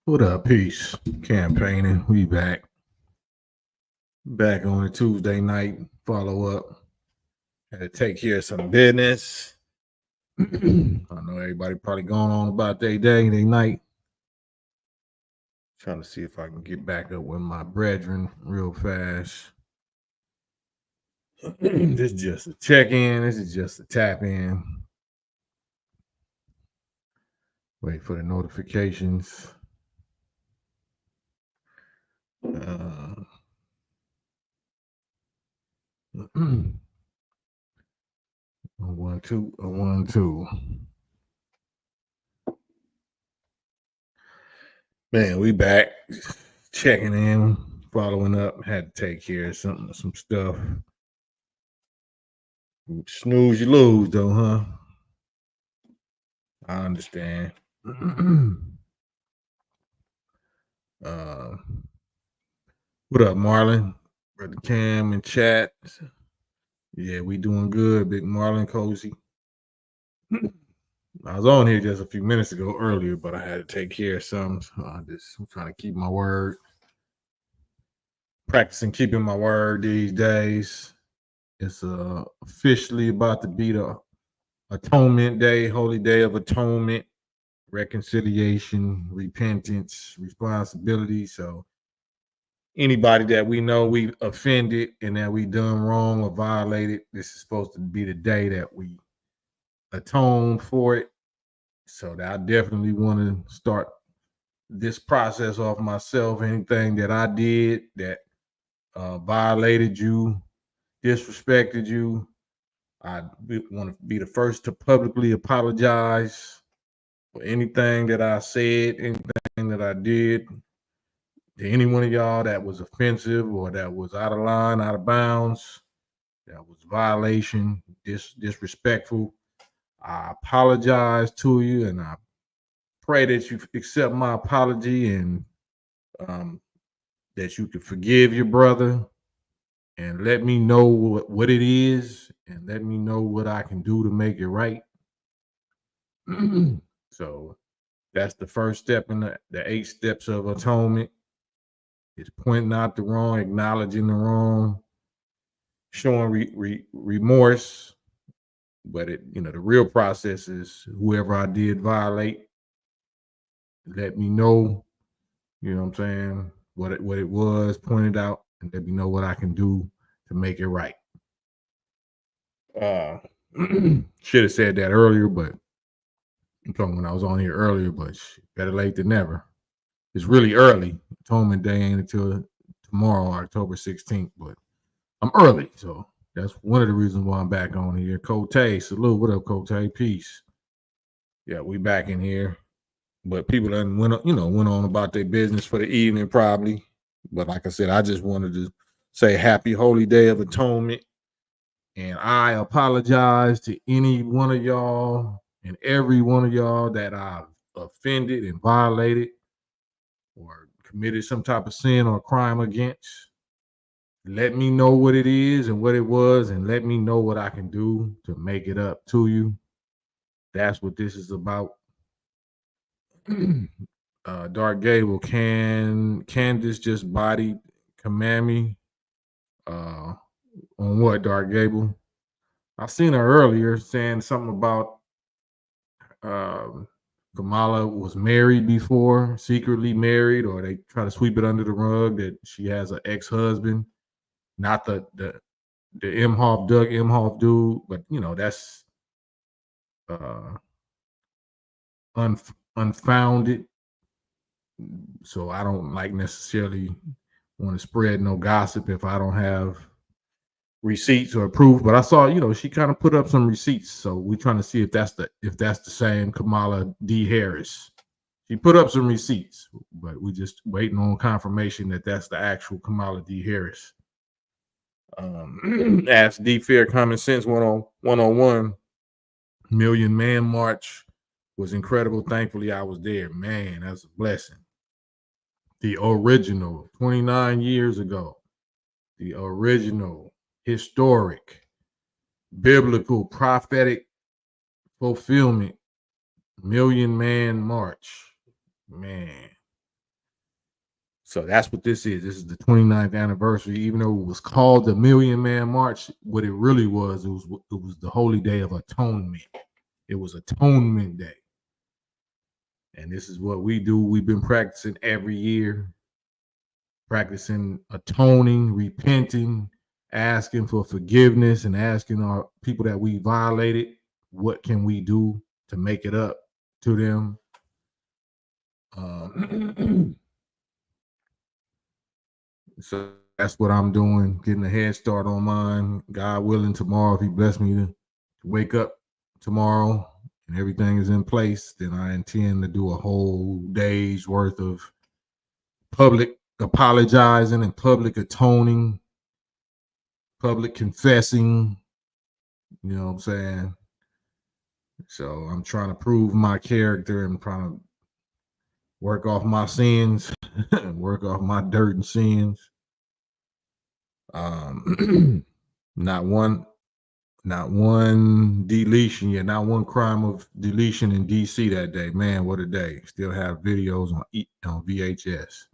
What up, peace? Campaigning. We back. Back on a Tuesday night. Follow up. Had to take care of some business. I know everybody probably going on about their day, their night. Trying to see if I can get back up with my brethren real fast. This is just a check-in. This is just a tap-in. Wait for the notifications. 1-2, 1-2. Man, we back. Checking in, following up. Had to take care of some stuff. Snooze, you lose, though, huh? I understand. What up, Marlon? Brother Cam in chat. Yeah, we doing good, Big Marlon Cozy. I was on here just a few minutes ago earlier, but I had to take care of something. So I'm trying to keep my word. Practicing keeping my word these days. It's officially about to be the Atonement Day, Holy Day of Atonement, reconciliation, repentance, responsibility. So anybody that we know we offended and that we done wrong or violated, this is supposed to be the day that we atone for it. So that I definitely want to start this process off myself. Anything that I did that violated you, disrespected you, I want to be the first to publicly apologize for anything that I said, anything that I did to any one of y'all that was offensive or that was out of line, out of bounds, that was violation, disrespectful. I apologize to you, and I pray that you accept my apology and that you can forgive your brother and let me know what it is and let me know what I can do to make it right. So that's the first step in the 8 steps of atonement. It's pointing out the wrong, acknowledging the wrong, showing remorse. But the real process is whoever I did violate, let me know, you know what I'm saying, what it was, pointed out, and let me know what I can do to make it right. Should have said that earlier, but I'm talking when I was on here earlier, but better late than never. It's really early. Atonement Day ain't until tomorrow, October 16th, but I'm early, so that's one of the reasons why I'm back on here. Cote, salute. What up, Cote? Peace. Yeah, we back in here. But people that went on about their business for the evening probably. But like I said, I just wanted to say happy holy day of atonement. And I apologize to any one of y'all and every one of y'all that I've offended and violated or committed some type of sin or crime against. Let me know what it is and what it was, and let me know what I can do to make it up to you. That's what this is about. Dark Gable, can Candace just body Kamami? On what, Dark Gable? I seen her earlier saying something about Kamala was married before, secretly married, or they try to sweep it under the rug that she has an ex-husband, not the Imhoff, Doug Imhoff dude, but that's unfounded. So I don't necessarily want to spread no gossip if I don't have receipts or proof. But I saw, she kind of put up some receipts. So we're trying to see if that's the same Kamala D. Harris. She put up some receipts, but we just waiting on confirmation that that's the actual Kamala D. Harris. Ask D. Fair Common Sense 101 Million Man March was incredible. Thankfully, I was there. Man, that's a blessing. The original, 29 years ago, the original, historic, biblical, prophetic fulfillment, Million Man March. Man, So that's what this is. This is the 29th anniversary. Even though it was called the Million Man March, what it really was, it was the Holy Day of Atonement. It was Atonement Day. And this is what we do. We've been practicing every year, practicing atoning, repenting, asking for forgiveness, and asking our people that we violated, what can we do to make it up to them? So that's what I'm doing, getting a head start on mine. God willing, tomorrow, if He bless me to wake up tomorrow and everything is in place, then I intend to do a whole day's worth of public apologizing and public atoning, public confessing. You know what I'm saying? So I'm trying to prove my character and trying to work off my sins, work off my dirt and sins. Not one deletion yet, not one crime of deletion in DC that day. Man, what a day. Still have videos on VHS.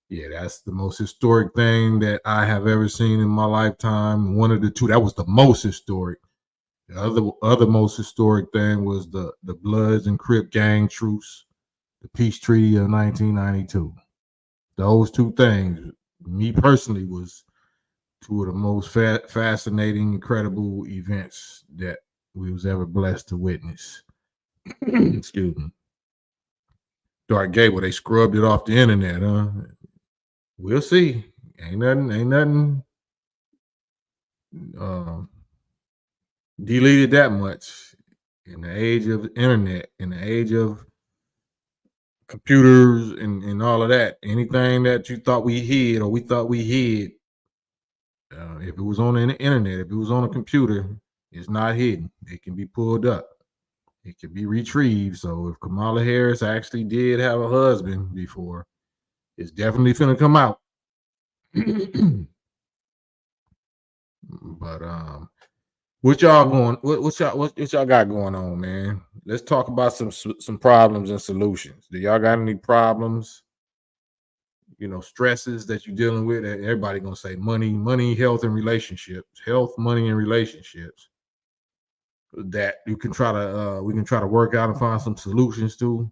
Yeah, that's the most historic thing that I have ever seen in my lifetime. One of the two, that was the most historic. The other most historic thing was the Bloods and Crip gang truce, the peace treaty of 1992. Those two things, me personally, was two of the most fascinating, incredible events that we was ever blessed to witness. Excuse me. Dark Gable, they scrubbed it off the internet, huh? We'll see. Ain't nothing deleted that much in the age of the internet, in the age of computers and all of that. Anything that you thought we hid or we thought we hid, if it was on the internet, if it was on a computer, it's not hidden. It can be pulled up. It can be retrieved. So if Kamala Harris actually did have a husband before, it's definitely finna come out. But what y'all going? What y'all got going on, man? Let's talk about some problems and solutions. Do y'all got any problems? You know, stresses that you're dealing with. Everybody gonna say money, health, and relationships. Health, money, and relationships. That you can try to we can try to work out and find some solutions to.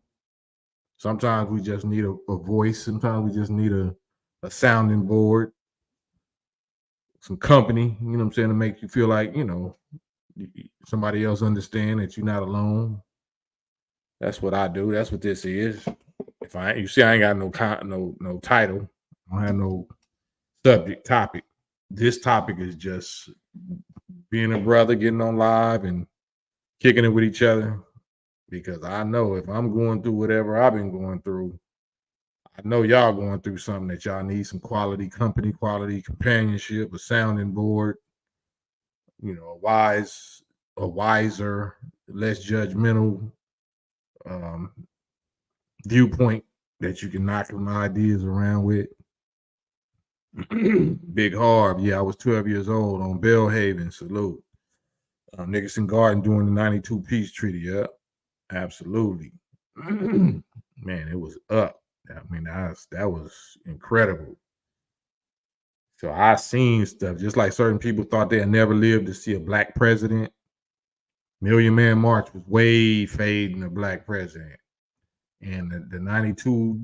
Sometimes we just need a voice. Sometimes we just need a sounding board, some company. You know what I'm saying, to make you feel like somebody else understand that you're not alone. That's what I do. That's what this is. If you see, I ain't got no title. I don't have no subject topic. This topic is just being a brother, getting on live and kicking it with each other. Because I know if I'm going through whatever I've been going through, I know y'all going through something that y'all need some quality company, quality companionship, a sounding board, a wiser, less judgmental viewpoint that you can knock some ideas around with. Big Harb, yeah, I was 12 years old on Bellhaven, salute. Nickerson Garden doing the 92 peace treaty, yeah, absolutely. Man, it was up. I mean, that was incredible. So I seen stuff, just like certain people thought they'd never live to see a black president. Million Man March was way fading a black president. And the 92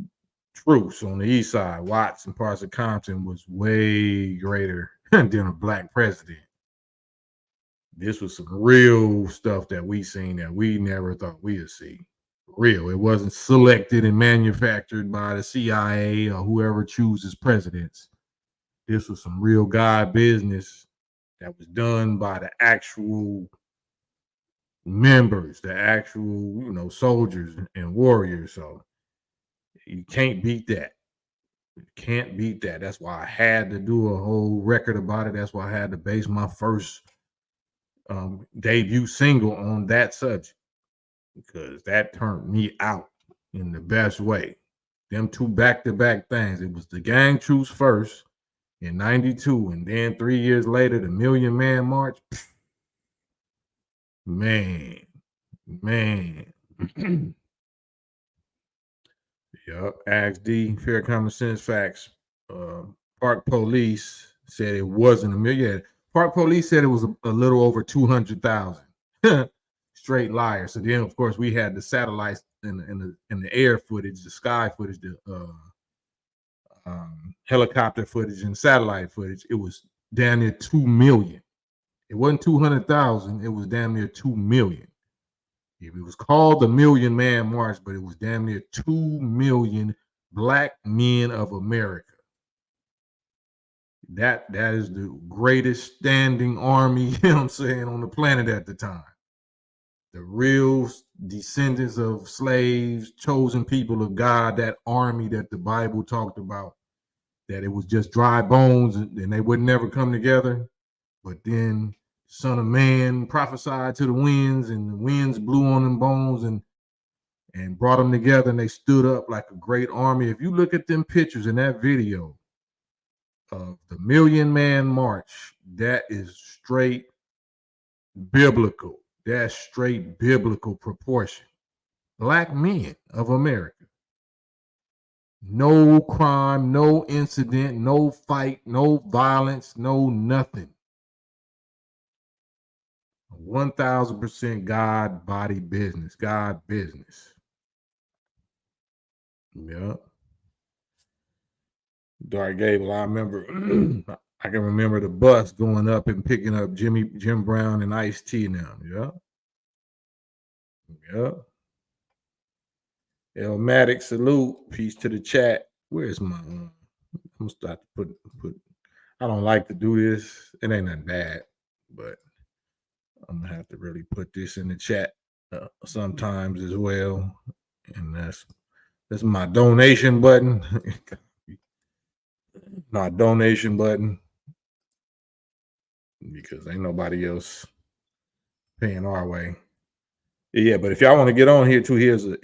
truce on the east side, Watts and parts of Compton, was way greater than a black president. This was some real stuff that we seen that we never thought we'd see. Real. It wasn't selected and manufactured by the CIA or whoever chooses presidents. This was some real guy business that was done by the actual members, the actual, soldiers and warriors. So you can't beat that. You can't beat that. That's why I had to do a whole record about it. That's why I had to base my first debut single on that subject, because that turned me out in the best way. Them two back-to-back things. It was the gang truce first in 92, and then 3 years later, the Million Man March. Man. Yep. Ask D, fair common sense facts. Uh, Park police said it wasn't a million. Yeah, Park police said it was a little over 200,000. Straight liar. So then, of course, we had the satellites in the air footage, the sky footage, the helicopter footage, and satellite footage. It was damn near 2 million. It wasn't 200,000. It was damn near 2 million. It was called the Million Man March, but it was damn near 2 million black men of America. That is the greatest standing army, you know what I'm saying, on the planet at the time. The real descendants of slaves, chosen people of God, that army that the Bible talked about, that it was just dry bones and they would never come together. But then Son of Man prophesied to the winds, and the winds blew on them bones and brought them together, and they stood up like a great army. If you look at them pictures in that video of the Million Man March, that is straight biblical. That's straight biblical proportion. Black men of America. No crime, no incident, no fight, no violence, no nothing. 1000% God body business, God business. Yeah. Dark Gable, I remember I can remember the bus going up and picking up Jim Brown and Ice-T now. Yeah. Yeah. Elmatic, salute. Peace to the chat. Where's my I'm gonna start to put I don't like to do this. It ain't nothing bad, but I'm gonna have to really put this in the chat sometimes as well. And that's my donation button. My donation button. Because ain't nobody else paying our way. Yeah, but if y'all want to get on here too, here's the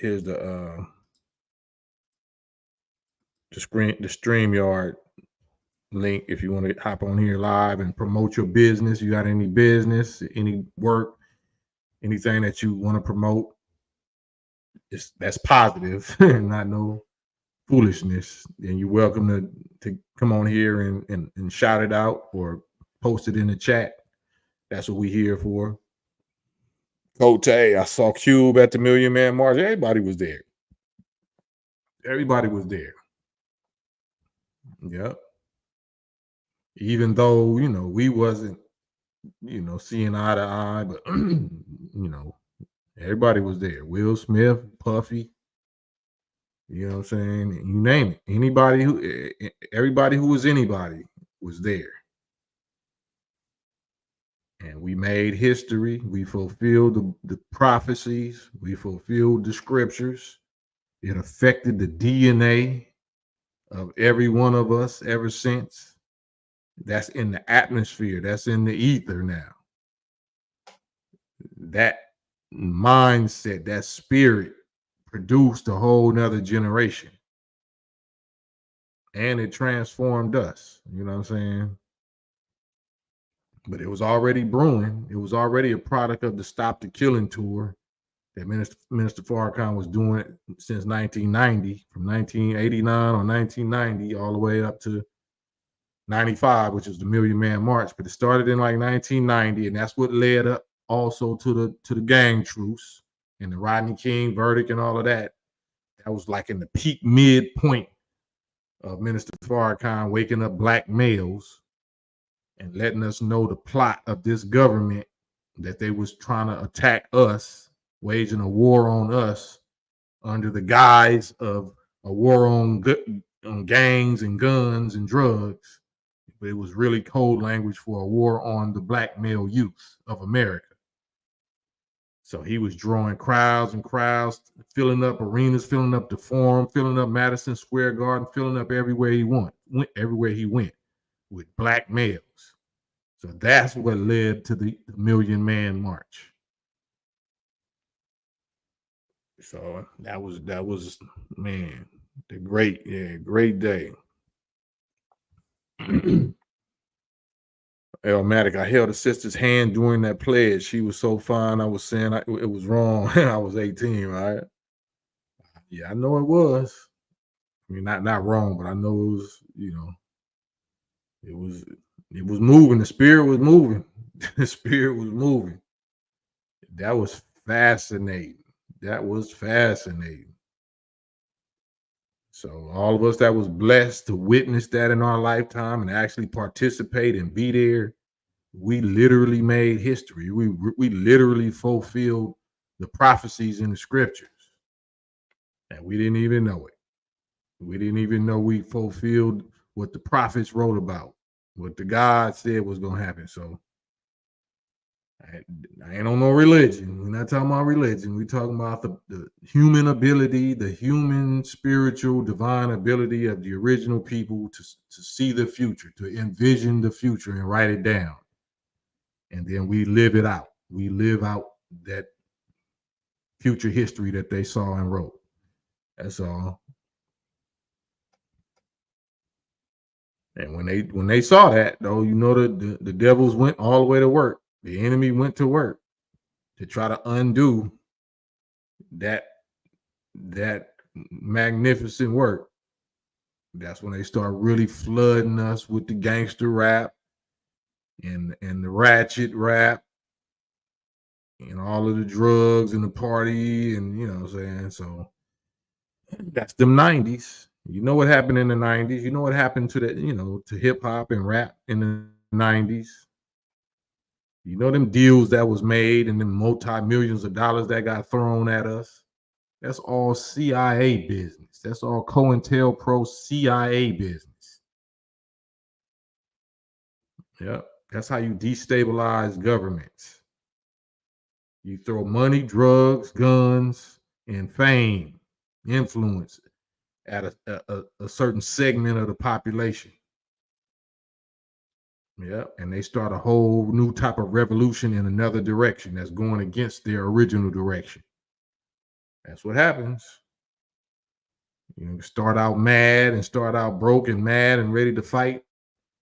StreamYard link. If you want to hop on here live and promote your business, you got any business, any work, anything that you want to promote, that's positive, not no foolishness. Then you're welcome to come on here and shout it out or post it in the chat. That's what we here for. Cote, I saw Cube at the Million Man March. Everybody was there. Everybody was there. Yep. Even though, we wasn't, seeing eye to eye, but, everybody was there. Will Smith, Puffy, you know what I'm saying? You name it. Everybody who was anybody was there. And we made history. We fulfilled the prophecies. We fulfilled the scriptures. It affected the DNA of every one of us ever since. That's in the atmosphere. That's in the ether now. That mindset, that spirit produced a whole nother generation. And it transformed us. You know what I'm saying? But it was already brewing. It was already a product of the Stop the Killing tour that Minister Farrakhan was doing since 1990, from 1989 or 1990 all the way up to 95, which is the Million Man March. But it started in like 1990, and that's what led up also to the gang truce and the Rodney King verdict and all of that. That was like in the peak midpoint of Minister Farrakhan waking up black males and letting us know the plot of this government, that they was trying to attack us, waging a war on us under the guise of a war on gangs and guns and drugs. But it was really code language for a war on the black male youth of America. So he was drawing crowds and crowds, filling up arenas, filling up the Forum, filling up Madison Square Garden, filling up everywhere he went with black males. So that's what led to the Million Man March. So that was man, great day. Elmatic, I held a sister's hand during that pledge. She was so fine. I was saying it was wrong. I was 18, right? Yeah, I know it was. I mean, not wrong, but I know it was, it was it was moving. The spirit was moving. The spirit was moving. That was fascinating. That was fascinating. So all of us that was blessed to witness that in our lifetime and actually participate and be there, we literally made history. We literally fulfilled the prophecies in the scriptures, and we didn't even know it. We didn't even know we fulfilled what the prophets wrote about, what the God said was going to happen. So I ain't on no religion. We're not talking about religion. We're talking about the human ability, the human, spiritual, divine ability of the original people to see the future, to envision the future and write it down. And then we live it out. We live out that future history that they saw and wrote. That's all. And when they saw that, though, the devils went all the way to work. The enemy went to work to try to undo that magnificent work. That's when they start really flooding us with the gangster rap and the ratchet rap and all of the drugs and the party, and you know what I'm saying? So that's them 90s. You know what happened in the 90s. You know what happened to to hip hop and rap in the 90s. You know them deals that was made and them multi-millions of dollars that got thrown at us. That's all CIA business. That's all COINTELPRO CIA business. Yep. That's how you destabilize governments. You throw money, drugs, guns, and fame, influence at a certain segment of the population. Yeah, and they start a whole new type of revolution in another direction that's going against their original direction. That's what happens. You start out mad and start out broke and mad and ready to fight.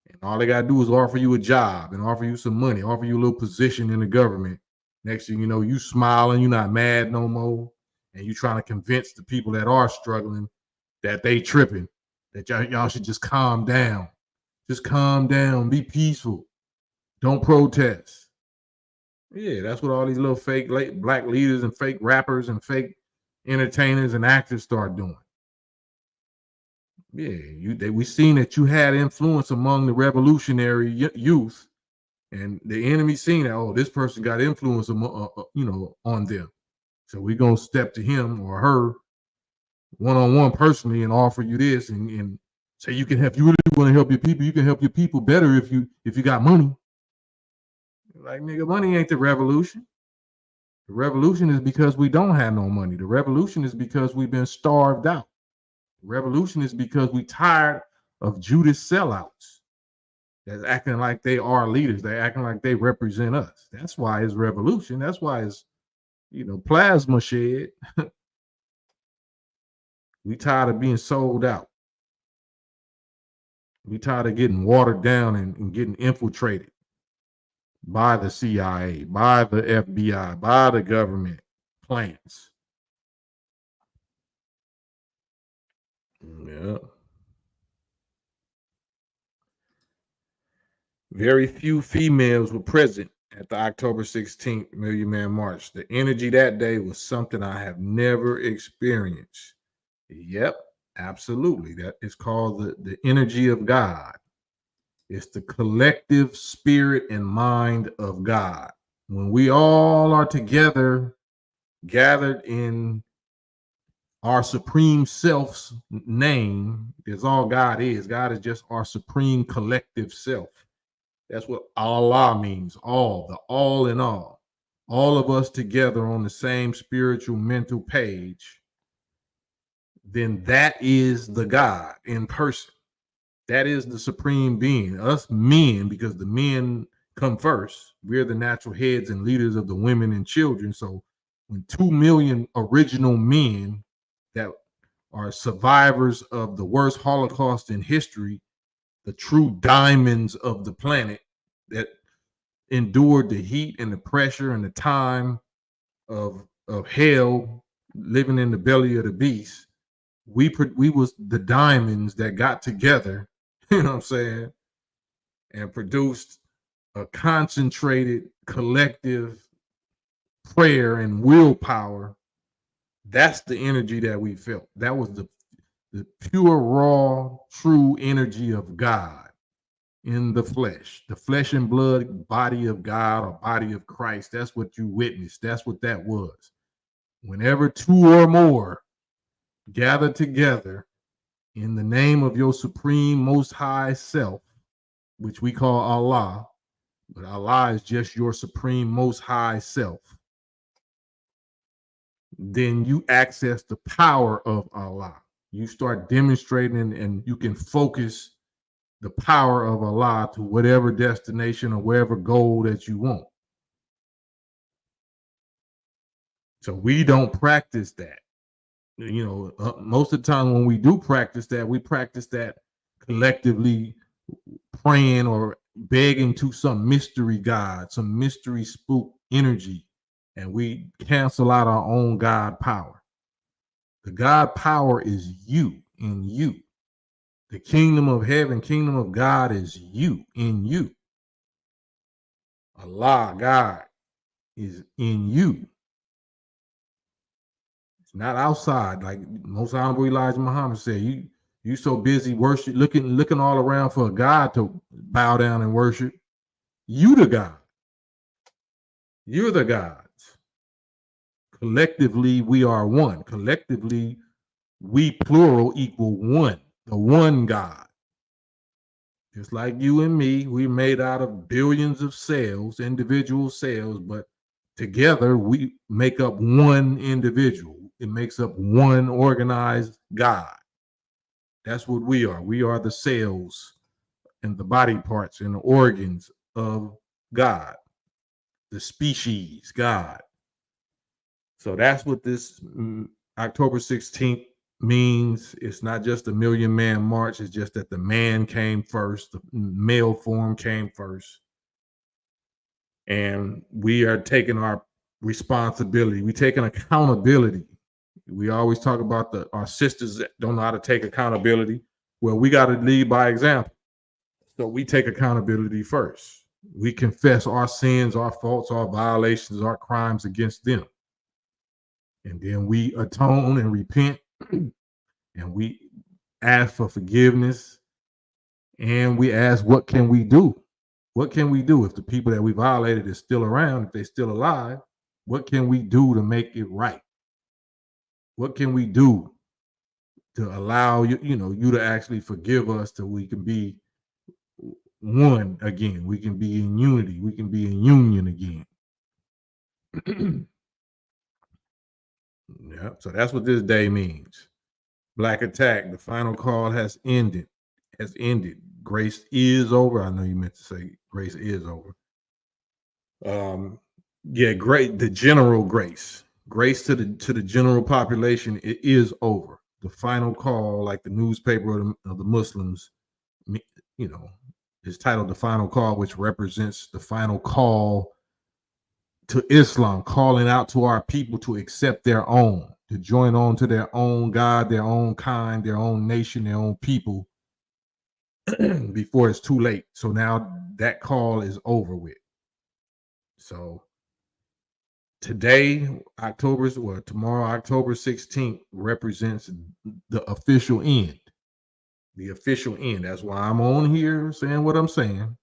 And all they got to do is offer you a job and offer you some money, offer you a little position in the government. Next thing you know, you smiling, you're not mad no more. And you trying to convince the people that are struggling that they tripping, that y'all should just calm down. Just calm down, be peaceful. Don't protest. Yeah, that's what all these little fake black leaders and fake rappers and fake entertainers and actors start doing. Yeah, we seen that you had influence among the revolutionary youth, and the enemy seen that. Oh, this person got influence, on them. So we gonna step to him or her one-on-one personally and offer you this and say you can help. You really want to help your people. You can help your people better if you got money. Like, nigga, money ain't the revolution. The revolution is because we don't have no money. The revolution is because we've been starved out. The revolution is because we tired of Judas sellouts that's acting like they are leaders. They're acting like they represent us. That's why it's revolution. That's why it's, plasma shed. We tired of being sold out. We tired of getting watered down and getting infiltrated by the CIA, by the FBI, by the government plants. Yeah. Very few females were present at the October 16th Million Man March. The energy that day was something I have never experienced. Yep, absolutely. That is called the energy of God. It's the collective spirit and mind of God. When we all are together, gathered in our supreme self's name, is all God is. God is just our supreme collective self. That's what Allah means, all, the all in all. All of us together on the same spiritual mental page, then that is the God in person. That is the supreme being. Us men, because the men come first, we're the natural heads and leaders of the women and children. So when 2 million original men that are survivors of the worst Holocaust in history, the true diamonds of the planet that endured the heat and the pressure and the time of hell, living in the belly of the beast, We was the diamonds that got together, you know what I'm saying, and produced a concentrated collective prayer and willpower. That's the energy that we felt. That was the pure, raw, true energy of God in the flesh and blood body of God or body of Christ. That's what you witnessed. That's what that was. Whenever two or more gather together in the name of your supreme most high self, which we call Allah, but Allah is just your supreme most high self, then you access the power of Allah. You start demonstrating and you can focus the power of Allah to whatever destination or wherever goal that you want. So we don't practice that. You know, most of the time when we do practice that, we practice that collectively praying or begging to some mystery God, some mystery spook energy, and we cancel out our own God power. The God power is you, in you. The kingdom of heaven, kingdom of God is you, in you. Allah, God, is in you. It's not outside. Like Most Honorable Elijah Muhammad said, you so busy worship, looking all around for a God to bow down and worship. You the God. You're the gods. Collectively, we are one. Collectively, we plural equal one. The one God. Just like you and me, we made out of billions of cells, individual cells, but together we make up one individual. It makes up one organized God. That's what we are. We are the cells and the body parts and the organs of God, the species God. So that's what this October 16th means. It's not just a Million Man March. It's just that the man came first. The male form came first. And we are taking our responsibility. We're taking accountability. We always talk about our sisters that don't know how to take accountability. Well, we got to lead by example. So we take accountability first. We confess our sins, our faults, our violations, our crimes against them. And then we atone and repent, and we ask for forgiveness, and we ask, what can we do? What can we do if the people that we violated is still around, if they're still alive? What can we do to make it right? What can we do to allow you to actually forgive us so we can be one again? We can be in unity. We can be in union again. Yeah, so that's what this day means. Black Attack, the final call has ended. Grace is over. I know you meant to say grace is over. Yeah, great. The general grace to the general population, it is over. The final call, like the newspaper of the Muslims, is titled "The Final Call," which represents the final call to Islam, calling out to our people to accept their own, to join on to their own God, their own kind, their own nation, their own people before it's too late. So now that call is over with. So tomorrow, October 16th, represents the official end. The official end. That's why I'm on here saying what I'm saying.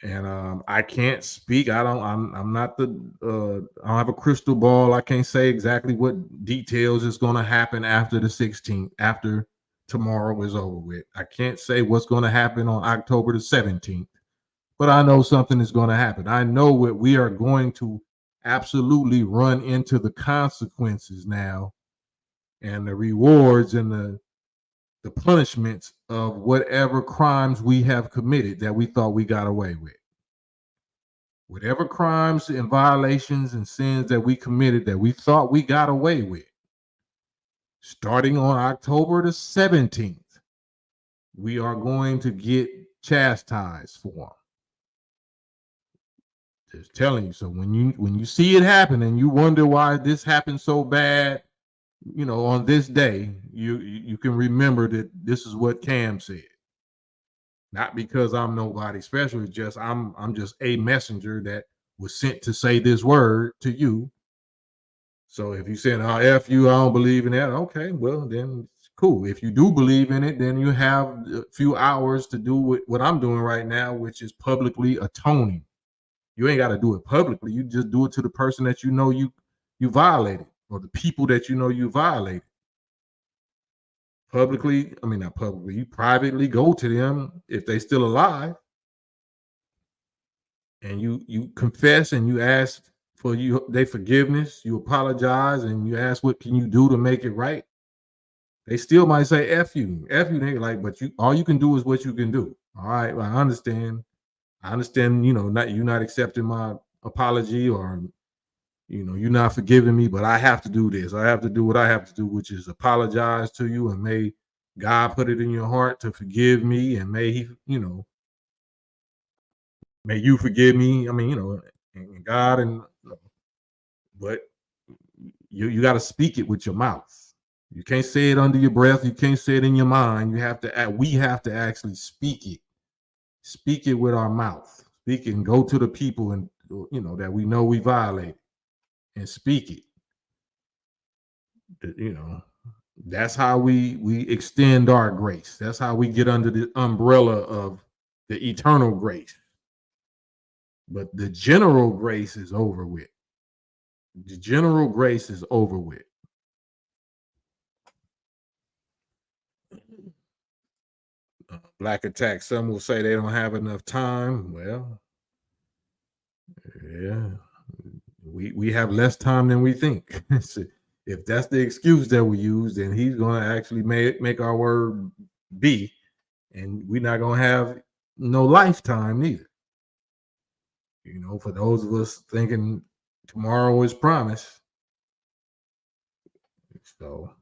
And I can't speak. I'm not I don't have a crystal ball. I can't say exactly what details is going to happen after the 16th, after tomorrow is over with. I can't say what's going to happen on October the 17th, but I know something is going to happen. I know what we are going to absolutely run into the consequences now, and the rewards and the punishments of whatever crimes we have committed that we thought we got away with. Whatever crimes and violations and sins that we committed that we thought we got away with, starting on October the 17th, we are going to get chastised for them. Just telling you. So when you see it happen and you wonder why this happened so bad, on this day, you can remember that this is what Cam said. Not because I'm nobody special. It's just I'm just a messenger that was sent to say this word to you. So if you said, "Oh, F you, I don't believe in that," okay, well then it's cool. If you do believe in it, then you have a few hours to do what I'm doing right now, which is publicly atoning. You ain't got to do it publicly. You just do it to the person that you violated, or the people that you violated. Publicly, I mean not publicly, you privately go to them if they still alive, and you confess and you ask for their forgiveness, you apologize, and you ask what can you do to make it right. They still might say F you, they like, but you all you can do is what you can do. All right, well, I understand. I understand, not you not accepting my apology, or you're not forgiving me, but I have to do this. I have to do what I have to do, which is apologize to you, and may God put it in your heart to forgive me, and may He, may you forgive me. I mean, and God, but you got to speak it with your mouth. You can't say it under your breath. You can't say it in your mind. We have to actually speak it. Speak it with our mouth. Speak it and go to the people and that we know we violated, and speak it. You know, that's how we extend our grace. That's how we get under the umbrella of the eternal grace. But the general grace is over with. The general grace is over with. Black attack. Some will say they don't have enough time. Well, yeah, we have less time than we think. If that's the excuse that we use, then he's going to actually make our word be, and we're not going to have no lifetime neither. For those of us thinking tomorrow is promised. So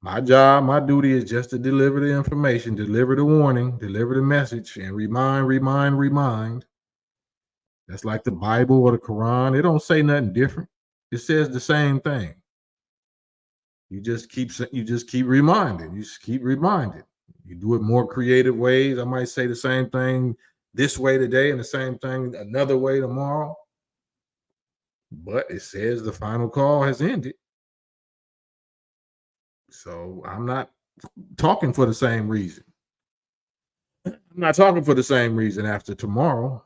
my job, my duty is just to deliver the information, deliver the warning, deliver the message, and remind. That's like the Bible or the Quran. It don't say nothing different. It says the same thing. You just keep reminding. You just keep reminding. You do it more creative ways. I might say the same thing this way today and the same thing another way tomorrow. But it says the final call has ended. So I'm not talking for the same reason. I'm not talking for the same reason after tomorrow.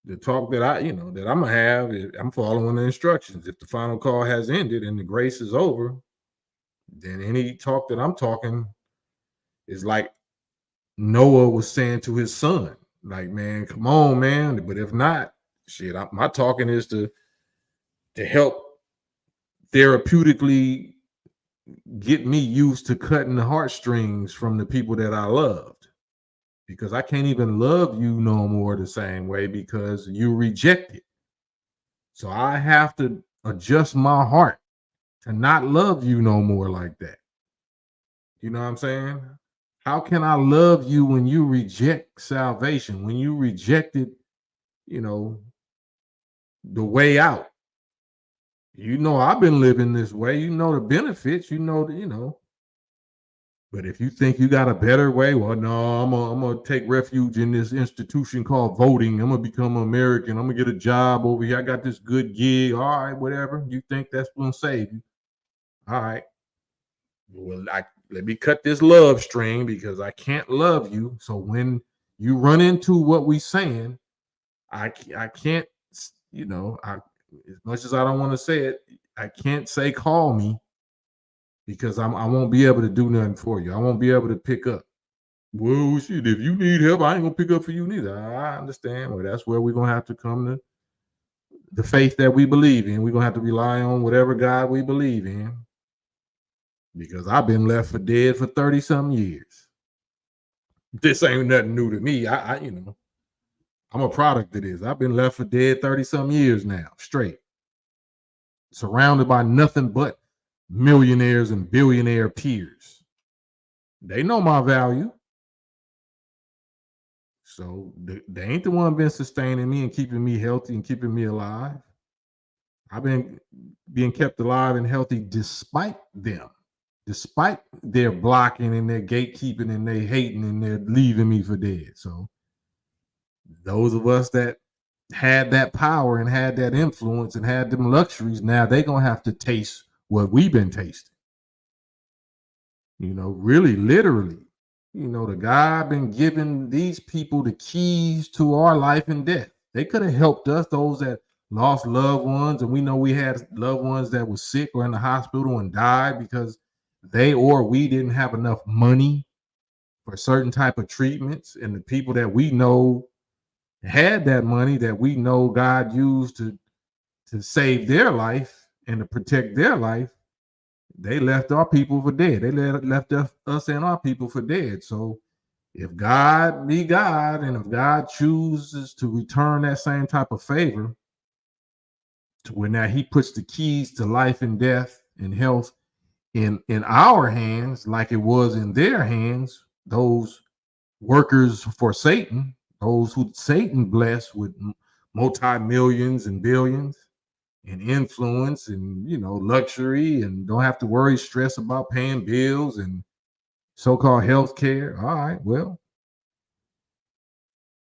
The talk that that I'm gonna have is I'm following the instructions. If the final call has ended and the grace is over, then any talk that I'm talking is like Noah was saying to his son, like, man, come on, man. But if not, shit, my talking is to help therapeutically get me used to cutting the heartstrings from the people that I loved, because I can't even love you no more the same way because you reject it. So I have to adjust my heart to not love you no more like that. You know what I'm saying? How can I love you when you reject salvation, when you rejected, you know, the way out? I've been living this way. The benefits, But if you think you got a better way, well, no, I'm gonna take refuge in this institution called voting. I'm gonna become an American. I'm gonna get a job over here. I got this good gig. All right, whatever. You think that's gonna save you? All right. Well, let me cut this love string because I can't love you. So when you run into what we saying, I can't. As much as I don't want to say it, I can't say call me because I won't be able to do nothing for you. I won't be able to pick up. Well, shit, if you need help, I ain't gonna pick up for you neither. I understand. Well, that's where we're gonna have to come to the faith that we believe in. We're gonna have to rely on whatever God we believe in. Because I've been left for dead for 30 some years. This ain't nothing new to me. I'm a product of this. I've been left for dead 30 some years now, straight. Surrounded by nothing but millionaires and billionaire peers. They know my value. So they ain't the one been sustaining me and keeping me healthy and keeping me alive. I've been being kept alive and healthy despite them. despite their blocking and their gatekeeping and their hating and they're leaving me for dead. So those of us that had that power and had that influence and had them luxuries, now they're gonna have to taste what we've been tasting. Really, literally. The God been giving these people the keys to our life and death. They could have helped us, those that lost loved ones, and we know we had loved ones that were sick or in the hospital and died because they or we didn't have enough money for certain type of treatments. And the people that we know had that money that we know God used to save their life and to protect their life, they left our people for dead. They left us and our people for dead. So if God be God, and if God chooses to return that same type of favor to where now he puts the keys to life and death and health in our hands, like it was in their hands, those workers for Satan, those who Satan blessed with multi-millions and billions and influence and luxury and don't have to worry, stress about paying bills and so-called health care. All right, well,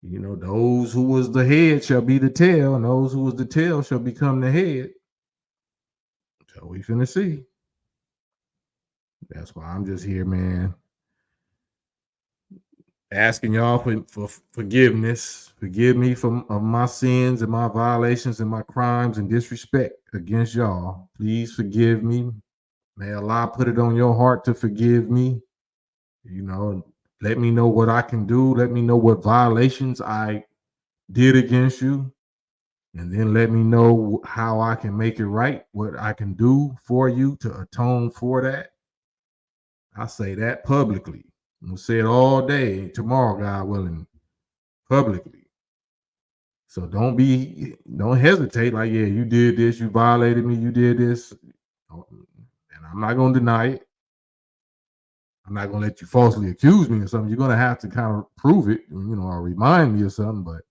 those who was the head shall be the tail, and those who was the tail shall become the head. So we finna see. That's why I'm just here, man, asking y'all for forgiveness. Forgive me of my sins and my violations and my crimes and disrespect against y'all. Please forgive me. May Allah put it on your heart to forgive me. Let me know what I can do. Let me know what violations I did against you. And then let me know how I can make it right, what I can do for you to atone for that. I say that publicly. I'm going to say it all day tomorrow, God willing, publicly. So don't hesitate. Like, yeah, you did this, you violated me, you did this. And I'm not going to deny it. I'm not going to let you falsely accuse me of something. You're going to have to kind of prove it, or remind me of something. But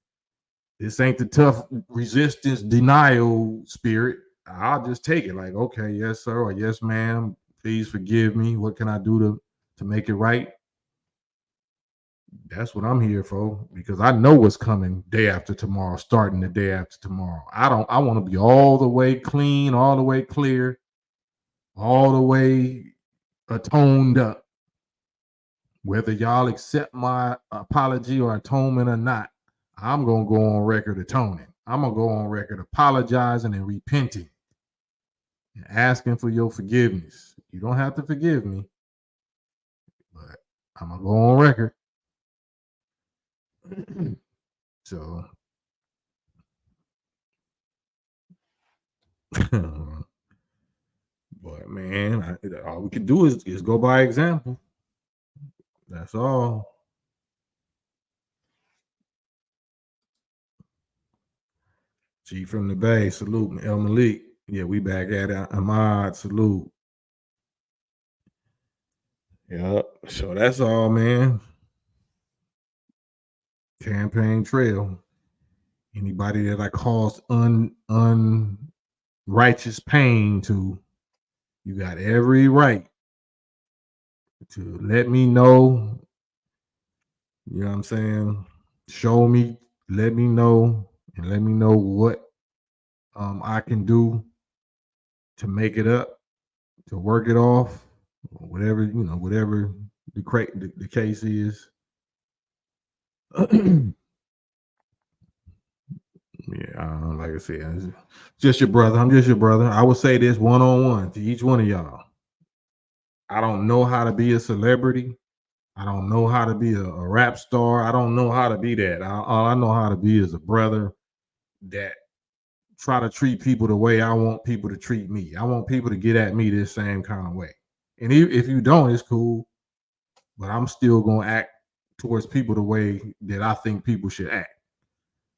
this ain't the tough resistance denial spirit. I'll just take it like, okay, yes, sir, or yes, ma'am. Please forgive me. What can I do to make it right? That's what I'm here for, because I know what's coming day after tomorrow, starting the day after tomorrow. I want to be all the way clean, all the way clear, all the way atoned up. Whether y'all accept my apology or atonement or not, I'm going to go on record atoning. I'm going to go on record apologizing and repenting and asking for your forgiveness. You don't have to forgive me, but I'm going to go on record. So, but man, all we can do is go by example. That's all. G from the Bay, salute. El Malik. Yeah, we back at it. Ahmad, salute. Yep. So that's all, man. Campaign trail. Anybody that I caused unrighteous pain to, you got every right to let me know. You know what I'm saying? Show me, let me know, and let me know what I can do to make it up, to work it off, whatever whatever the case is. Yeah, like I said, just your brother. I'm just your brother. I would say this one-on-one to each one of y'all. I don't know how to be a celebrity. I don't know how to be a rap star. I don't know how to be that. All I know how to be is a brother that try to treat people the way I want people to treat me. I want people to get at me this same kind of way. And if you don't, it's cool. But I'm still going to act towards people the way that I think people should act.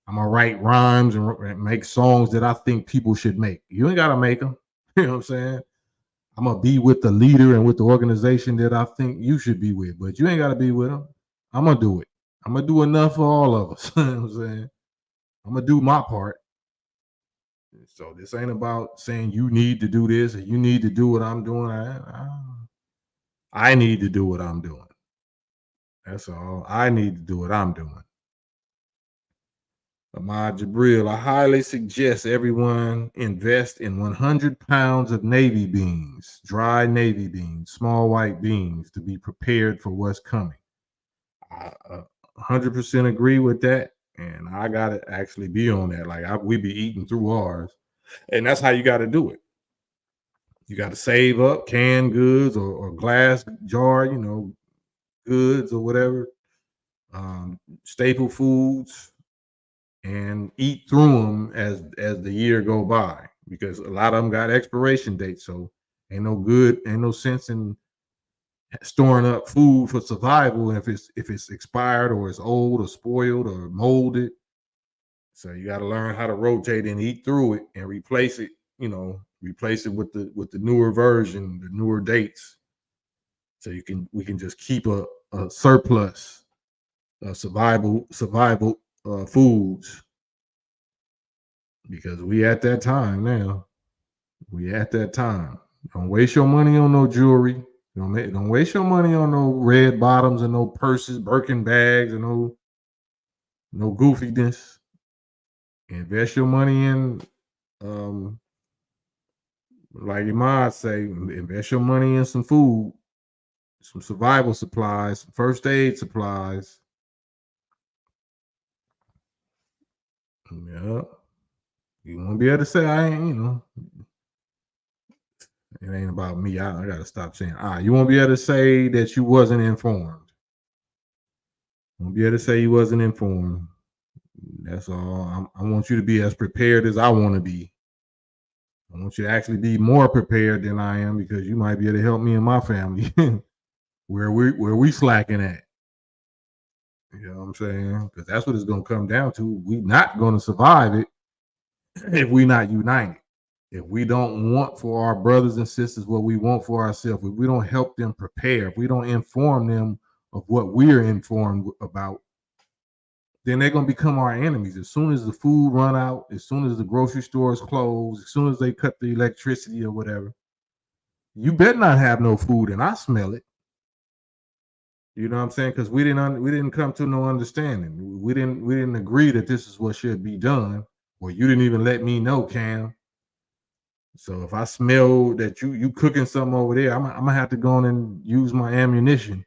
I'm going to write rhymes and make songs that I think people should make. You ain't got to make them. You know what I'm saying? I'm going to be with the leader and with the organization that I think you should be with. But you ain't got to be with them. I'm going to do it. I'm going to do enough for all of us. You know what I'm saying? I'm going to do my part. So this ain't about saying you need to do this or you need to do what I'm doing. I need to do what I'm doing. That's all. I need to do what I'm doing. Ahmad Jabril, I highly suggest everyone invest in 100 pounds of navy beans, dry navy beans, small white beans, to be prepared for what's coming. I 100% agree with that. And I got to actually be on that. Like, we be eating through ours. And that's how you got to do it. You got to save up canned goods or glass jar, goods or whatever, staple foods, and eat through them as the year go by, because a lot of them got expiration dates. So ain't no sense in storing up food for survival if it's expired or it's old or spoiled or molded. So you got to learn how to rotate and eat through it and replace it. Replace it with the newer version, the newer dates. So we can just keep a surplus of survival foods, because we at that time now. We at that time. Don't waste your money on no jewelry. Don't waste your money on no red bottoms and no purses, Birkin bags, and no goofiness. Invest your money in, like your mom say, invest your money in some food, some survival supplies, some first aid supplies. Yeah. You won't be able to say I ain't, it ain't about me. I gotta stop saying you won't be able to say that you wasn't informed. You won't be able to say you wasn't informed. That's all. I want you to be as prepared as I want to be. I want you to actually be more prepared than I am, because you might be able to help me and my family where we slacking at. You know what I'm saying? Because that's what it's gonna come down to. We not gonna survive it if we not united. If we don't want for our brothers and sisters what we want for ourselves, if we don't help them prepare, if we don't inform them of what we're informed about, then they're gonna become our enemies. As soon as the food run out, as soon as the grocery stores close, as soon as they cut the electricity or whatever, you better not have no food, and I smell it. You know what I'm saying? Because we didn't come to no understanding. We didn't agree that this is what should be done. Well, you didn't even let me know, Cam. So if I smell that you cooking something over there, I'm gonna have to go on and use my ammunition.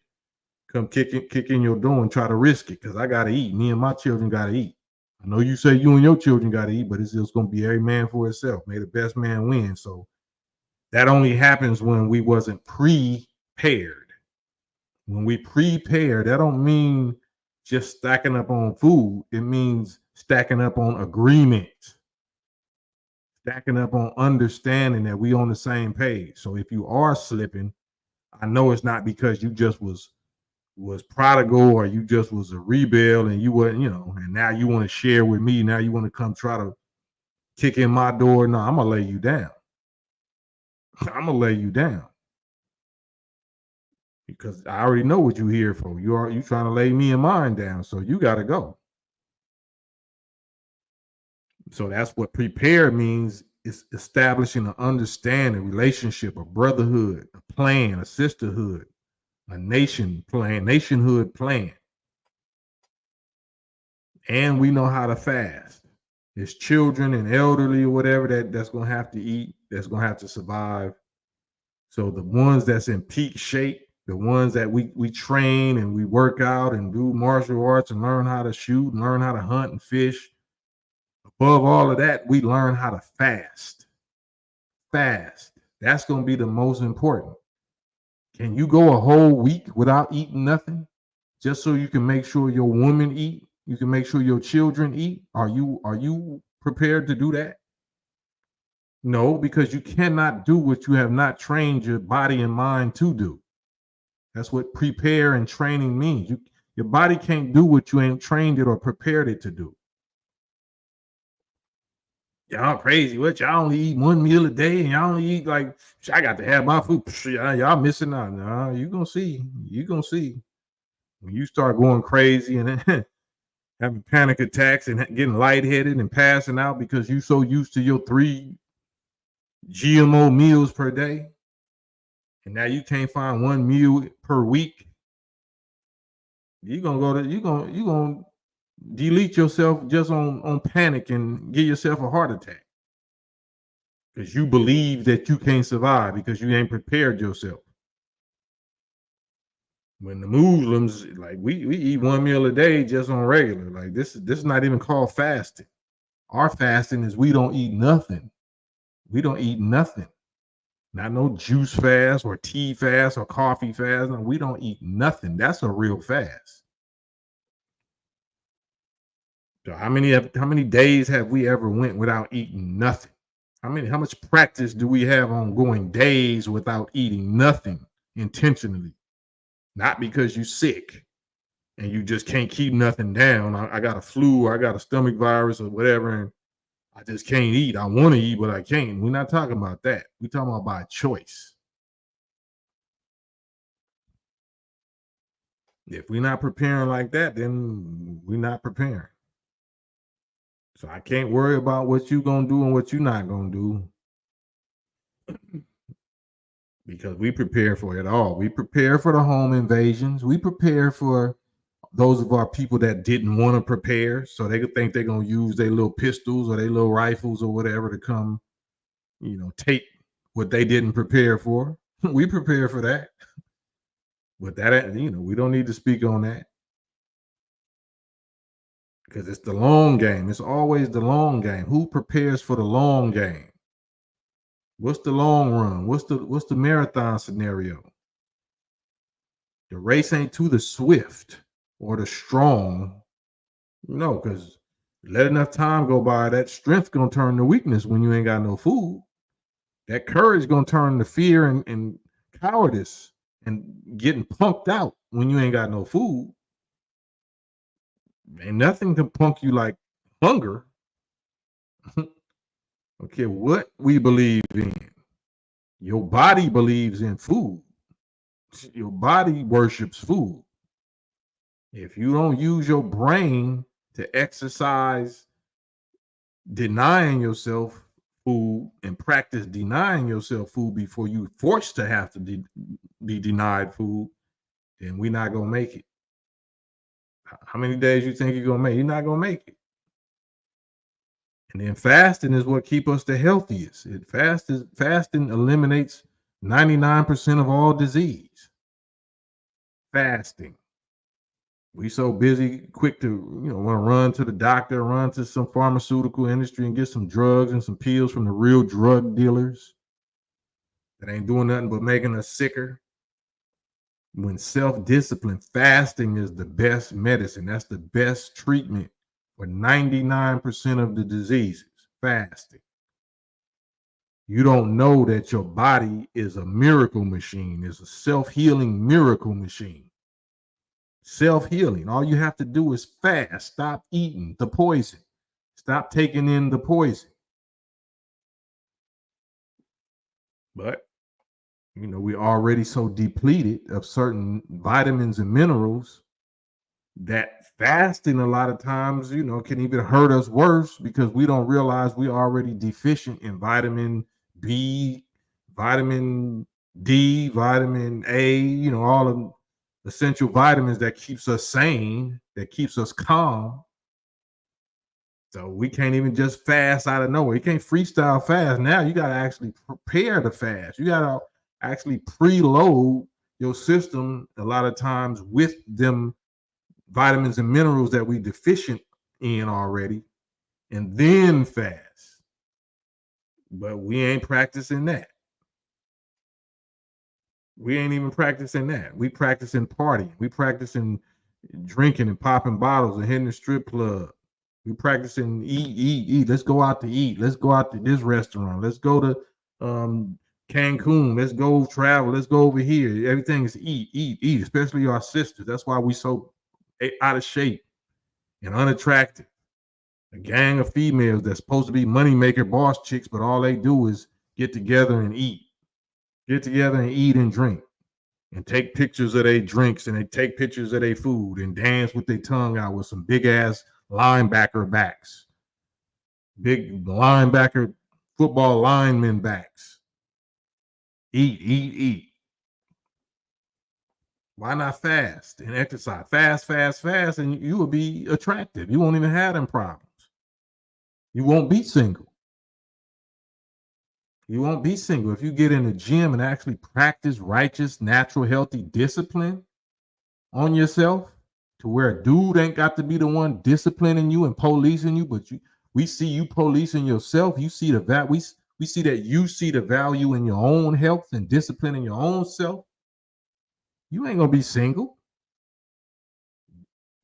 Come kick in your door and try to risk it, because I gotta eat. Me and my children gotta eat. I know you say you and your children gotta eat, but it's just gonna be every man for itself. May the best man win. So that only happens when we wasn't prepared. When we prepare, that don't mean just stacking up on food. It means stacking up on agreement, stacking up on understanding that we on the same page. So if you are slipping, I know it's not because you just was prodigal, or you just was a rebel and you wasn't, and now you want to share with me. Now you want to come try to kick in my door. No, I'm gonna lay you down. I'm gonna lay you down, because I already know what you here for. You trying to lay me and mine down, so you got to go. So that's what prepare means. It's establishing an understanding, relationship, a brotherhood, a plan, a sisterhood, a nationhood plan. And we know how to fast. It's children and elderly or whatever that's gonna have to eat, that's gonna have to survive. So the ones that's in peak shape, the ones that we train and we work out and do martial arts and learn how to shoot and learn how to hunt and fish. Above all of that, we learn how to fast. Fast. That's gonna be the most important. Can you go a whole week without eating nothing, just so you can make sure your woman eat? You can make sure your children eat. Are you prepared to do that? No, because you cannot do what you have not trained your body and mind to do. That's what prepare and training means. Your body can't do what you ain't trained it or prepared it to do. Y'all crazy. What? Y'all only eat one meal a day, and y'all only eat like, I got to have my food. Y'all missing out. Nah, you gonna see. You gonna see. When you start going crazy and having panic attacks and getting lightheaded and passing out because you so used to your 3 GMO meals per day, and now you can't find one meal per week, you're gonna delete yourself just on panic and give yourself a heart attack because you believe that you can't survive because you ain't prepared yourself. When the Muslims, like we eat one meal a day just on regular, like this is not even called fasting. Our fasting is we don't eat nothing. We don't eat nothing. Not no juice fast or tea fast or coffee fast. No, we don't eat nothing. That's a real fast. So how many days have we ever went without eating nothing? How much practice do we have on going days without eating nothing intentionally? Not because you're sick and you just can't keep nothing down. I got a flu or I got a stomach virus or whatever, and I just can't eat. I want to eat, but I can't. We're not talking about that. We're talking about by choice. If we're not preparing like that, then we're not preparing. So I can't worry about what you're going to do and what you're not going to do because we prepare for it all. We prepare for the home invasions. We prepare for those of our people that didn't want to prepare. So they could think they're going to use their little pistols or their little rifles or whatever to come, take what they didn't prepare for. We prepare for that. But that, we don't need to speak on that. Because it's the long game. It's always the long game. Who prepares for the long game? What's the long run? What's the marathon scenario? The race ain't to the swift or the strong. Because let enough time go by, that strength gonna turn to weakness when you ain't got no food. That courage gonna turn to fear and cowardice and getting punked out when you ain't got no food. Ain't nothing can punk you like hunger. Don't care what we believe in. Your body believes in food. Your body worships food. If you don't use your brain to exercise denying yourself food and practice denying yourself food before you forced to have to be denied food, then we're not going to make it. How many days you think you're going to make? You're not going to make it. And then fasting is what keeps us the healthiest. Fasting eliminates 99% of all disease. Fasting. We so busy, quick to, want to run to the doctor, run to some pharmaceutical industry and get some drugs and some pills from the real drug dealers that ain't doing nothing but making us sicker. When self-discipline, fasting is the best medicine. That's the best treatment for 99% of the diseases. Fasting. You don't know that your body is a miracle machine. It's a self-healing miracle machine. Self-healing. All you have to do is fast. Stop eating the poison. Stop taking in the poison. But, we're already so depleted of certain vitamins and minerals that fasting a lot of times, can even hurt us worse because we don't realize we're already deficient in vitamin B, vitamin D, vitamin A, all of essential vitamins that keeps us sane, that keeps us calm. So we can't even just fast out of nowhere. You can't freestyle fast. Now you got to actually prepare to fast. You got to actually preload your system a lot of times with them vitamins and minerals that we deficient in already, and then fast. But we ain't practicing that. We ain't even practicing that. We practicing partying. We practicing drinking and popping bottles and hitting the strip club. We practicing eat. Let's go out to eat. Let's go out to this restaurant. Let's go to Cancun. Let's go travel. Let's go over here. Everything is eat, especially our sisters. That's why we so out of shape and unattractive. A gang of females that's supposed to be moneymaker boss chicks, but all they do is get together and eat. Get together and eat and drink. And take pictures of their drinks and they take pictures of their food and dance with their tongue out with some big ass linebacker backs. Big linebacker football lineman backs. Eat. Why not fast and exercise? Fast, fast, fast, and you will be attractive. You won't even have them problems. You won't be single. You won't be single if you get in the gym and actually practice righteous, natural, healthy discipline on yourself, to where a dude ain't got to be the one disciplining you and policing you, but we see you policing yourself. You see we see that you see the value in your own health and disciplining your own self. You ain't gonna be single.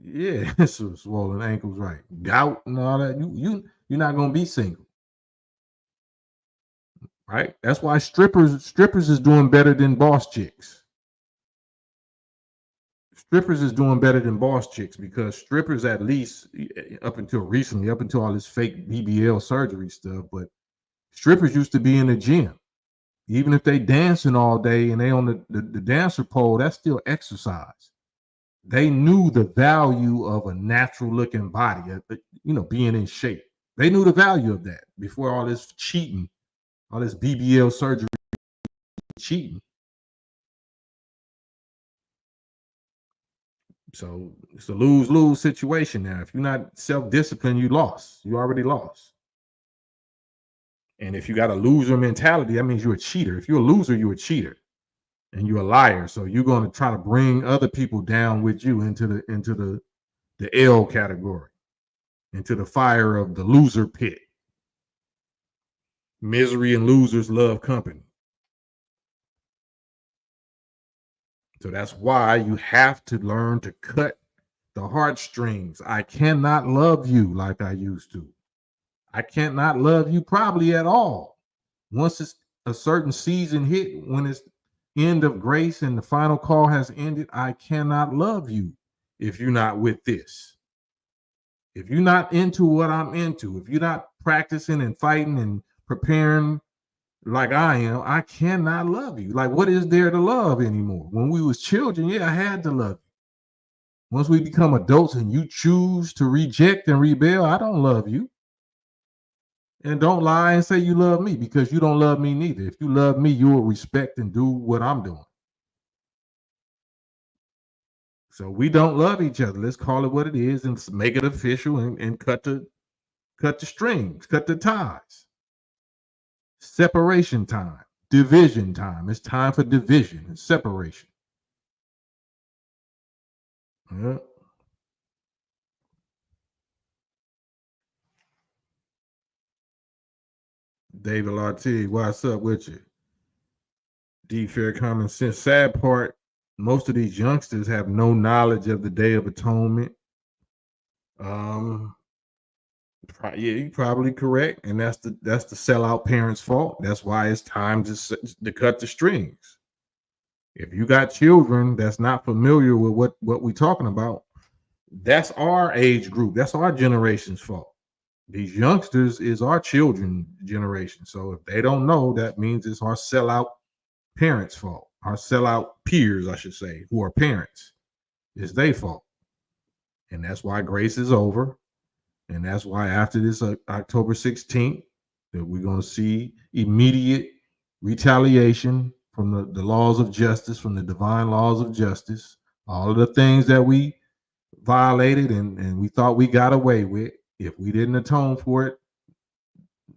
Yeah, so swollen ankles, right? Gout and all that. You're not gonna be single, right? That's why strippers is doing better than boss chicks. Strippers is doing better than boss chicks because strippers, at least up until recently, up until all this fake BBL surgery stuff, but strippers used to be in the gym. Even if they dancing all day and they on the dancer pole, that's still exercise. They knew the value of a natural looking body, being in shape. They knew the value of that before all this cheating, all this BBL surgery cheating. So it's a lose-lose situation now. If you're not self-disciplined, you lost. You already lost. And if you got a loser mentality, that means you're a cheater. If you're a loser, you're a cheater and you're a liar. So you're going to try to bring other people down with you into the L category, into the fire of the loser pit. Misery and losers love company. So that's why you have to learn to cut the heartstrings. I cannot love you like I used to. I cannot love you probably at all. Once it's a certain season hit, when it's end of grace and the final call has ended, I cannot love you if you're not with this. If you're not into what I'm into, if you're not practicing and fighting and preparing like I am, I cannot love you. Like, what is there to love anymore? When we was children, yeah, I had to love you. Once we become adults and you choose to reject and rebel, I don't love you. And don't lie and say you love me, because you don't love me neither. If you love me, you will respect and do what I'm doing. So we don't love each other. Let's call it what it is and make it official and cut the strings, cut the ties. Separation time, division time. It's time for division and separation. Yeah. David Lartigue, what's up with you? D Fair Common Sense. Sad part, most of these youngsters have no knowledge of the Day of Atonement. Um, yeah, you're probably correct, and that's the sellout parents' fault. That's why it's time to cut the strings. If you got children that's not familiar with what we're talking about, that's our age group. That's our generation's fault. These youngsters is our children generation. So if they don't know, that means it's our sellout parents' fault. Our sellout peers, I should say, who are parents. It's their fault. And that's why grace is over. And that's why after this October 16th, that we're going to see immediate retaliation from the laws of justice, from the divine laws of justice. All of the things that we violated and we thought we got away with, if we didn't atone for it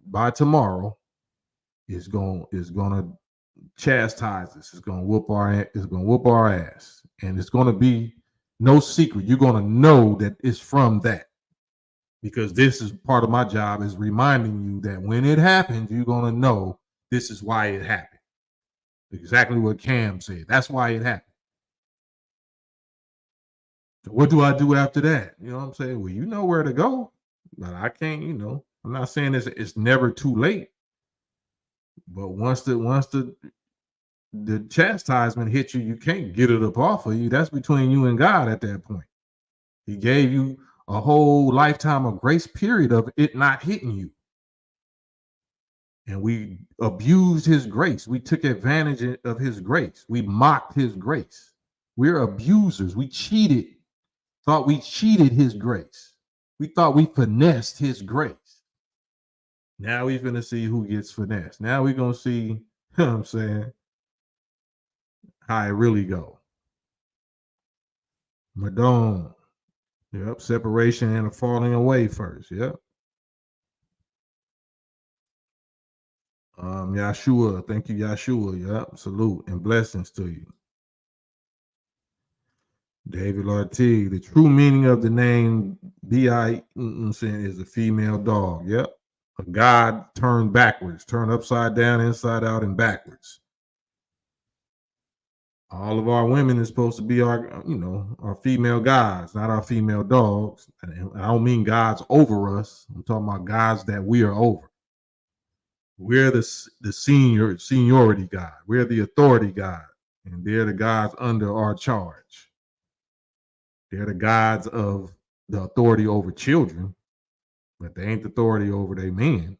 by tomorrow, is going to chastise us. It's going to whoop our ass, and it's going to be no secret. You're going to know that it's from that, because this is part of my job, is reminding you that when it happens, you're going to know this is why it happened. Exactly what Cam said. That's why it happened. So what do I do after that? You know what I'm saying? Well, you know where to go, but I can't. I'm not saying it's never too late, but once the chastisement hits you, you can't get it up off of you. That's between you and God at that point. He gave you a whole lifetime of grace period of it not hitting you. And we abused his grace. We took advantage of his grace. We mocked his grace. We're abusers. We thought we cheated his grace. We thought we finessed his grace. Now we're going to see who gets finessed. Now we're going to see, you know what I'm saying, how it really go. Madone. Yep. Separation and a falling away first. Yep. Yahshua. Thank you, Yahshua. Yep. Salute and blessings to you. David Ortiz. The true meaning of the name B.I. is a female dog. Yep. A God turned backwards, turned upside down, inside out, and backwards. All of our women is supposed to be our female gods, not our female dogs. And I don't mean gods over us. I'm talking about gods that we are over. We're the seniority God. We're the authority God, and they're the gods under our charge. They're the gods of the authority over children, but they ain't the authority over their men.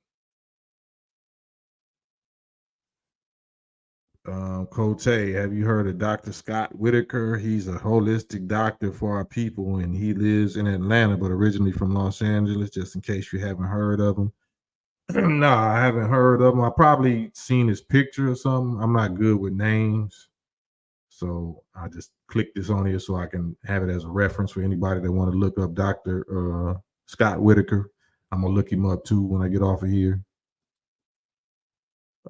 Cote, have you heard of Dr. Scott Whitaker? He's a holistic doctor for our people, and he lives in Atlanta, but originally from Los Angeles, just in case you haven't heard of him. No, I haven't heard of him. I probably seen his picture or something. I'm not good with names. So I just clicked this on here so I can have it as a reference for anybody that want to look up Dr. Scott Whitaker. I'm going to look him up too when I get off of here.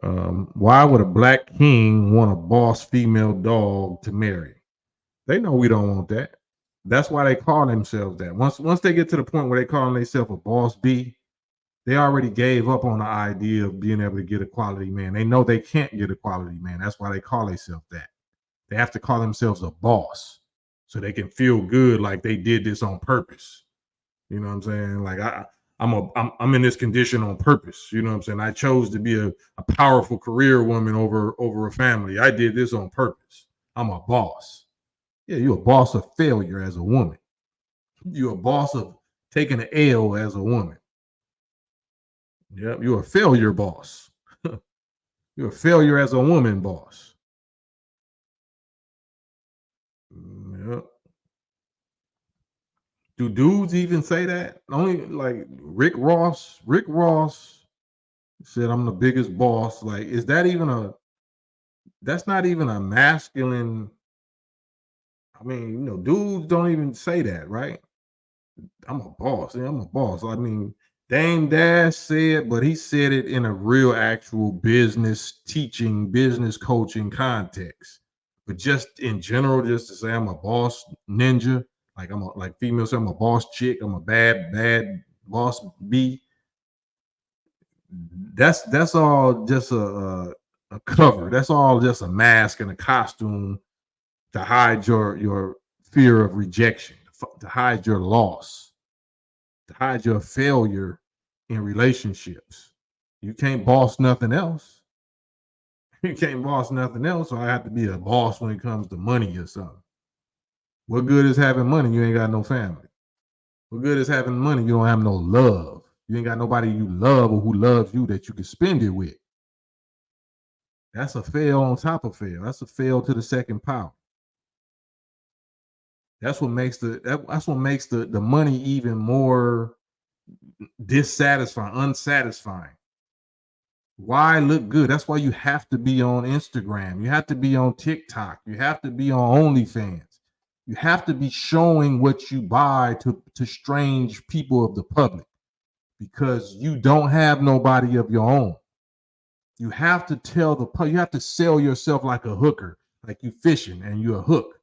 Why would a black king want a boss female dog to marry? They know we don't want that. That's why they call themselves that. Once they get to the point where they call themselves a boss B, they already gave up on the idea of being able to get a quality man. They know they can't get a quality man. That's why they call themselves that. They have to call themselves a boss so they can feel good like they did this on purpose. You know what I'm saying? Like I'm in this condition on purpose. You know what I'm saying? I chose to be a powerful career woman over a family. I did this on purpose. I'm a boss. Yeah, you're a boss of failure as a woman. You're a boss of taking an L as a woman. Yep, you're a failure boss. You're a failure as a woman boss. Yep. Do dudes even say that? Only like Rick Ross. Rick Ross said, "I'm the biggest boss." Like, is that even that's not even a masculine. I mean, dudes don't even say that, right? I'm a boss. Yeah, I'm a boss. I mean, Dame Dash said, but he said it in a real, actual business teaching, business coaching context. But just in general, just to say I'm a boss ninja, like female say I'm a boss chick, I'm a bad boss B. That's all just a cover. That's all just a mask and a costume to hide your fear of rejection, to hide your loss, to hide your failure in relationships. You can't boss nothing else. You can't boss nothing else, so I have to be a boss when it comes to money or something. What good is having money? You ain't got no family. What good is having money? You don't have no love. You ain't got nobody you love or who loves you that you can spend it with. That's a fail on top of fail. That's a fail to the second power. That's what makes the money even more dissatisfying, unsatisfying. Why look good? That's why you have to be on Instagram. You have to be on TikTok. You have to be on OnlyFans. You have to be showing what you buy to strange people of the public because you don't have nobody of your own. You have to you have to sell yourself like a hooker, like you fishing and you're a hook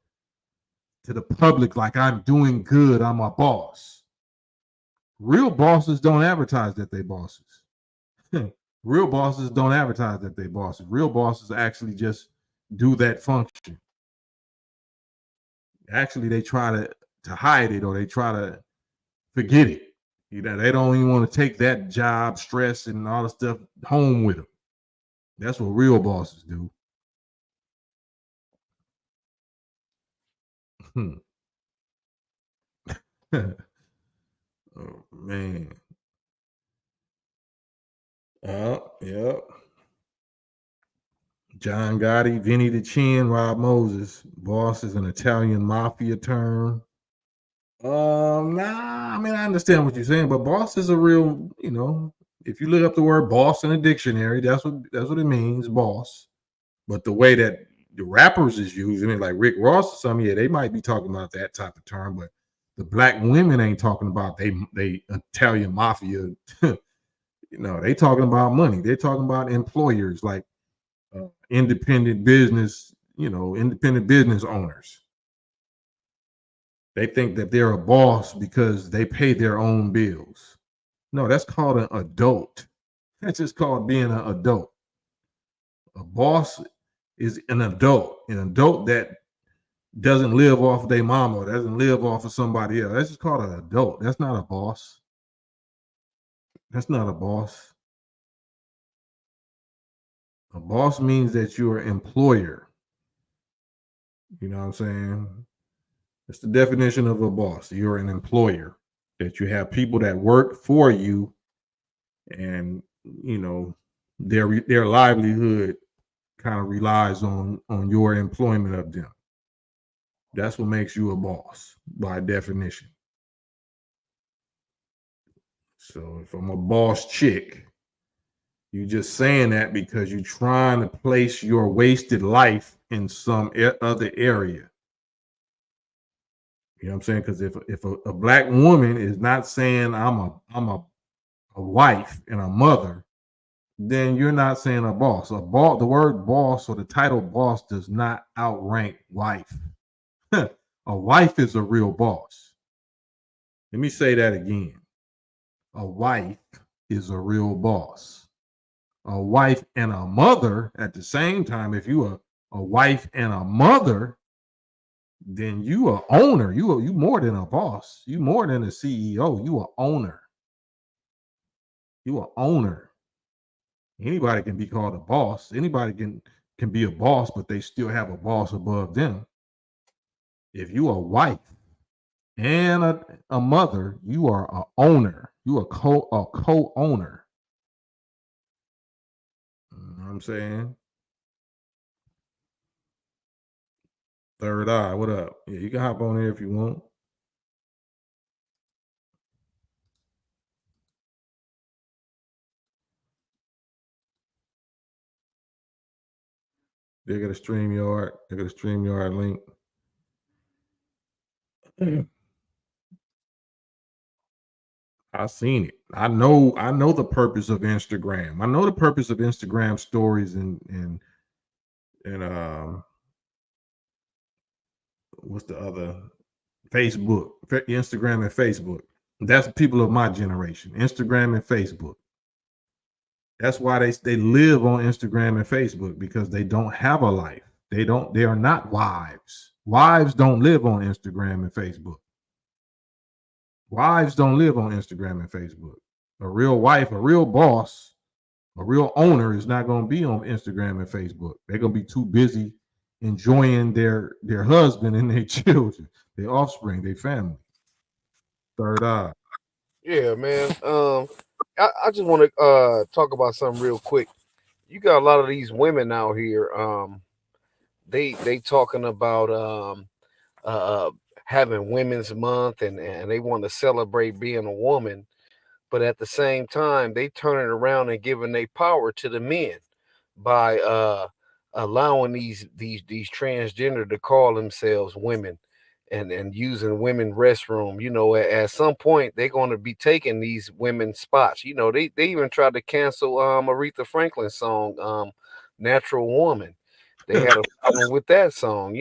to the public, like I'm doing good, I'm a boss. Real bosses don't advertise that they bosses. Real bosses don't advertise that they bosses. Real bosses actually just do that function. Actually, they try to hide it or they try to forget it. They don't even want to take that job stress and all the stuff home with them. That's what real bosses do. Oh man. Yep. John Gotti, Vinny the Chin, Rob Moses. Boss is an Italian mafia term. Nah, I mean I understand what you're saying, but boss is a real, if you look up the word boss in a dictionary, that's what it means, boss. But the way that the rappers is using it, like Rick Ross or something. Yeah, they might be talking about that type of term, but the black women ain't talking about they Italian mafia. They talking about money. They're talking about employers, like independent business. Independent business owners. They think that they're a boss because they pay their own bills. No, that's called an adult. That's just called being an adult. A boss is an adult that doesn't live off of their mama, doesn't live off of somebody else. That's just called an adult. That's not a boss. That's not a boss. A boss means that you're an employer. You know what I'm saying? It's the definition of a boss. You're an employer. That you have people that work for you, and their livelihood kind of relies on your employment of them. That's what makes you a boss by definition. So if I'm a boss chick, you're just saying that because you're trying to place your wasted life in some other area. You know what I'm saying? Because if a black woman is not saying I'm a wife and a mother, then you're not saying a boss. The word boss or the title boss does not outrank wife. A wife is a real boss. Let me say that again. A wife is a real boss. A wife and a mother at the same time. If you are a wife and a mother, then you are owner. You more than a boss. You more than a CEO. You are owner. You are owner. Anybody can be called a boss. Anybody can be a boss, but they still have a boss above them. If you are a wife and a mother, you are a owner. You are a co-owner. You know what I'm saying? Third Eye, what up? Yeah, you can hop on here if you want. They got a StreamYard. They got a StreamYard link. I seen it. I know the purpose of Instagram. I know the purpose of Instagram stories and what's the other? Facebook, Instagram and Facebook. That's people of my generation. Instagram and Facebook. That's why they live on Instagram and Facebook, because they don't have a life. They are not wives. Wives don't live on Instagram and Facebook. Wives don't live on Instagram and Facebook. A real wife, a real boss, a real owner is not going to be on Instagram and Facebook. They're going to be too busy enjoying their husband and their children, their offspring, their family. Third Eye. Yeah, man. I just want to talk about something real quick. You got a lot of these women out here. They talking about uh having Women's Month, and they want to celebrate being a woman, but at the same time they turn it around and giving their power to the men by allowing these transgender to call themselves women, and using women restroom. At some point they're going to be taking these women spots. They even tried to cancel Aretha Franklin's song, Natural Woman. They had a problem with that song.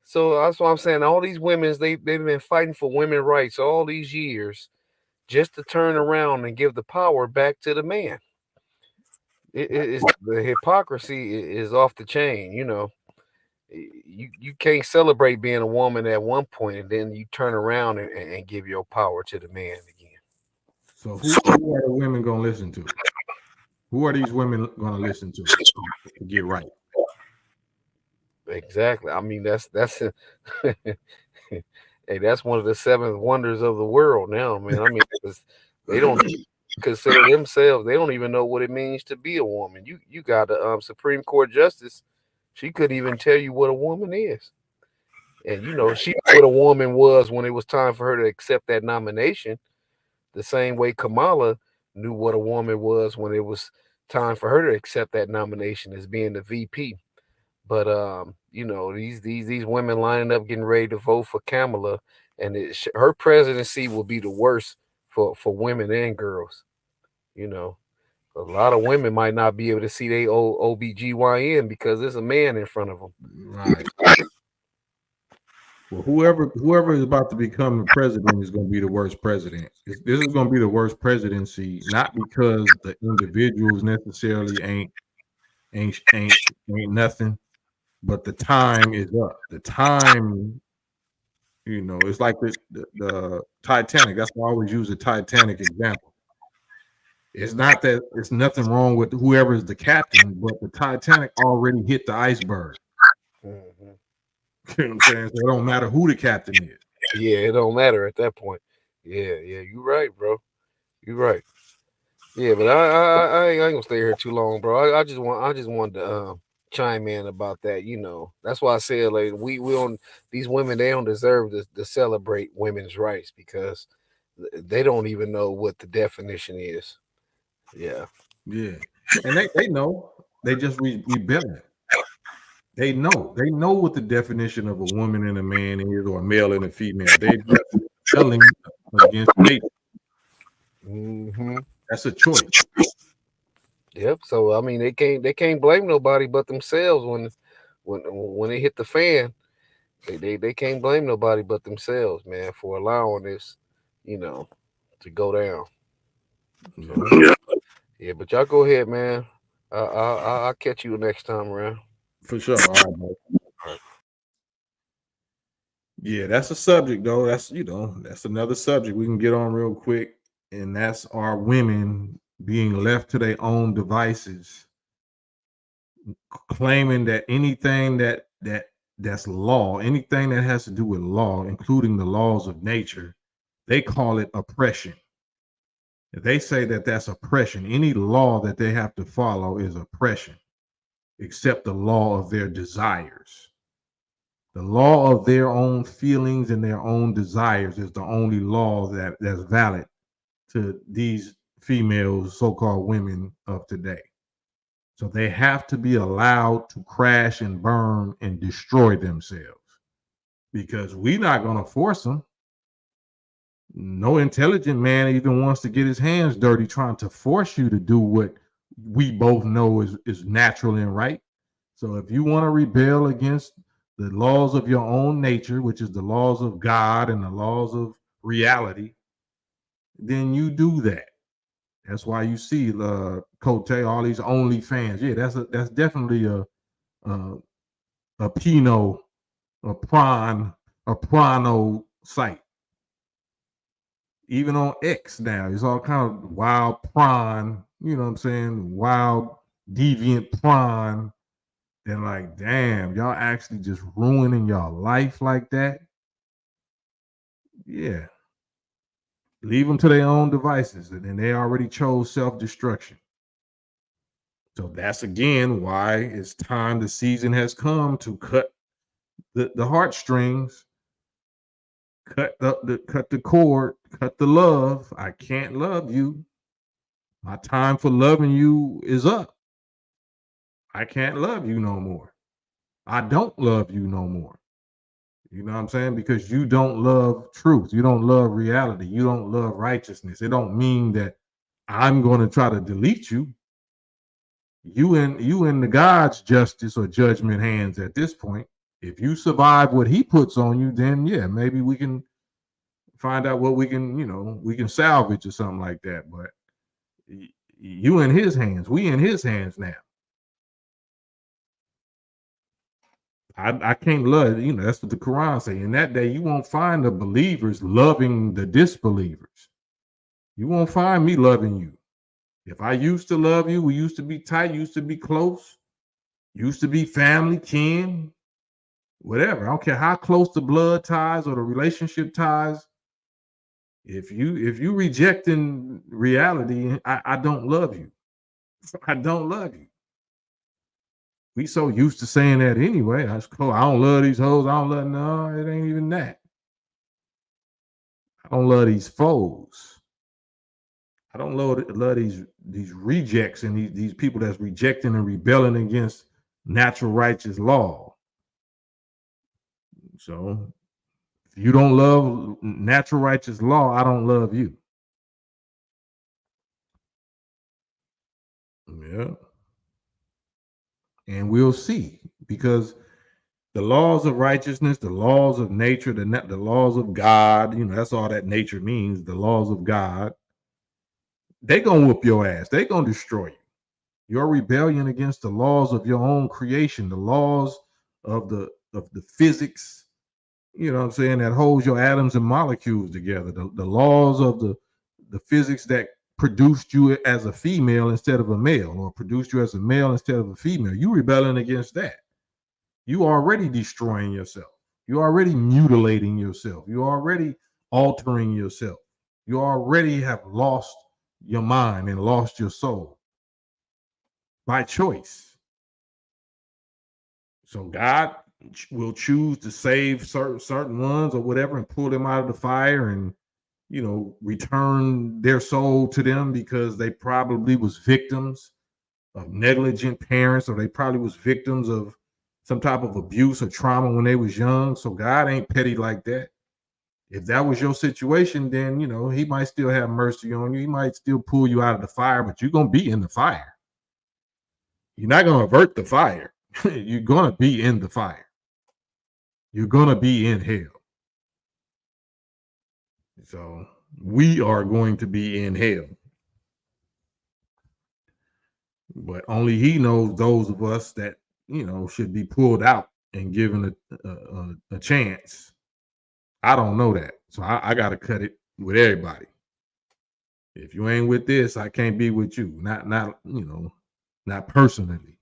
So that's why I'm saying all these women's they've been fighting for women rights all these years, just to turn around and give the power back to the man. It's the hypocrisy is off the chain. You can't celebrate being a woman at one point, and then you turn around and give your power to the man again. So who are the women going to listen to? Who are these women going to listen to get right? Exactly. I mean, that's hey, that's one of the seven wonders of the world now, man. I mean, 'cause they don't consider themselves. They don't even know what it means to be a woman. You got a Supreme Court justice. She couldn't even tell you what a woman is. And she knew what a woman was when it was time for her to accept that nomination. The same way Kamala knew what a woman was when it was time for her to accept that nomination as being the VP. But these women lining up getting ready to vote for Kamala, and her presidency will be the worst for women and girls. You know, a lot of women might not be able to see their old OBGYN because there's a man in front of them. Right. Well, whoever is about to become the president is going to be the worst president. This is going to be the worst presidency, not because the individuals necessarily ain't nothing, but the time is up. The time, it's like the Titanic. That's why I always use the Titanic example. It's not that it's nothing wrong with whoever is the captain, but the Titanic already hit the iceberg. Mm-hmm. You know what I'm saying? So it don't matter who the captain is. Yeah, it don't matter at that point. Yeah, you're right, bro. You're right. Yeah, but I ain't gonna stay here too long, bro. I just wanted to chime in about that. That's why I said like we on these women, they don't deserve to celebrate women's rights because they don't even know what the definition is. Yeah. Yeah. And they know. They just rebelling. They know what the definition of a woman and a man is, or a male and a female. They just rebelling against nature. Hmm. That's a choice. Yep. So I mean, they can't blame nobody but themselves when it hit the fan. They can't blame nobody but themselves, man, for allowing this, you know, to go down. Yeah, So yeah, but y'all go ahead, man. I'll catch you next time around. for sure. All right, bro. Yeah, that's a subject though. That's another subject we can get on real quick, and that's our women being left to their own devices, claiming that anything that's law, anything that has to do with law, including the laws of nature, they call it oppression. They say that that's oppression. Any law that they have to follow is oppression, except the law of their desires. The law of their own feelings and their own desires is the only law that's valid to these females, so-called women of today. So they have to be allowed to crash and burn and destroy themselves because we're not going to force them. No intelligent man even wants to get his hands dirty trying to force you to do what we both know is natural and right. So if you want to rebel against the laws of your own nature, which is the laws of God and the laws of reality, then you do that. That's why you see Cote, all these OnlyFans. Yeah, that's definitely a a Pino, a prawn, a Prano site. Even on X now, it's all kind of wild prawn, you know what I'm saying? Wild deviant prawn. Then like, damn, y'all actually just ruining y'all life like that. Yeah. Leave them to their own devices. And then they already chose self-destruction. So that's again why it's time, the season has come to cut the heartstrings, cut the cord, cut the love. I can't love you. My time for loving you is up. I can't love you no more. I don't love you no more. You know what I'm saying? Because you don't love truth. You don't love reality. You don't love righteousness. It don't mean that I'm going to try to delete you. You in the God's justice or judgment hands at this point. If you survive what he puts on you, then yeah, maybe we can find out what we can salvage or something like that. But you in his hands. We in his hands now. I can't love, that's what the Quran say. In that day, you won't find the believers loving the disbelievers. You won't find me loving you. If I used to love you, we used to be tight, used to be close, used to be family, kin, whatever. I don't care how close the blood ties or the relationship ties. If you rejecting reality, I don't love you. I don't love you. We so used to saying that anyway. That's cool. I don't love these hoes. I don't love no, it ain't even that. I don't love these foes. I don't love these rejects and these people that's rejecting and rebelling against natural righteous law. So if you don't love natural righteous law, I don't love you. Yeah. And we'll see, because the laws of righteousness, the laws of nature, the laws of God, that's all that nature means, the laws of God, they gonna whoop your ass. They gonna destroy you. Your rebellion against the laws of your own creation, the laws of the physics, what I'm saying, that holds your atoms and molecules together, the laws of the physics that produced you as a female instead of a male, or produced you as a male instead of a female. You rebelling against that. You already destroying yourself. You already mutilating yourself. You already altering yourself. You already have lost your mind and lost your soul by choice. So God will choose to save certain ones or whatever and pull them out of the fire and return their soul to them, because they probably was victims of negligent parents, or they probably was victims of some type of abuse or trauma when they was young. So God ain't petty like that. If that was your situation, then he might still have mercy on you. He might still pull you out of the fire, but you're gonna be in the fire. You're not gonna avert the fire. You're gonna be in the fire. You're gonna be in hell. So we are going to be in hell. But only he knows those of us that should be pulled out and given a chance. I don't know that, so I got to cut it with everybody. If you ain't with this, I can't be with you. Not personally.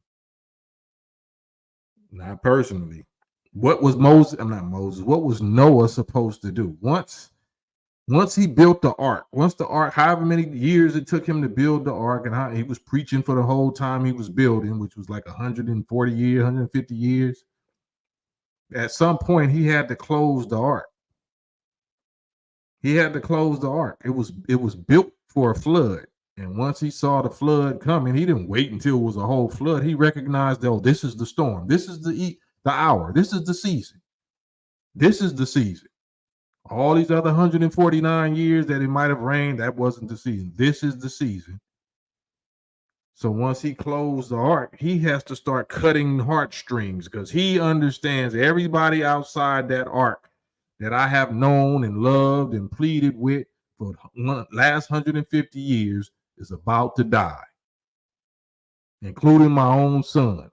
Not personally. What was Moses? I'm not Moses. What was Noah supposed to do? Once he built the ark, once the ark, however many years it took him to build the ark, and how he was preaching for the whole time he was building, which was like 140 years, 150 years. At some point, he had to close the ark. He had to close the ark. It was built for a flood. And once he saw the flood coming, he didn't wait until it was a whole flood. He recognized, oh, this is the storm. This is the hour. This is the season. This is the season. All these other 149 years that it might have rained, that wasn't the season. This is the season. So once he closed the ark, he has to start cutting heartstrings, because he understands everybody outside that ark that I have known and loved and pleaded with for the last 150 years is about to die, including my own son.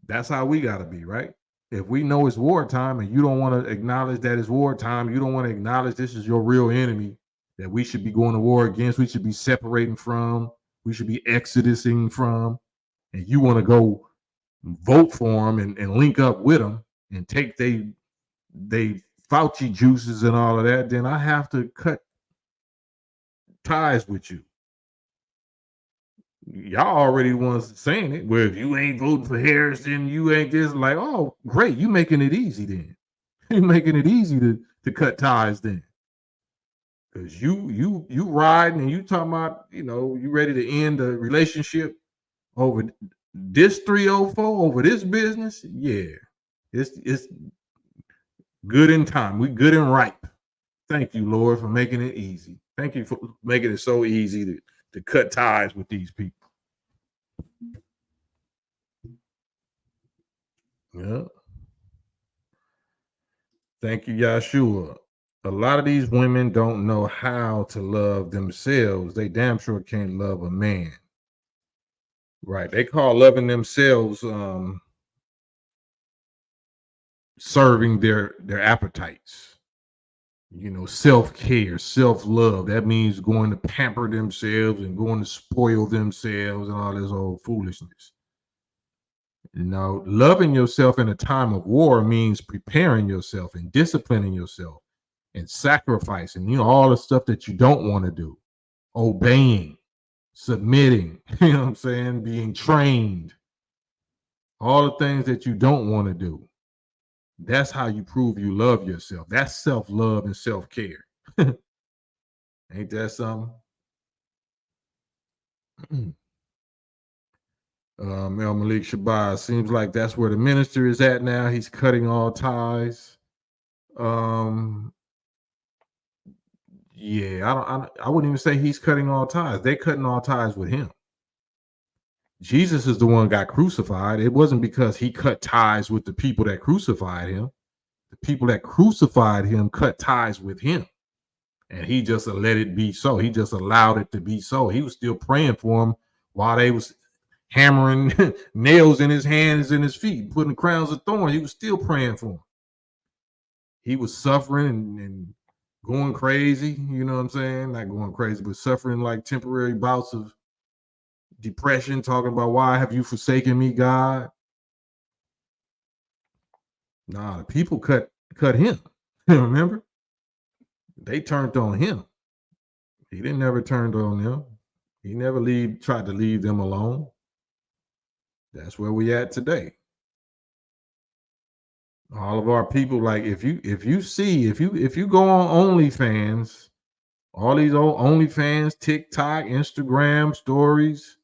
That's how we got to be, right? If we know it's wartime and you don't want to acknowledge that it's wartime, you don't want to acknowledge this is your real enemy that we should be going to war against, we should be separating from, we should be exodusing from, and you want to go vote for them and link up with them and take they Fauci juices and all of that, then I have to cut ties with you. Y'all already the ones saying it. Well, if you ain't voting for Harris, then you ain't this. Like, oh, great, you making it easy then. You're making it easy to cut ties then. Because you riding and you talking about, you ready to end the relationship over this 304, over this business. Yeah. It's good in time. We good and ripe. Thank you, Lord, for making it easy. Thank you for making it so easy to cut ties with these people. Yeah. Thank you, Yahshua. A lot of these women don't know how to love themselves. They damn sure can't love a man. Right. They call loving themselves serving their appetites. Self-care, self-love. That means going to pamper themselves and going to spoil themselves and all this old foolishness. Loving yourself in a time of war means preparing yourself and disciplining yourself and sacrificing, all the stuff that you don't want to do, obeying, submitting, you know what I'm saying, being trained, all the things that you don't want to do. That's how you prove you love yourself. That's self-love and self-care. Ain't that something? El Malik Shabazz, seems like that's where the minister is at now. He's cutting all ties. Yeah, I wouldn't even say he's cutting all ties. They're cutting all ties with him. Jesus is the one got crucified. It wasn't because he cut ties with the people that crucified him. The people that crucified him cut ties with him. And he just let it be so. He just allowed it to be so. He was still praying for him while they was hammering nails in his hands and his feet, putting crowns of thorns. He was still praying for him. He was suffering and going crazy, you know what I'm saying? Not going crazy, but suffering like temporary bouts of depression, talking about, why have you forsaken me, God? Nah, the people cut him. Remember? They turned on him. He didn't never turned on them. He never tried to leave them alone. That's where we at today. All of our people, like if you go on OnlyFans, all these old OnlyFans, TikTok, Instagram stories,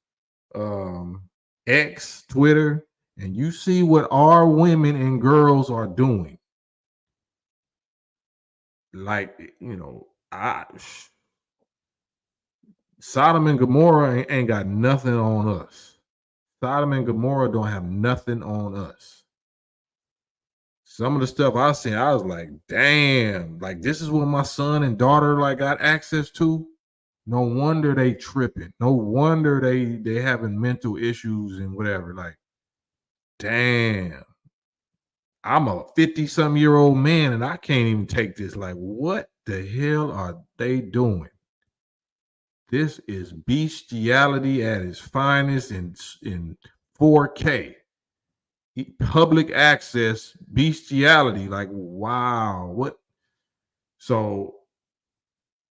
X, Twitter, and you see what our women and girls are doing. Like, Sodom and Gomorrah ain't got nothing on us. Sodom and Gomorrah don't have nothing on us. Some of the stuff I seen, I was like, damn, like this is what my son and daughter like got access to. No wonder they tripping. No wonder they having mental issues and whatever. Like, damn. I'm a 50-some-year-old man and I can't even take this. Like, what the hell are they doing? This is bestiality at its finest in 4K. Public access bestiality. Like, wow. What? So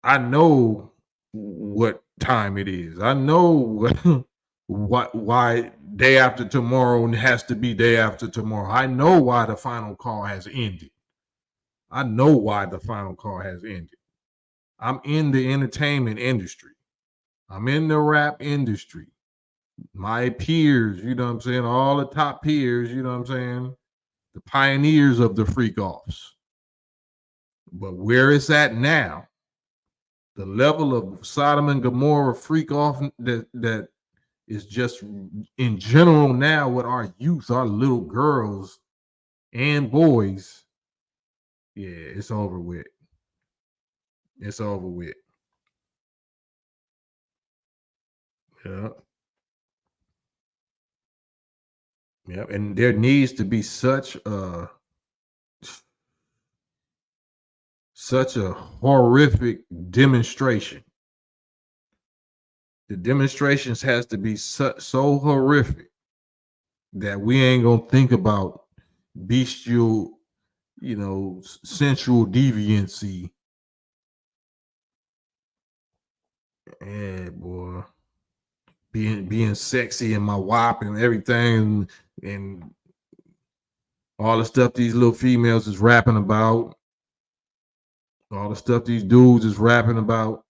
I know what time it is. I know why day after tomorrow has to be day after tomorrow. I know why the final call has ended. I know why the final call has ended. I'm in the entertainment industry. I'm in the rap industry. My peers, you know what I'm saying? All the top peers, you know what I'm saying? The pioneers of the freak offs. But where it's at now, the level of Sodom and Gomorrah freak off that is just in general now with our youth, our little girls and boys, yeah, it's over with. It's over with. Yeah. Yeah. And there needs to be such a horrific demonstration. The demonstrations has to be so horrific that we ain't gonna think about bestial, sensual deviancy. Yeah, boy. Being sexy and my wop and everything and all the stuff these little females is rapping about. All the stuff these dudes is rapping about.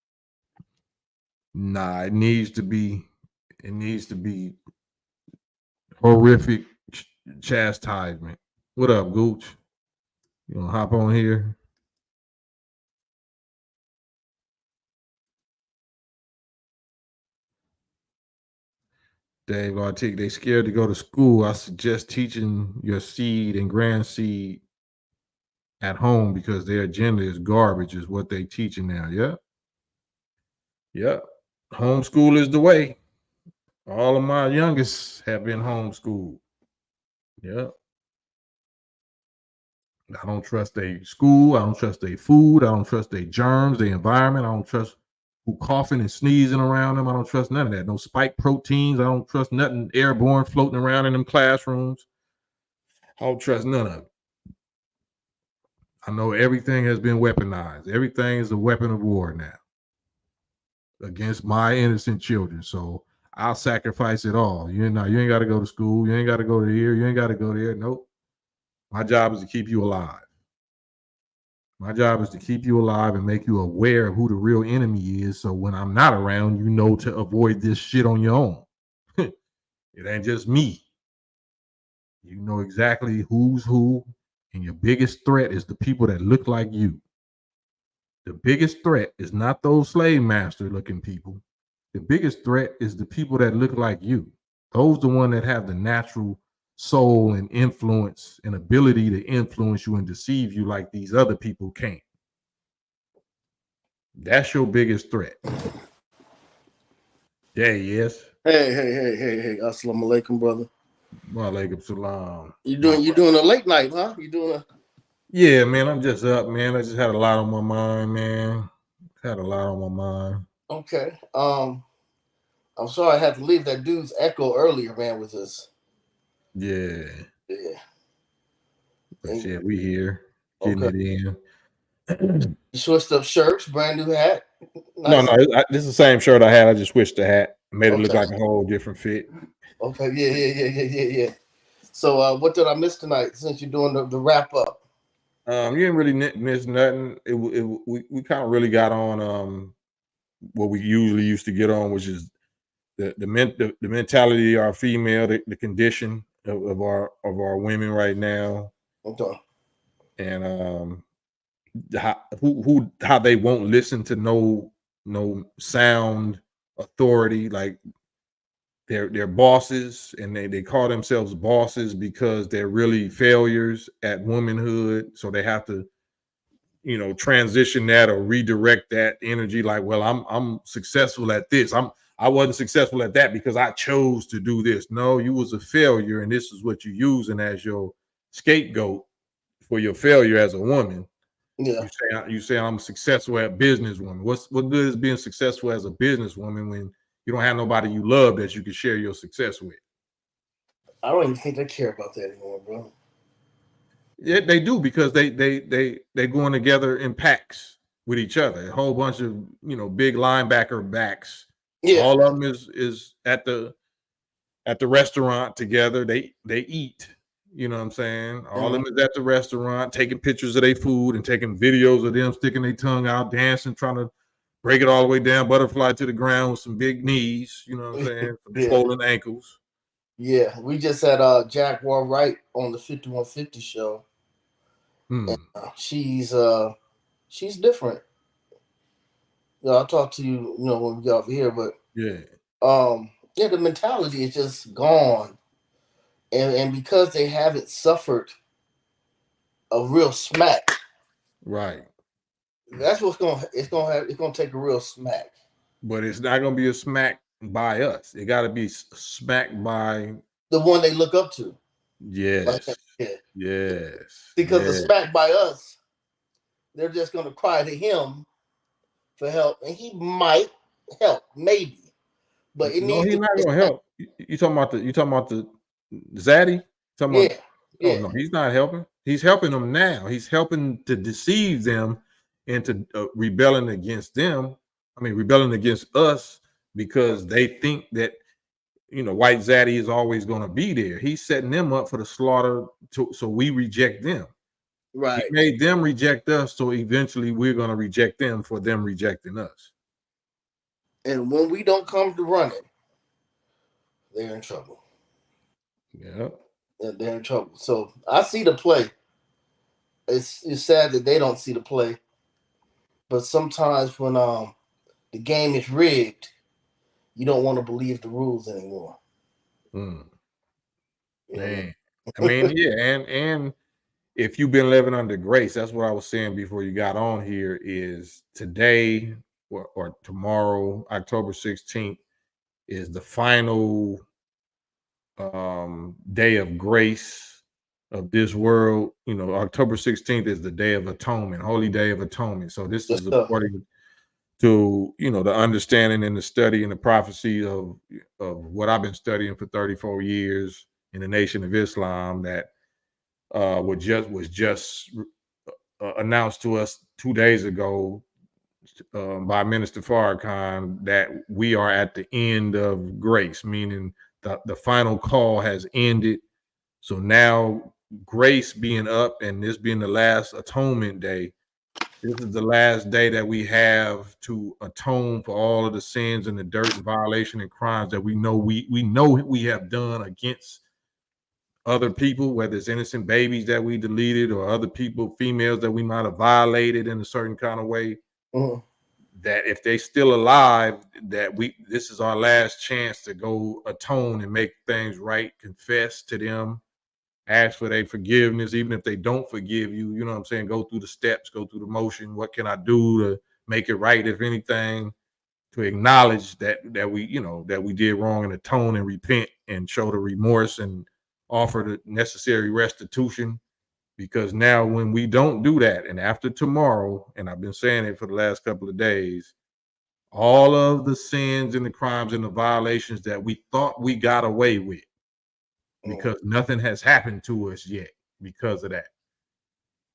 Nah, it needs to be horrific chastisement. What up, Gooch? You gonna hop on here? Dave Artic, they scared to go to school. I suggest teaching your seed and grand seed at home because their agenda is garbage, is what they teaching now. Yeah. Yeah. Homeschool is the way. All of my youngest have been homeschooled. Yeah. I don't trust their school. I don't trust their food. I don't trust their germs, their environment. I don't trust who coughing and sneezing around them. I don't trust none of that. No spike proteins. I don't trust nothing airborne floating around in them classrooms. I don't trust none of it. I know everything has been weaponized. Everything is a weapon of war now against my innocent children. So I'll sacrifice it all. You ain't got to go to school. You ain't got to go to here. You ain't got to go there. Nope. My job is to keep you alive. My job is to keep you alive and make you aware of who the real enemy is. So when I'm not around, you know to avoid this shit on your own. It ain't just me. You know exactly who's who, and your biggest threat is the people that look like you. The biggest threat is not those slave master looking people. The biggest threat is the people that look like you. Those the one that have the natural soul and influence and ability to influence you and deceive you like these other people can't. That's your biggest threat. Yeah, yes. Hey. Assalamu alaikum, brother. Walaikum salam. You doing a late night, huh? You doing a Yeah, man, I'm just up, man. I just had a lot on my mind, man. Had a lot on my mind. okay. I'm sorry I had to leave that dude's echo earlier, man, with us. Yeah. Yeah. But shit, we here getting Okay. it in. You switched up shirts, brand new hat. No, Nice. this is the same shirt I had. I just switched the hat, made it look Okay. like a whole different fit. Okay. Yeah. So what did I miss tonight since you're doing the wrap up? You didn't really miss nothing. We kind of really got on what we usually used to get on, which is the mentality of our female, the condition of our women right now, Okay. and how they won't listen to no sound authority, like they're bosses, and they call themselves bosses because they're really failures at womanhood, so they have to transition that or redirect that energy, like, well, I'm successful at this, I wasn't successful at that because I chose to do this. No, you was a failure, and this is what you're using as your scapegoat for your failure as a woman. Yeah. You say I'm successful at businesswoman. What good is being successful as a businesswoman when you don't have nobody you love that you can share your success with? I don't even think they care about that anymore, bro. Yeah, they do, because they going together in packs with each other. A whole bunch of big linebacker backs. Yeah. All of them is at the restaurant together. They eat. You know what I'm saying? All of them is at the restaurant taking pictures of their food and taking videos of them sticking their tongue out, dancing, trying to break it all the way down, butterfly to the ground with some big knees. You know what I'm saying? Some Yeah. swollen ankles. Yeah. We just had Jaguar Wright on the 5150 show. And, she's different. I'll talk to you, when we get off here, but Yeah. yeah, the mentality is just gone. And because they haven't suffered a real smack, Right. that's what's gonna take a real smack. But it's not gonna be a smack by us. It got to be smacked by The one they look up to. Like, yes, yeah. yes, Because the yes. smack by us, they're just gonna cry to him for help, and he might help, maybe. But it No, needs he's to not be gonna help. You talking about the Zaddy? Talking about? Oh yeah. no, he's not helping. He's helping them now. He's helping to deceive them into rebelling against them. I mean, rebelling against us because they think that White Zaddy is always going to be there. He's setting them up for the slaughter, so we reject them. He Right. made them reject us, so eventually we're going to reject them for them rejecting us. And when we don't come to running, they're in trouble. Yeah. They're in trouble. So I see the play. It's sad that they don't see the play. But sometimes when the game is rigged, you don't want to believe the rules anymore. Mm. You know? Man. I mean, yeah, and if you've been living under grace, that's what I was saying before you got on here, is today or tomorrow, October 16th, is the final day of grace of this world. October 16th is the Day of Atonement, Holy Day of Atonement. So this Yes, is sir. according to the understanding and the study and the prophecy of what I've been studying for 34 years in the Nation of Islam, that was just announced to us 2 days ago by Minister Farrakhan, that we are at the end of grace, meaning the final call has ended. So now, grace being up and this being the last atonement day, This is the last day that we have to atone for all of the sins and the dirt and violation and crimes that we know we have done against other people, whether it's innocent babies that we deleted or other people, females that we might have violated in a certain kind of way. Mhm. That if they still alive, this is our last chance to go atone and make things right, confess to them, ask for their forgiveness, even if they don't forgive you. You know what I'm saying? Go through the steps, go through the motion. What can I do to make it right, if anything? To acknowledge that we did wrong and atone and repent and show the remorse and offer the necessary restitution. Because now when we don't do that, and after tomorrow, and I've been saying it for the last couple of days, all of the sins and the crimes and the violations that we thought we got away with, because nothing has happened to us yet because of that,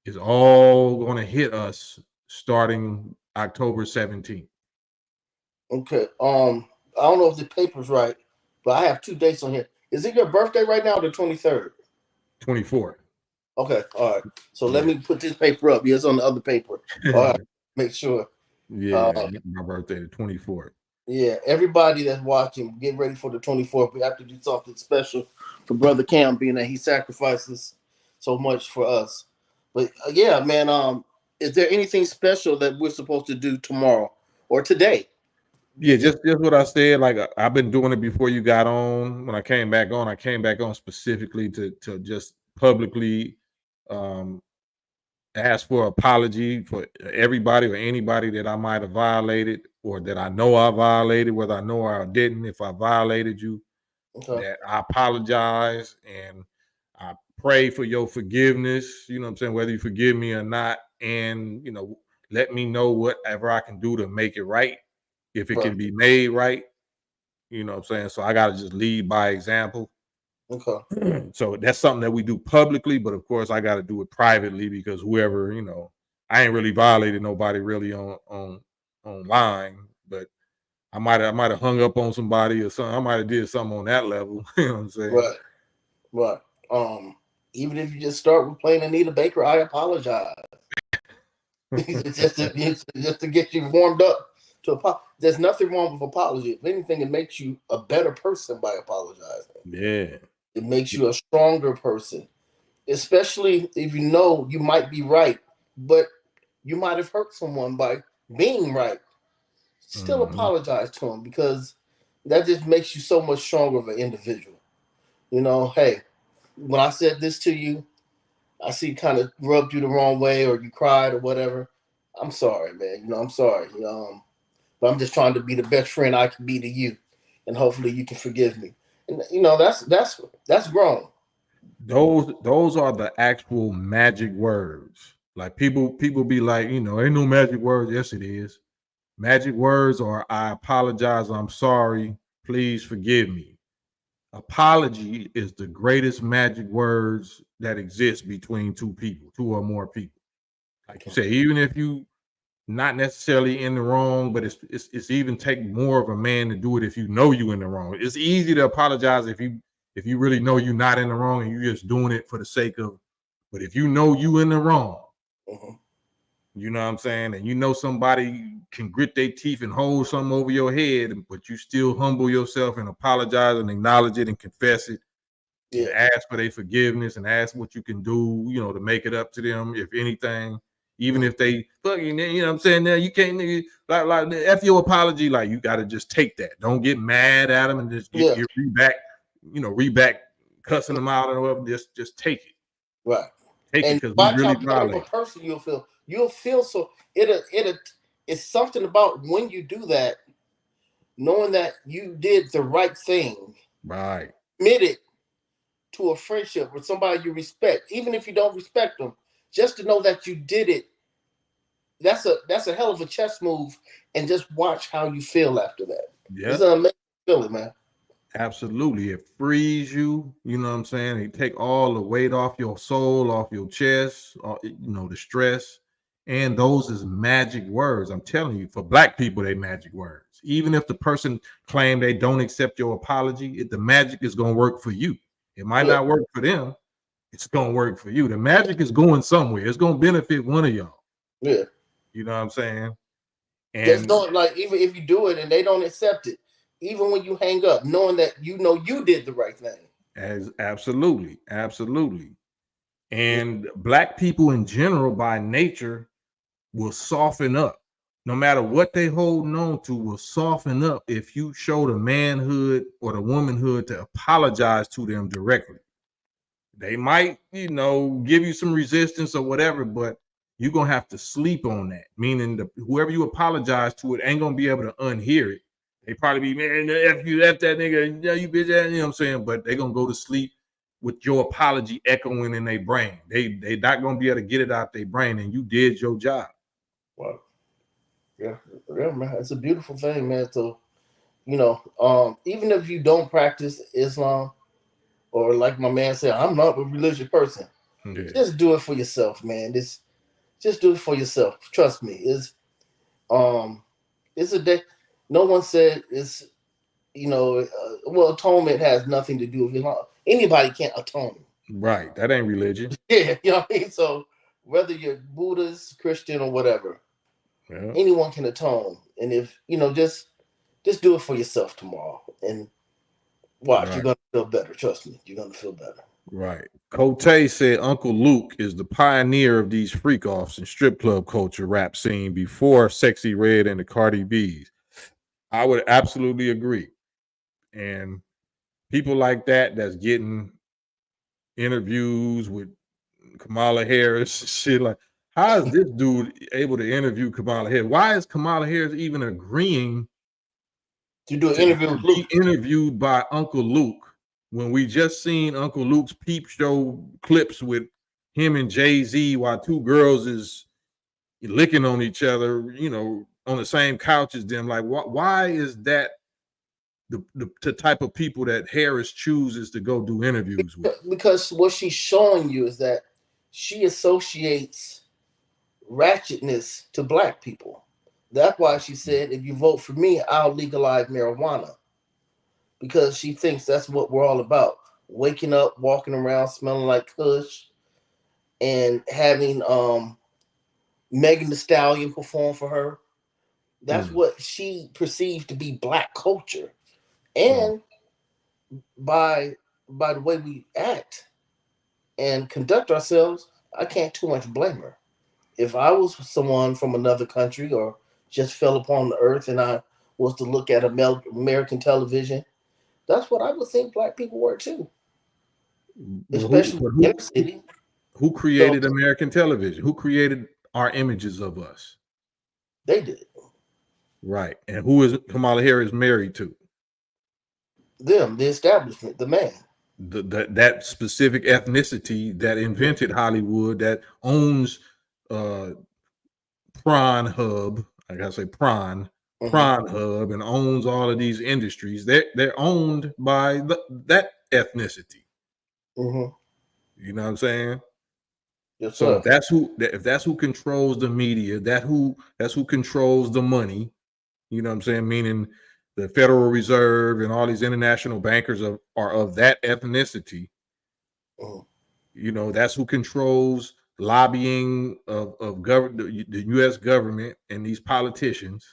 is all going to hit us starting October 17th. Okay. I don't know if the paper's right, but I have 2 dates on here. Is it your birthday right now, or the 23rd? 24th. Okay. All right. So let me put this paper up. Yeah, it's on the other paper. All right. Make sure. Yeah, my birthday, the 24th. Yeah, everybody that's watching, get ready for the 24th. We have to do something special for Brother Cam, being that he sacrifices so much for us. But yeah, man, is there anything special that we're supposed to do tomorrow or today? Yeah, just what I said. Like I've been doing it before you got on. When I came back on specifically to just publicly ask for apology for everybody or anybody that I might have violated or that I know I violated, whether I know or I didn't. If I violated you, that I apologize and I pray for your forgiveness. You know what I'm saying? Whether you forgive me or not, and let me know whatever I can do to make it right. If it can be made right, you know what I'm saying? So I got to just lead by example. Okay. So that's something that we do publicly, but of course I got to do it privately because whoever, I ain't really violated nobody really on online, but I might have hung up on somebody or something. I might have did something on that level. You know what I'm saying? Right. Even if you just start with playing Anita Baker, I apologize. just to get you warmed up there's nothing wrong with apology. If anything, it makes you a better person by apologizing. Yeah. It makes you a stronger person, especially if you know you might be right, but you might have hurt someone by being right. Still apologize to them, because that just makes you so much stronger of an individual. Hey, when I said this to you, I see kind of rubbed you the wrong way, or you cried or whatever. I'm sorry, man. I'm sorry. But I'm just trying to be the best friend I can be to you, and hopefully you can forgive me. And that's grown. Those are the actual magic words. Like people be like, ain't no magic words. Yes, it is. Magic words are I apologize, I'm sorry, please forgive me. Apology is the greatest magic words that exist between two people, two or more people. Like you say, even if you not necessarily in the wrong, but it's even take more of a man to do it if you know you in the wrong. It's easy to apologize if you really know you're not in the wrong and you're just doing it for the sake of. But if you know you in the wrong, you know what I'm saying, and somebody can grit their teeth and hold something over your head, but you still humble yourself and apologize and acknowledge it and confess it. And ask for their forgiveness and ask what you can do, to make it up to them, if anything. Even if they fucking, you know what I'm saying? Now you can't like F your apology, like you gotta just take that. Don't get mad at them and just get read back cussing them out or whatever. Just take it. Right. Take and it because we watch really how better of a person you'll feel. You'll feel so it's something about when you do that, knowing that you did the right thing. Right. Committed to a friendship with somebody you respect, even if you don't respect them, just to know that you did it. That's a hell of a chess move, and just watch how you feel after that. Yeah. It's an amazing feeling, man. Absolutely. It frees you, you know what I'm saying? It take all the weight off your soul, off your chest, the stress. And those is magic words. I'm telling you, for Black people, they magic words. Even if the person claim they don't accept your apology, the magic is going to work for you. It might not work for them. It's going to work for you. The magic is going somewhere. It's going to benefit one of y'all. Yeah. You know what I'm saying? Just And don't, like, even if you do it and they don't accept it, even when you hang up, knowing that you did the right thing. as absolutely, absolutely. And black people in general, by nature, will soften up. No matter what they holding on to, will soften up if you show the manhood or the womanhood to apologize to them directly. They might, give you some resistance or whatever, but you're gonna have to sleep on that. Meaning, whoever you apologize to, it ain't gonna be able to unhear it. They probably be, man, F you, F that nigga, you bitch, you know what I'm saying? But they're gonna go to sleep with your apology echoing in their brain. They not gonna be able to get it out their brain, and you did your job. Wow. Yeah, man. It's a beautiful thing, man. So, even if you don't practice Islam, or like my man said, I'm not a religious person. Yeah. Just do it for yourself, man. Just do it for yourself. Trust me. It's a day. No one said it's, atonement has nothing to do with Islam. Anybody can't atone. Right. That ain't religion. Yeah, you know what I mean? So whether you're Buddhist, Christian, or whatever, Yeah. anyone can atone. And if, just do it for yourself tomorrow. And watch, Right. you're going to feel better. Trust me, you're going to feel better. Right. Cote said Uncle Luke is the pioneer of these freak offs and strip club culture rap scene before Sexy Red and the Cardi B's. I would absolutely agree. And people like that's getting interviews with Kamala Harris, shit like, how is this dude able to interview Kamala Harris? Why is Kamala Harris even agreeing To do an to interview with be Luke. interviewed by Uncle Luke when we just seen Uncle Luke's peep show clips with him and Jay-Z while two girls is licking on each other, on the same couch as them? Like, why is that the type of people that Harris chooses to go do interviews with? Because what she's showing you is that she associates ratchetness to black people. That's why she said, if you vote for me, I'll legalize marijuana. Because she thinks that's what we're all about. Waking up, walking around, smelling like kush, and having Megan Thee Stallion perform for her. That's what she perceived to be black culture. And by the way we act and conduct ourselves, I can't too much blame her. If I was someone from another country or just fell upon the earth and I was to look at American television, that's what I would think black people were too, especially in the city. Who created American television? Who created our images of us? They did. Right. And who is Kamala Harris married to? Them, the establishment, the man. That specific ethnicity that invented Hollywood, that owns Prawn Hub. I gotta say Prawn Hub, and owns all of these industries. They're owned by that ethnicity. Mm-hmm. You know what I'm saying? Yes, so sir. if that's who controls the media, that's who controls the money. You know what I'm saying? Meaning the Federal Reserve and all these international bankers are of that ethnicity. That's who controls lobbying of the U.S. government and these politicians.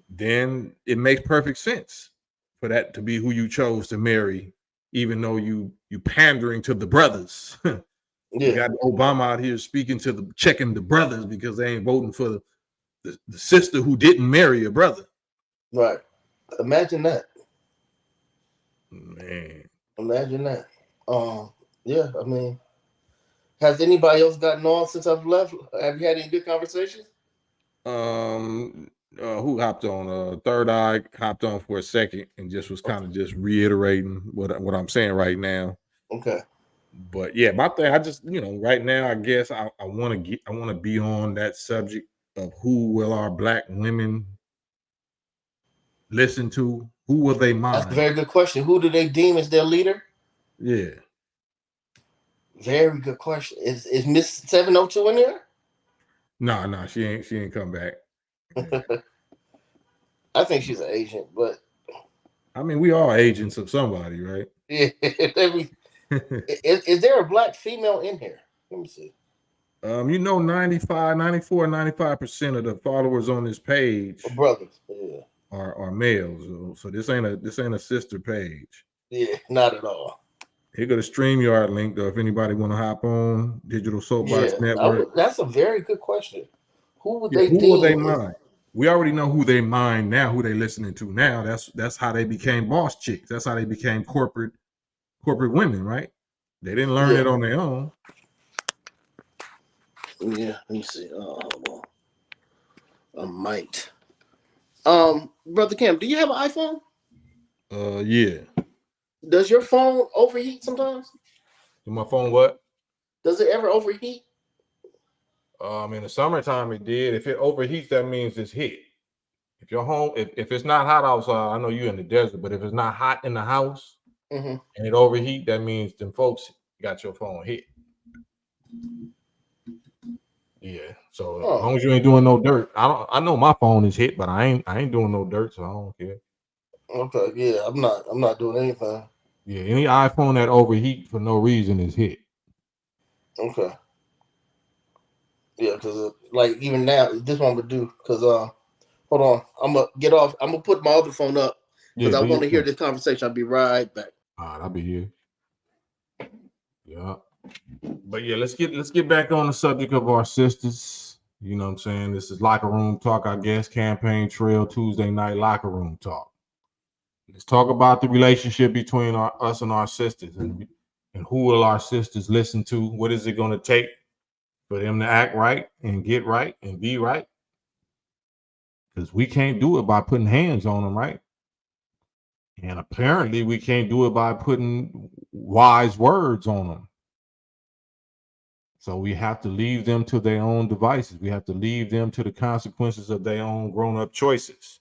Then it makes perfect sense for that to be who you chose to marry, even though you pandering to the brothers. You got Obama out here checking the brothers because they ain't voting for the sister who didn't marry a brother. Right. Imagine that. Man. Imagine that. Yeah, I mean, has anybody else gotten on since I've left? Have you had any good conversations? Who hopped on? Third Eye hopped on for a second and just was kind of just reiterating what I'm saying right now. Okay. But yeah, my thing, I just, right now, I guess I want to be on that subject of who will our black women listen to? Who will they mind? That's a very good question. Who do they deem as their leader? Yeah. Very good question. Is Miss 702 in there? No, she ain't come back. I think she's an agent, but I mean, we are agents of somebody, right? Yeah. Is there a black female in here? Let me see. You know, 95, 94, 95% of the followers on this page Brothers, yeah, are males. So this ain't a sister page. yeah, not at all. Here go the StreamYard link though. If anybody want to hop on Digital Soapbox Yeah, Network. that's a very good question. Who would Yeah, they who will they deem? mind? We already know who they mind now, who they listening to now. That's how they became boss chicks. That's how they became corporate women, right? They didn't learn Yeah, it on their own. yeah. Let me see. Hold on. I might. Brother Cam, do you have an iPhone? Yeah. Does your phone overheat sometimes? My phone, what? Does it ever overheat? In the summertime it did. If it overheats, that means it's hit. If your home, if it's not hot outside, I know you're in the desert, but if it's not hot in the house Mm-hmm. and it overheat, that means them folks got your phone hit. Yeah. So as long as you ain't doing no dirt, I know my phone is hit, but I ain't doing no dirt, so I don't care. Okay, yeah, I'm not doing anything. Yeah, any iPhone that overheat for no reason is hit. Okay. Yeah, because like even now, this one would do. Because hold on, I'm gonna get off. I'm gonna put my other phone up because Yeah, I do want your to hear thing. this conversation. I'll be right back. All right, I'll be here. Yeah. But yeah, let's get back on the subject of our sisters. You know what I'm saying? This is locker room talk, I guess. Campaign Trail Tuesday night locker room talk. Let's talk about the relationship between us and our sisters, and who will our sisters listen to? What is it going to take for them to act right and get right and be right? Because we can't do it by putting hands on them, right? And apparently we can't do it by putting wise words on them. So we have to leave them to their own devices. We have to leave them to the consequences of their own grown-up choices.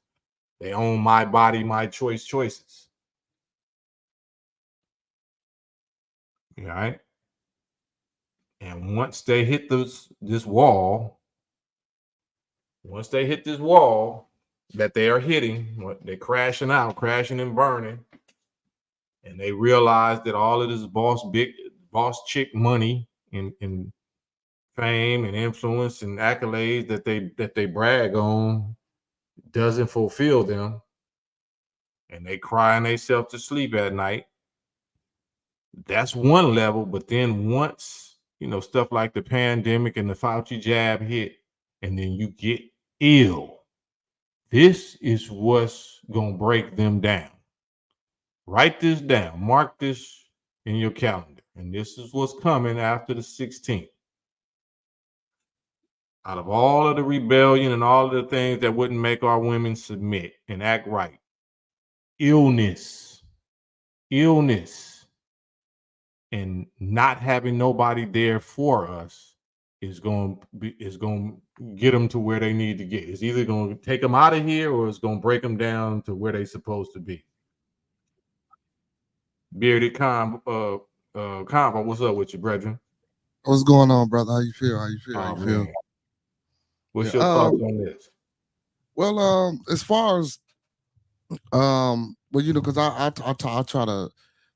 Their own my body, my choice choices. All right. And once they hit this wall, that they are hitting, they're crashing out, crashing and burning, and they realize that all of this boss chick money and fame and influence and accolades that they brag on doesn't fulfill them, and they crying themselves to sleep at night. That's one level. But then once stuff like the pandemic and the Fauci jab hit, and then you get ill, this is what's gonna break them down. Write this down, mark this in your calendar, and this is what's coming after the 16th. Out of all of the rebellion and all of the things that wouldn't make our women submit and act right, illness, and not having nobody there for us is going to get them to where they need to get. It's either going to take them out of here or it's going to break them down to where they're supposed to be. Bearded Convo, what's up with you, brethren? What's going on, brother? How you feel? Oh, man. What's Yeah, your thoughts on this? Well, as far as well, because I try to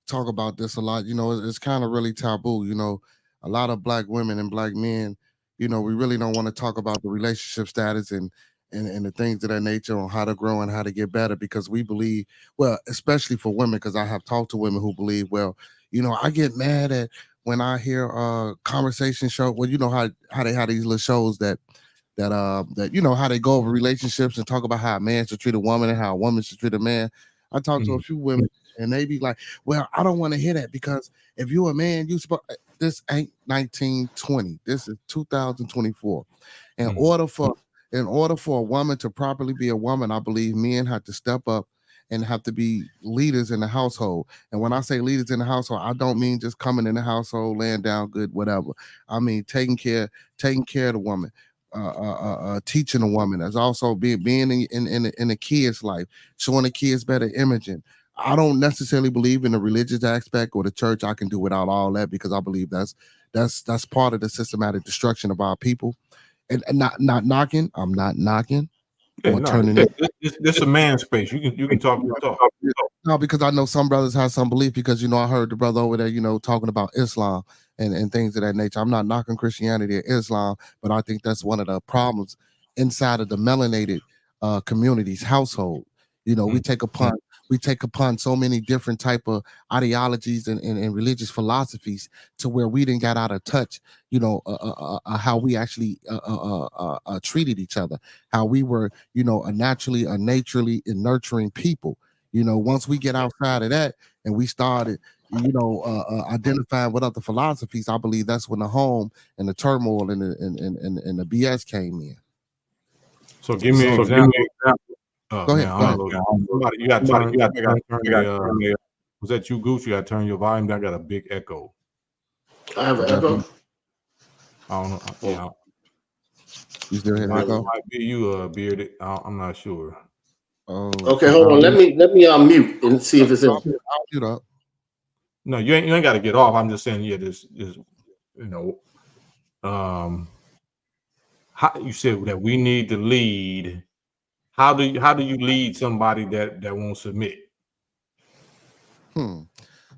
talk about this a lot. It's kind of really taboo. A lot of black women and black men. We really don't want to talk about the relationship status and the things of that nature on how to grow and how to get better because we believe, well, especially for women, because I have talked to women who believe, well, I get mad at when I hear conversation show. Well, how they have these little shows that how they go over relationships and talk about how a man should treat a woman and how a woman should treat a man. I talked to a few women and they be like, well, I don't want to hear that because if you're a man, this ain't 1920. This is 2024. In order for a woman to properly be a woman, I believe men have to step up and have to be leaders in the household. And when I say leaders in the household, I don't mean just coming in the household, laying down good, whatever. I mean taking care of the woman. Teaching a woman, as also being in the kid's life, showing the kids better imaging. I don't necessarily believe in the religious aspect or the church. I can do without all that because I believe that's part of the systematic destruction of our people. And not knocking. I'm not knocking. Yeah, no, this a man space. You can talk your talk. No, because I know some brothers have some belief because I heard the brother over there, talking about Islam. and things of that nature. I'm not knocking Christianity or Islam, but I think that's one of the problems inside of the melanated community's household. You know, we take upon so many different type of ideologies and religious philosophies to where we didn't got out of touch. You know, how we actually treated each other, how we were, you know, a naturally and nurturing people. You know, once we get outside of that and we started, you know, identifying with other philosophies, I believe that's when the home and the turmoil and the BS came in. So give me an So example. Go ahead. Man, Go I ahead. don't know. Somebody, you got to turn. Was that you, Goose? You got to turn your volume down. I got a big echo. I have an echo. I don't know. Yeah, You still hear might echo? be you, Bearded. I'm not sure. Oh, Okay, hold on. Let me mute and see if it's in. I'll mute up. No, you ain't got to get off. I'm just saying, yeah, this is, you know, how you said that we need to lead. How do you lead somebody that won't submit?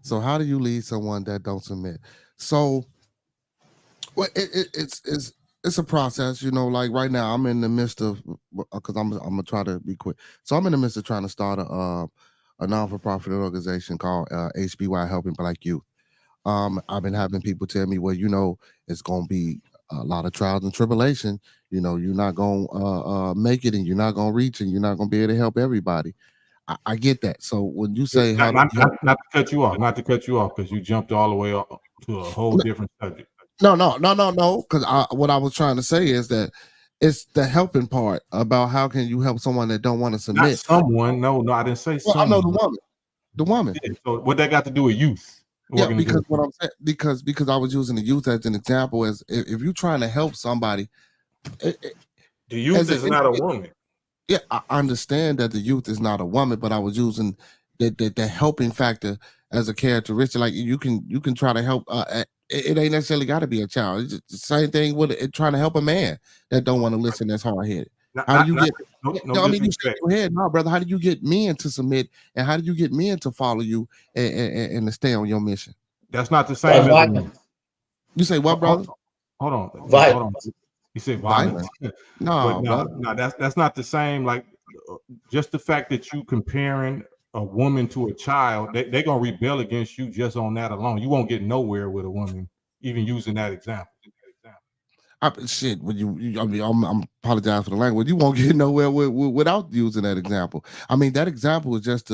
So how do you lead someone that don't submit? So, well, it's a process, you know. Like right now, I'm in the midst of, because I'm gonna try to be quick. So I'm in the midst of trying to start a non-for-profit organization called HBY, Helping Black Youth. I've been having people tell me, well, you know, it's gonna be a lot of trials and tribulation. You know, you're not gonna make it, and you're not gonna reach, and you're not gonna be able to help everybody. I get that. So when you say how not to cut you off, because you jumped all the way up to a whole different subject. No. Because what I was trying to say is that it's the helping part about how can you help someone that don't want to submit. Not someone. No, I didn't say Well, someone. I know the woman. Yeah, so what that got to do with youth? Yeah, because what I'm saying, because I was using the youth as an example, as if you're trying to help somebody, the youth is not a woman. Yeah, I understand that the youth is not a woman, but I was using the helping factor as a characteristic. Like you can try to help. It ain't necessarily got to be a child. It's just the same thing with it, trying to help a man that don't want to listen. That's hard headed. How do you get? No, I mean, you shake your head, no, brother. How do you get men to submit, and how do you get men to follow you and to stay on your mission? That's not the same as you say what, brother? Hold on. You said violence. No, no, that's not the same. Like just the fact that you comparing a woman to a child, they're gonna rebel against you just on that alone. You won't get nowhere with a woman, even using that example. Shit, when I mean, I'm apologize for the language. You won't get nowhere without using that example. I mean, that example is just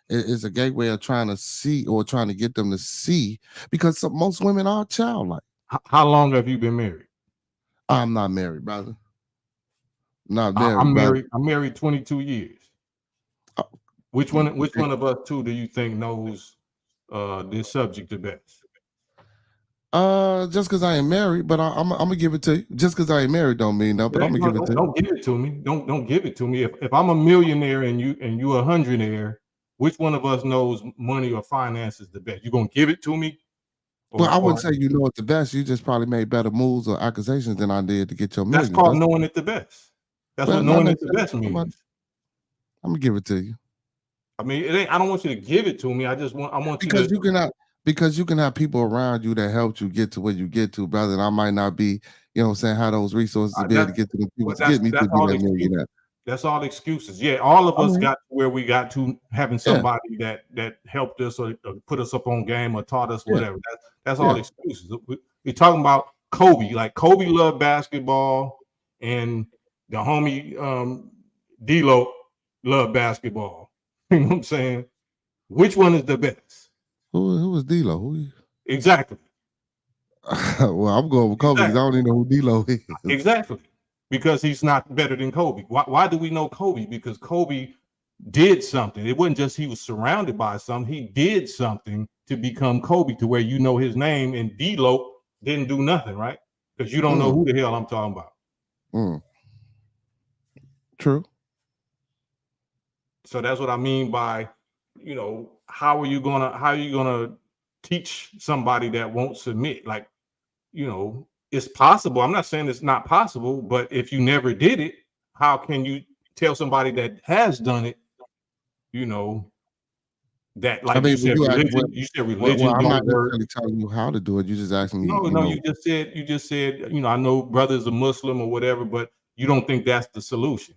is a gateway of trying to see or trying to get them to see, because most women are childlike. How long have you been married? I'm not married, brother. Not married. I'm married 22 years. Which one of us two do you think knows this subject the best? Just because I ain't married, but I'm gonna give it to you. Just because I ain't married don't mean no, but I'm gonna give it to you. Don't give it to me. Don't give it to me. If I'm a millionaire and you a hundredaire, which one of us knows money or finances the best? You gonna give it to me? Well, I wouldn't say you know it the best. You just probably made better moves or accusations than I did to get your million. That's called knowing it the best. That's what knowing it the best means. I'm gonna give it to you. I mean, it ain't. I don't want you to give it to me. I want because you can have people around you that helped you get to where you get to, brother. And I might not be, you know what I'm saying, have those resources to be able to get to the people to get me to be that millionaire. That's all excuses. Yeah, all of us got to where we got to, having somebody that helped us or put us up on game or taught us whatever. That's all excuses. We're talking about Kobe. Like Kobe loved basketball, and the homie D-Lo loved basketball. You know what I'm saying? Which one is the best? Who was D-Lo? Exactly. Well, I'm going with Kobe because I don't even know who D-Lo is. Exactly. Because he's not better than Kobe. Why do we know Kobe? Because Kobe did something. It wasn't just he was surrounded by something. He did something to become Kobe, to where you know his name, and D-Lo didn't do nothing, right? Because you don't know who the hell I'm talking about. True. So that's what I mean by, how are you gonna teach somebody that won't submit? Like, it's possible. I'm not saying it's not possible, but if you never did it, how can you tell somebody that has done it, That, I like you mean, said, you ask, religion. You said well, religion I'm not don't work. necessarily telling you how to do it. You just asking me, No, no, you just said, I know brother's a Muslim or whatever, but you don't think that's the solution.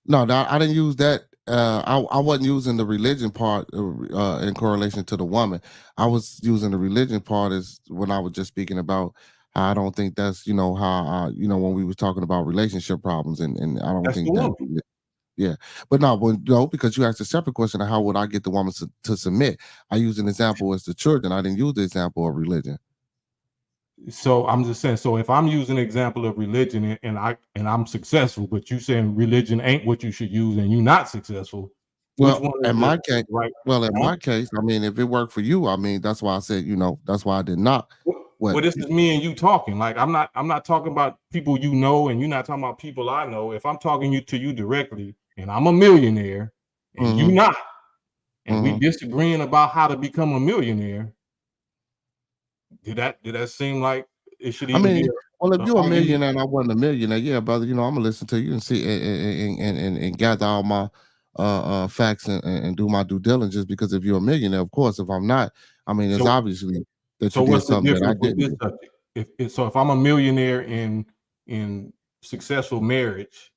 No, I didn't use that. I wasn't using the religion part in correlation to the woman. I was using the religion part as when I was just speaking about how I don't think that's how when we was talking about relationship problems and I don't That's the think that. woman. Yeah, but no, because you asked a separate question of how would I get the woman to submit. I used an example as the children. I didn't use the example of religion. So I'm just saying. So if I'm using an example of religion and I'm successful, but you saying religion ain't what you should use and you're not successful, which Well, one is in the my case, right? in Huh? my case, I mean, if it worked for you, I mean, that's why I said, that's why I did not. What? Well, this is me and you talking. Like I'm not talking about people you know, and you're not talking about people I know. If I'm talking to you directly, and I'm a millionaire, and you Mm-hmm, not, and we mm-hmm. disagreeing about how to become a millionaire, did that seem like it should I even be mean, well, if an you're a argument? millionaire and I wasn't a millionaire, yeah, brother, I'm gonna listen to you and see and gather all my facts and do my due diligence because if you're a millionaire, of course, if I'm not, I mean, it's So obviously that so you did what's the something that I difference with didn't this do. subject? If I'm a millionaire in successful marriage,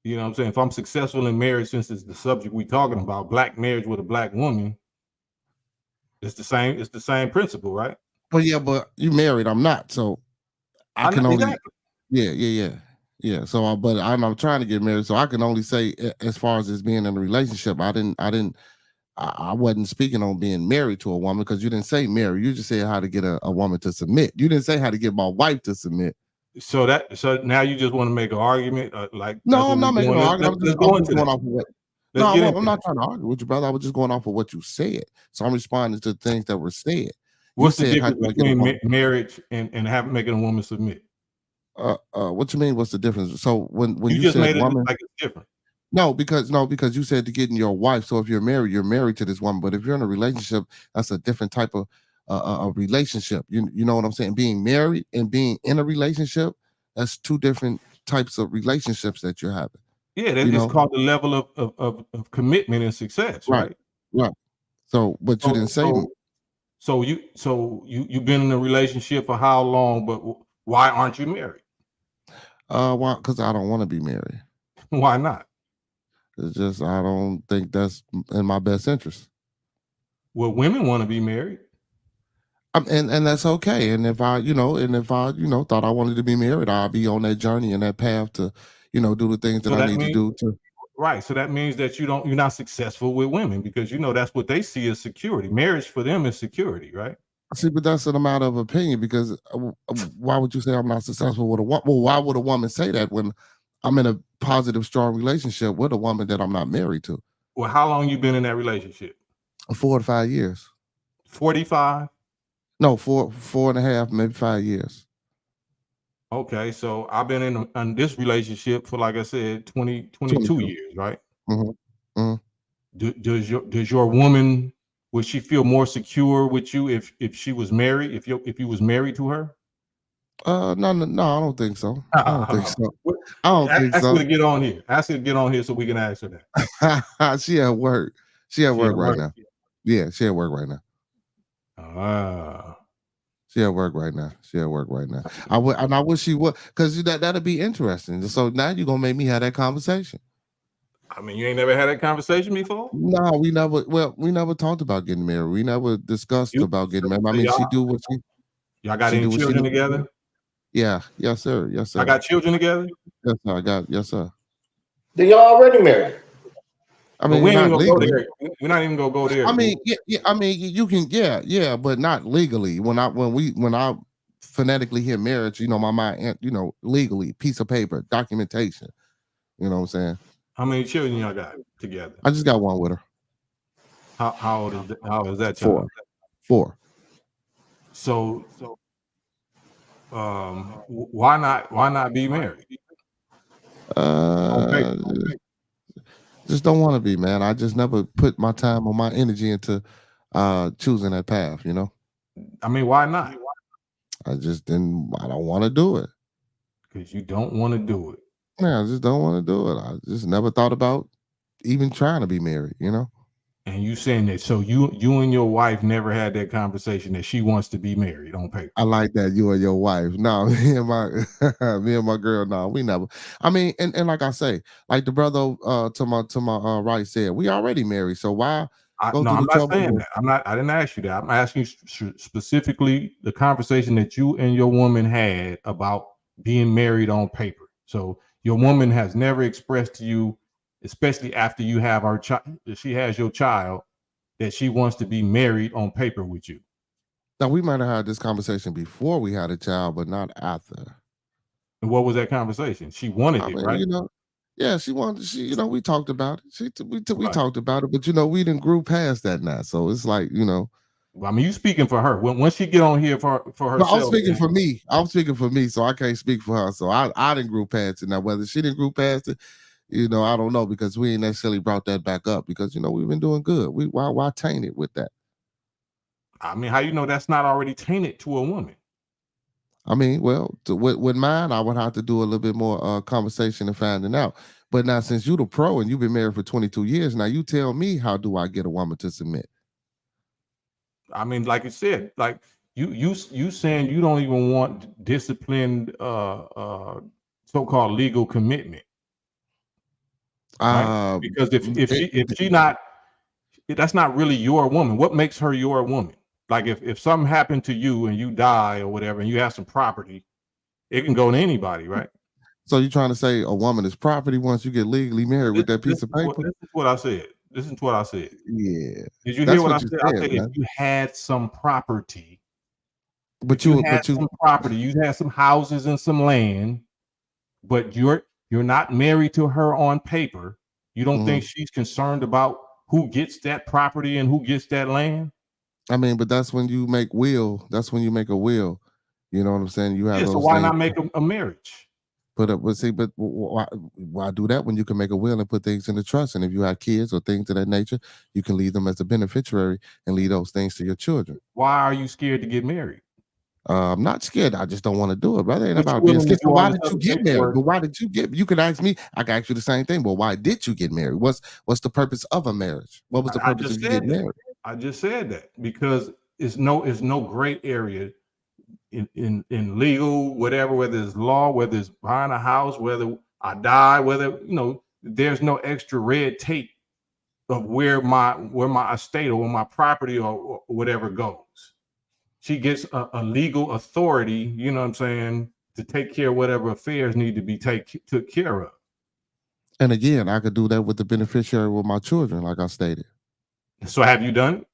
you know what I'm saying? If I'm successful in marriage, since it's the subject we're talking about, black marriage with a black woman, it's the same principle, right? Well, yeah, but you married, I'm not, so I I know can only, exactly. yeah. So, but I'm trying to get married, so I can only say as far as being in a relationship, I wasn't speaking on being married to a woman because you didn't say marry. You just said how to get a woman to submit. You didn't say how to get my wife to submit. So now you just want to make an argument, like that's No, what I'm we're not making doing. no argument. Let's I'm go just into going that. off of what. No, Let's get I'm into not that. trying to argue with you, brother. I was just going off of what you said. So I'm responding to things that were said. You What's the said, "How difference do I get a between woman?" marriage and making a woman submit? What you mean? What's the difference? So when You you just said made it woman, like it's different. no, because you said to getting your wife. So if you're married to this woman. But if you're in a relationship, that's a different type of a relationship. You know what I'm saying? Being married and being in a relationship, that's two different types of relationships that you're having. Yeah, You it's know, called the level of commitment and success, right, right? right. So, but you So didn't say so you've been in a relationship for how long? But why aren't you married? why? Because I don't want to be married. Why not? It's just I don't think that's in my best interest. Well, women want to be married. And that's okay. And if I thought I wanted to be married, I'll be on that journey and that path to, do the things that So I that need to means do to. right. So that means that you're not successful with women because that's what they see as security. Marriage for them is security, right? See, but that's a matter of opinion because why would you say I'm not successful with a woman? Well, why would a woman say that when I'm in a positive, strong relationship with a woman that I'm not married to? Well, how long you been in that relationship? 4 to 5 years. 45. No, four and a half, maybe 5 years. Okay, so I've been in this relationship for, like I said, 22 22. years, right? Hmm. Hmm. Does your woman, would she feel more secure with you if she was married, if you was married to her? No, I don't think so. I don't think so. What- I don't think Ask her so. to get on here. Ask her to get on here so we can ask her that. She at work. She at She work at right work. now. Yeah, she at work right now. Ah, She at work right now. She at work right now. I wish she would, because that'd be interesting. So now you're gonna make me have that conversation. I mean, you ain't never had that conversation before? No, we never talked about getting married. We never discussed You about getting married. I so mean, y'all got she any do what she children need to do. together? Yeah, yes, sir. Yes, I sir. got children together, Yes, sir. Yes, sir. Then y'all already married. I but mean, we ain't not even gonna go legally. there. We're not even gonna go there. I mean, yeah, I mean, you can, yeah, but not legally. When I phonetically hear marriage, my mind, legally, piece of paper, documentation. You know what I'm saying? How many children y'all got together? I just got one with her. How old is that Four, child? 4. So why not be married on paper? Uh, just don't want to be, man. I just never put my time or my energy into choosing that path. I mean, why not? I just didn't. I don't want to do it. Because you don't want to do it. Yeah, I just don't want to do it. I just never thought about even trying to be married, you know. And you saying that so you and your wife never had that conversation that she wants to be married on paper. I like that, you and your wife. No, me and my me and my girl, no, we never. I mean, and like I say, like the brother to my right said, we already married. So why go No, through I'm the not trouble? saying that. I didn't ask you that. I'm asking you specifically the conversation that you and your woman had about being married on paper. So your woman has never expressed to you, especially after you have our child, she has your child, that she wants to be married on paper with you. Now we might have had this conversation before we had a child, but not after. And what was that conversation? She wanted I it, mean, right? yeah, she wanted. We talked about it. We Right. talked about it, but we didn't grew past that now. So it's like Well, I mean, you speaking for her. When once she get on here for No, I'm herself, speaking for me. I'm speaking for me, so I can't speak for her. So I didn't grew past it. Now whether she didn't grew past it, I don't know because we ain't necessarily brought that back up because we've been doing good. Why taint it with that? I mean, how you know that's not already tainted to a woman? I mean, well, with mine, I would have to do a little bit more conversation and finding out. But now, since you the pro and you've been married for 22 years, now you tell me how do I get a woman to submit? I mean, like you said, like you saying you don't even want disciplined so-called legal commitment, right? Uh, Because if it- she not, that's not really your woman. What makes her your woman? Like if something happened to you and you die or whatever and you have some property, it can go to anybody, right? so you trying to say a woman is property once you get legally married with that piece of paper? This is what I said. Listen to what I said. Yeah, Did you hear that's what I what you said? I said, said if man. you had some property, if But you you, had but you, some property, you had some houses and some land, but you're not married to her on paper. You don't think mhm. she's concerned about who gets that property and who gets that land? I mean, but that's when you make will. That's when you make a will. You know what I'm saying? You have Yeah, so those why things not make a marriage? put up. But see, but why do that when you can make a will and put things in the trust? And if you have kids or things of that nature, you can leave them as a beneficiary and leave those things to your children. Why are you scared to get married? I'm not scared. I just don't want to do it, brother. It ain't But you're about being willing to scared. do So all why this did you other get married? paperwork. But why did you get? You could ask me. I can ask you the same thing. Well, why did you get married? What's the purpose of a marriage? What was the I purpose of just you said getting that. married? I just said that because it's no gray area in legal, whatever, whether it's law, whether it's buying a house, whether I die, whether there's no extra red tape of where my estate or where my property or whatever goes. She gets a legal authority, you know what I'm saying, to take care of whatever affairs need to be took care of. And again, I could do that with the beneficiary with my children, like I stated. So have you done it?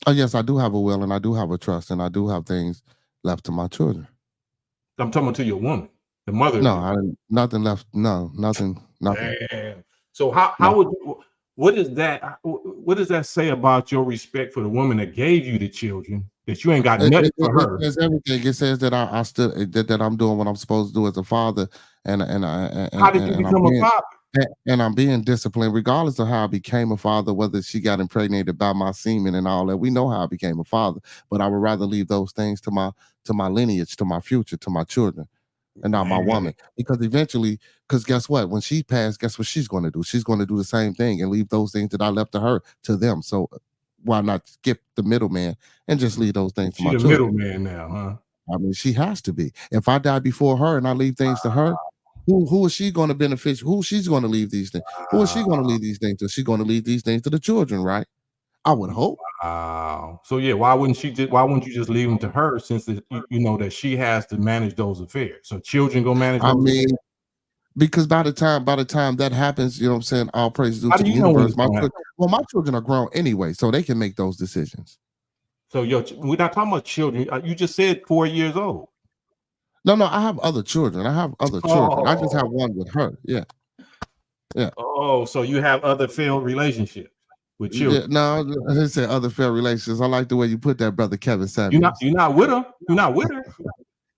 Oh, yes, I do have a will and I do have a trust and I do have things left to my children. I'm talking to your woman, the mother of No, your. nothing left. No, nothing. Damn. So how No. would you, what does that say about your respect for the woman that gave you the children that you ain't got It, nothing it, for it her? says everything. It says that I stood that I'm doing what I'm supposed to do as a father, How did you and I'm become a being father? and I'm being disciplined, regardless of how I became a father. Whether she got impregnated by my semen and all that, we know how I became a father. But I would rather leave those things to my lineage, to my future, to my children, and not my Man, woman. Because eventually, because guess what? When she passed, guess what she's going to do? She's going to do the same thing and leave those things that I left to her to them. So why not skip the middleman and just leave those things to she my the children? middleman now, huh? I mean, she has to be. If I die before her and I leave things to her, who is she going to benefit? Who she's going to leave these things? Who is she going to leave these things to? She's going to leave these things to the children, right? I would hope. Wow. So yeah, why wouldn't you just leave them to her since you know that she has to manage those affairs? So children go manage I those mean, affairs. because by the time that happens, you know what I'm saying, all praise due How to do the you know when it's universe. gonna happen? My children are grown anyway, so they can make those decisions. So we're not talking about children. You just said 4 years old. No, I have other children. I have other children. I just Oh, have one with her. Yeah, yeah. oh, so you have other failed relationships with Yeah, children. no, I said other fair relations. I like the way you put that, brother Kevin You're not Samuels. you're not with her. You're not with her.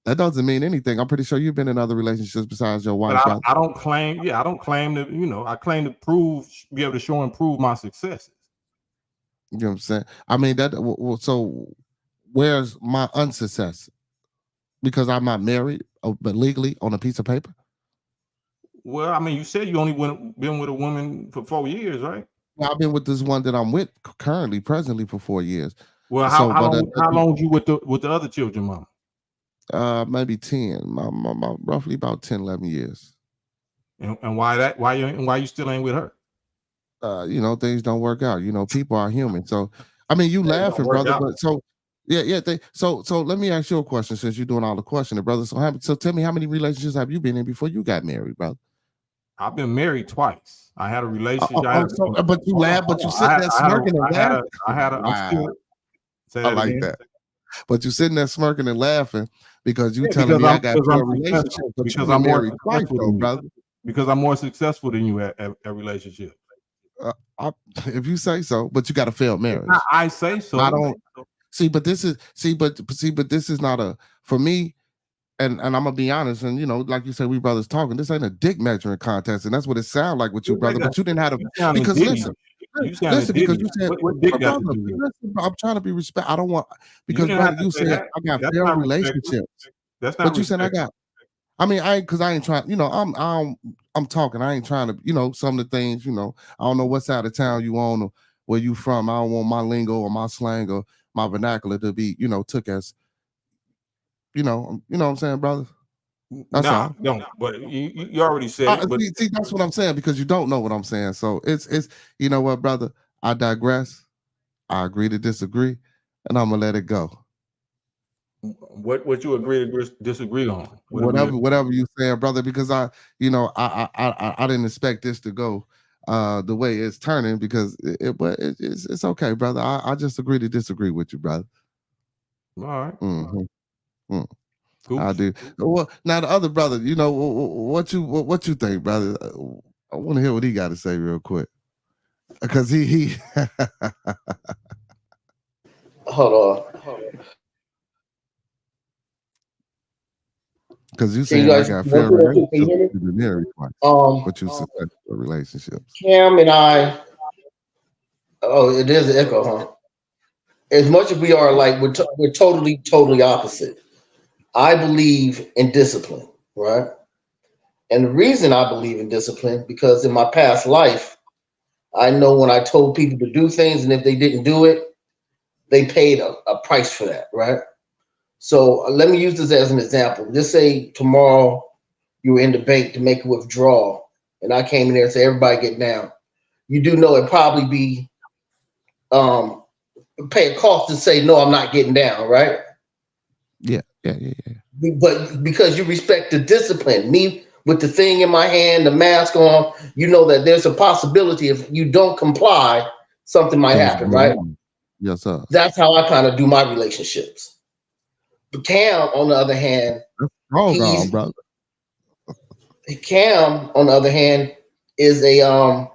That doesn't mean anything. I'm pretty sure you've been in other relationships besides your But wife, brother. I don't claim. Yeah, I don't claim to. I claim to be able to show and prove my successes. You know what I'm saying? I mean so where's my unsuccess? Because I'm not married, but legally on a piece of paper. Well, I mean, you said you only been with a woman for 4 years, right? I've been with this one that I'm with currently, presently for 4 years. Well, So, how but long was you with the other children, mom? maybe 10, roughly about 10, 11 years. And why you still ain't with her? Things don't work out. People are human. So, I mean, you Things don't laughing, work brother, out. but so yeah. So let me ask you a question since you're doing all the questioning, brother. So tell me, how many relationships have you been in before you got married, brother? I've been married twice. I had a relationship. But you laugh, but you sitting there smirking and laughing. Wow, Say I that like again. that. But you sitting there smirking and laughing because you Yeah, telling me I got because I'm failed relationships, successful. but Because you've been I'm more married twice, successful though, than you. brother. Because I'm more successful than you at relationships. If you say so, but you got a failed marriage. I say so. I don't see, but this is but this is not a for me. And I'm gonna be honest, and like you said, we brothers talking. This ain't a dick measuring contest, and that's what it sounds like with you, brother. But you didn't have to because listen, because you said, what dick got brother, to do with it? listen, bro, I'm trying to be respect. I don't want You because didn't brother, have to you say said that. I got That's failed not respectful. relationships, That's not but you said I respectful. got. I mean, because I ain't trying. I'm talking. I ain't trying to. Some of the things. I don't know what side of town you on or where you from. I don't want my lingo or my slang or my vernacular to be took as. You know what I'm saying, brother. That's all. Don't. But you already said it. But see, that's what I'm saying because you don't know what I'm saying. So it's you know what, brother. I digress. I agree to disagree, and I'm gonna let it go. what you agree to disagree on? Whatever you saying, brother. Because I didn't expect this to go the way it's turning because but it's okay, brother. I just agree to disagree with you, brother. All right. Mm-hmm. Cool. I do. Well, now the other brother, what you think, brother? I want to hear what he got to say real quick, because he. Hold on. Because you Can saying you I guys got one, failed two, one, two, can you relationships, hear me? you've been married twice, but you successful relationships. Cam and I. Oh, it is an echo, huh? As much as we are like we're totally opposite. I believe in discipline, right? And the reason I believe in discipline because in my past life, I know when I told people to do things and if they didn't do it, they paid a price for that, right? So let me use this as an example. Just say tomorrow you were in the bank to make a withdrawal, and I came in there and said, "Everybody get down." You do know it probably be um, pay a cost to say, "No, I'm not getting down," right? Yeah. But because you respect the discipline, me with the thing in my hand, the mask on, you know that there's a possibility if you don't comply, something might Things happen, go right? on. Yes, sir. That's how I kind of do my relationships. But Cam, on the other hand, Wrong on, he's brother. Cam, on the other hand, is a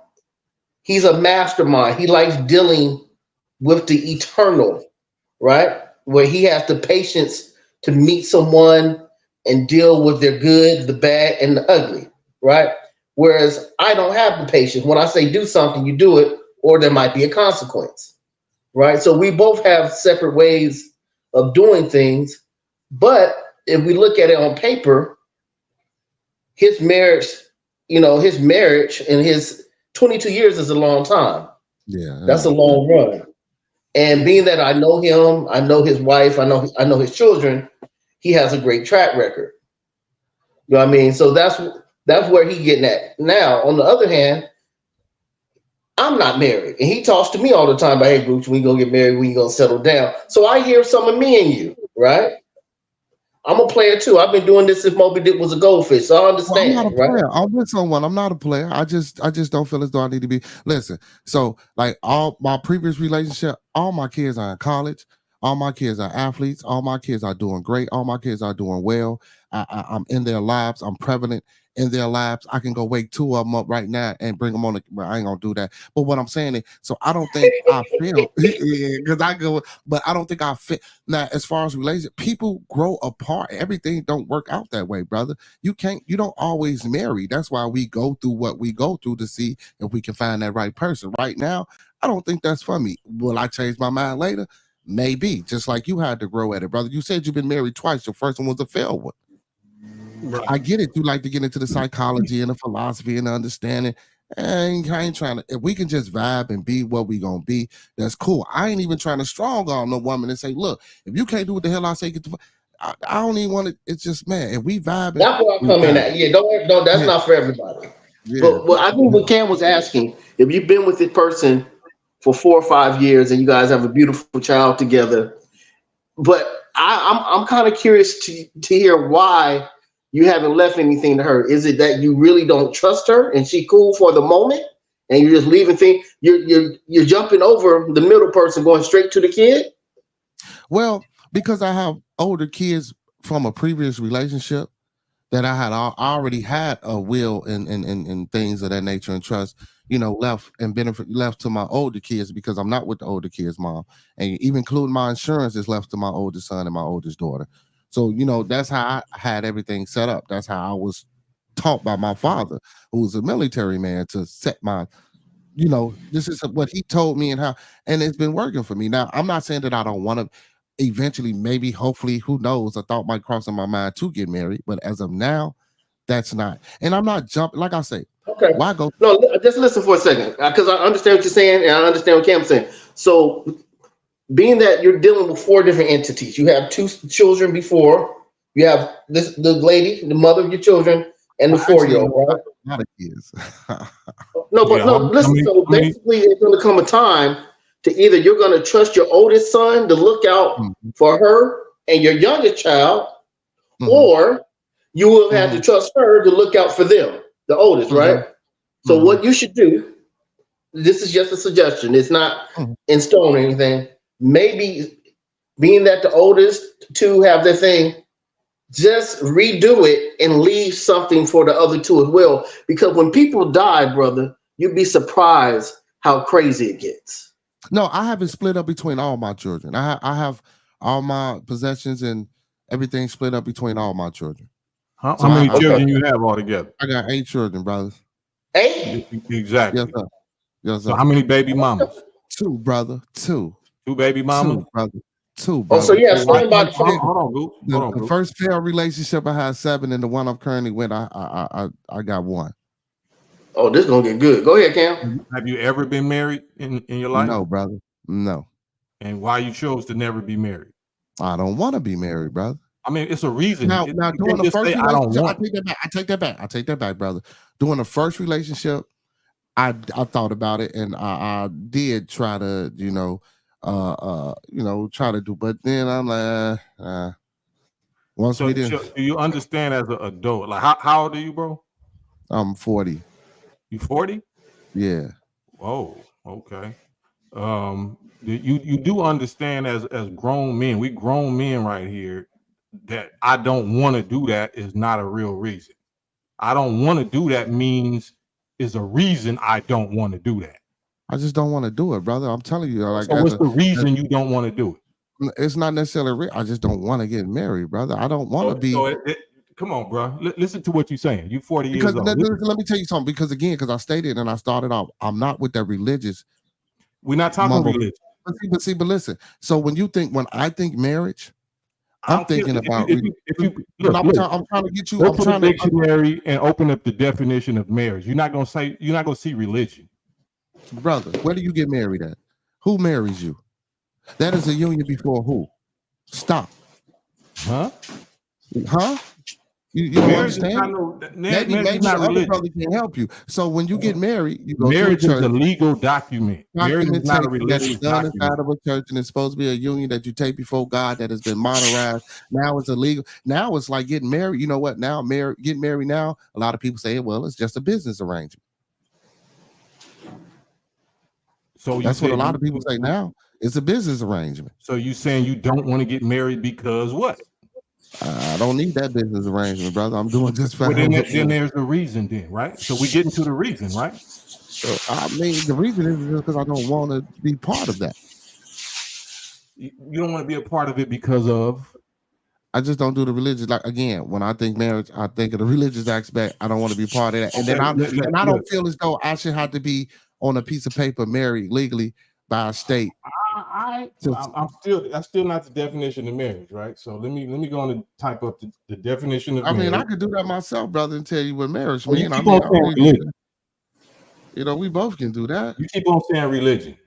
he's a mastermind. He likes dealing with the eternal, right? Where he has the patience to meet someone and deal with their good, the bad, and the ugly, right? Whereas I don't have the patience. When I say do something, you do it, or there might be a consequence, right? So we both have separate ways of doing things. But if we look at it on paper, his marriage, his marriage and his 22 years is a long time. That's a Yeah. long run. And being that I know him, I know his wife, I know his children, he has a great track record. You know what I mean? So that's where he getting at. Now, on the other hand, I'm not married. And he talks to me all the time about, hey, Bruce, we gonna get married, we gonna settle down. So I hear some of me and you, right? I'm a player too. I've been doing this since Moby Dick was a goldfish, so I Well, I'm not a understand, right? player. I'm with someone. I'm not a player. I just don't feel as though I need to be. Listen, so like all my previous relationship, all my kids are in college. All my kids are athletes. All my kids are doing great. All my kids are doing well. I'm in their lives. I'm prevalent in their lives. I can go wake two of them up right now and bring them on. Well, I ain't gonna do that. But what I'm saying is, so I don't think I feel because I go, but I don't think I fit. Now, as far as relationship, people grow apart. Everything don't work out that way, brother. You don't always marry. That's why we go through what we go through to see if we can find that right person. Right now, I don't think that's for me. Will I change my mind later? Maybe. Just like you had to grow at it, brother. You said you've been married twice. Your first one was a failed one. I get it. You like to get into the psychology and the philosophy and the understanding. I ain't trying to. If we can just vibe and be what we gonna be, that's cool. I ain't even trying to strong arm no woman and say, look, if you can't do what the hell I say, get the. I don't even want it. It's just, man, if we vibing, That's where I we come in vibe. at. Yeah, don't. That's Yeah, not for everybody. yeah. But what I think what Cam was asking, if you've been with this person for 4 or 5 years and you guys have a beautiful child together, but I'm kind of curious to hear why you haven't left anything to her. Is it that you really don't trust her and she cool for the moment, and you're just leaving things? You're jumping over the middle person, going straight to the kid. Well, because I have older kids from a previous relationship that I already had a will and things of that nature and trust, left and benefit left to my older kids because I'm not with the older kids, mom. And even including my insurance is left to my oldest son and my oldest daughter. So, that's how I had everything set up. That's how I was taught by my father, who was a military man, to set my this is what he told me and it's been working for me. Now, I'm not saying that I don't want to eventually, maybe, hopefully, who knows, a thought might cross in my mind to get married, but as of now, that's not. And I'm not jumping, like I say, Okay. why go? No, just listen for a second, because I understand what you're saying and I understand what Cam's saying. So, being that you're dealing with four different entities, you have two children before, you have the lady, the mother of your children, and the Well, actually, 4-year-old, right? a lot of kids. No, but Yeah, no, how listen. many? So How many? basically, it's going to come a time to either you're going to trust your oldest son to look out Mhm, for her and your youngest child, mhm, or you will have to mhm, trust her to look out for them, the oldest, right? mhm, So mhm, what you should do, this is just a suggestion. It's not mhm. in stone or anything. Maybe being that the oldest two have their thing, just redo it and leave something for the other two as well. Because when people die, brother, you'd be surprised how crazy it gets. No, I haven't split up between all my children. I have all my possessions and everything split up between all my children. How So many Okay. children you have altogether? I got 8 children, brothers. Eight? Yes, Exactly. sir. Yes, So sir. how many baby mamas? Two, brother. Two. Two baby mamas. Two, brother. Two, Oh, so brother. yeah, Why? stand by the Hold on, phone. hold on, Goop. Hold on, The Goop. first failed relationship I had 7, and the one I'm currently with, I got 1. Oh, this is gonna get good. Go ahead, Cam. Have you ever been married in your life? No, brother. No. And why you chose to never be married? I don't want to be married, brother. I mean, it's a reason. Now You doing can't the just say first I don't relationship, I want. take that back. I take that back, brother. Doing the first relationship, I thought about it and I did try to, try to do, but then I'm like, once we did, So do you understand as an adult? Like how old are you, bro? I'm 40. You 40? Yeah. Oh, okay. You do understand as grown men, we grown men right here, that I don't want to do that is not a real reason. I don't want to do that means is a reason I don't want to do that. I just don't want to do it, brother. I'm telling you, like So what's the reason you don't want to do it? it's not necessarily I just don't want to get married, brother. I don't want to be Come on, bro. Listen to what you're saying. You 40 because years old. let me tell you something. Because again, because I stated and I started off, I'm not with that religious We're not talking mumble. religion. But listen. So when I think marriage, I I'm don't care thinking about if you but look, I'm trying to get you. go I'm to the trying to dictionary and open up the definition of marriage. You're not gonna see religion. brother. Where do you get married at? Who marries you? That is a union before who? Stop. Huh? Huh? You don't Marriage is understand? not Maybe marriage is maybe the not other religion. brother can help you. So when you get married, you go to a Marriage is church, a legal document. Marriage is not a documentation that is religious done document. inside of a church, and it's supposed to be a union that you take before God that has been modernized. Now it's illegal. Now it's like getting married. You know what? Now getting married now, a lot of people say, well, it's just a business arrangement. So you That's what a said lot of people say now. It's a business arrangement. so you saying you don't want to get married because what? I don't need that business arrangement, brother. I'm doing just Well, fine. then there's the reason, then, right? So we get into the reason, right? I mean, the reason is just because I don't want to be part of that. You don't want to be a part of it because of. I just don't do the religious. Like again, when I think marriage, I think of the religious aspect. I don't want to be part of that, and then Okay, I look, don't feel as though I should have to be on a piece of paper married legally by a state That's still not the definition of marriage, right? So let me go on and type up the definition of marriage. I mean, I could do that myself, brother, and tell you what marriage Well, means. you keep on saying religion. You know, we both can do that. You keep on saying religion.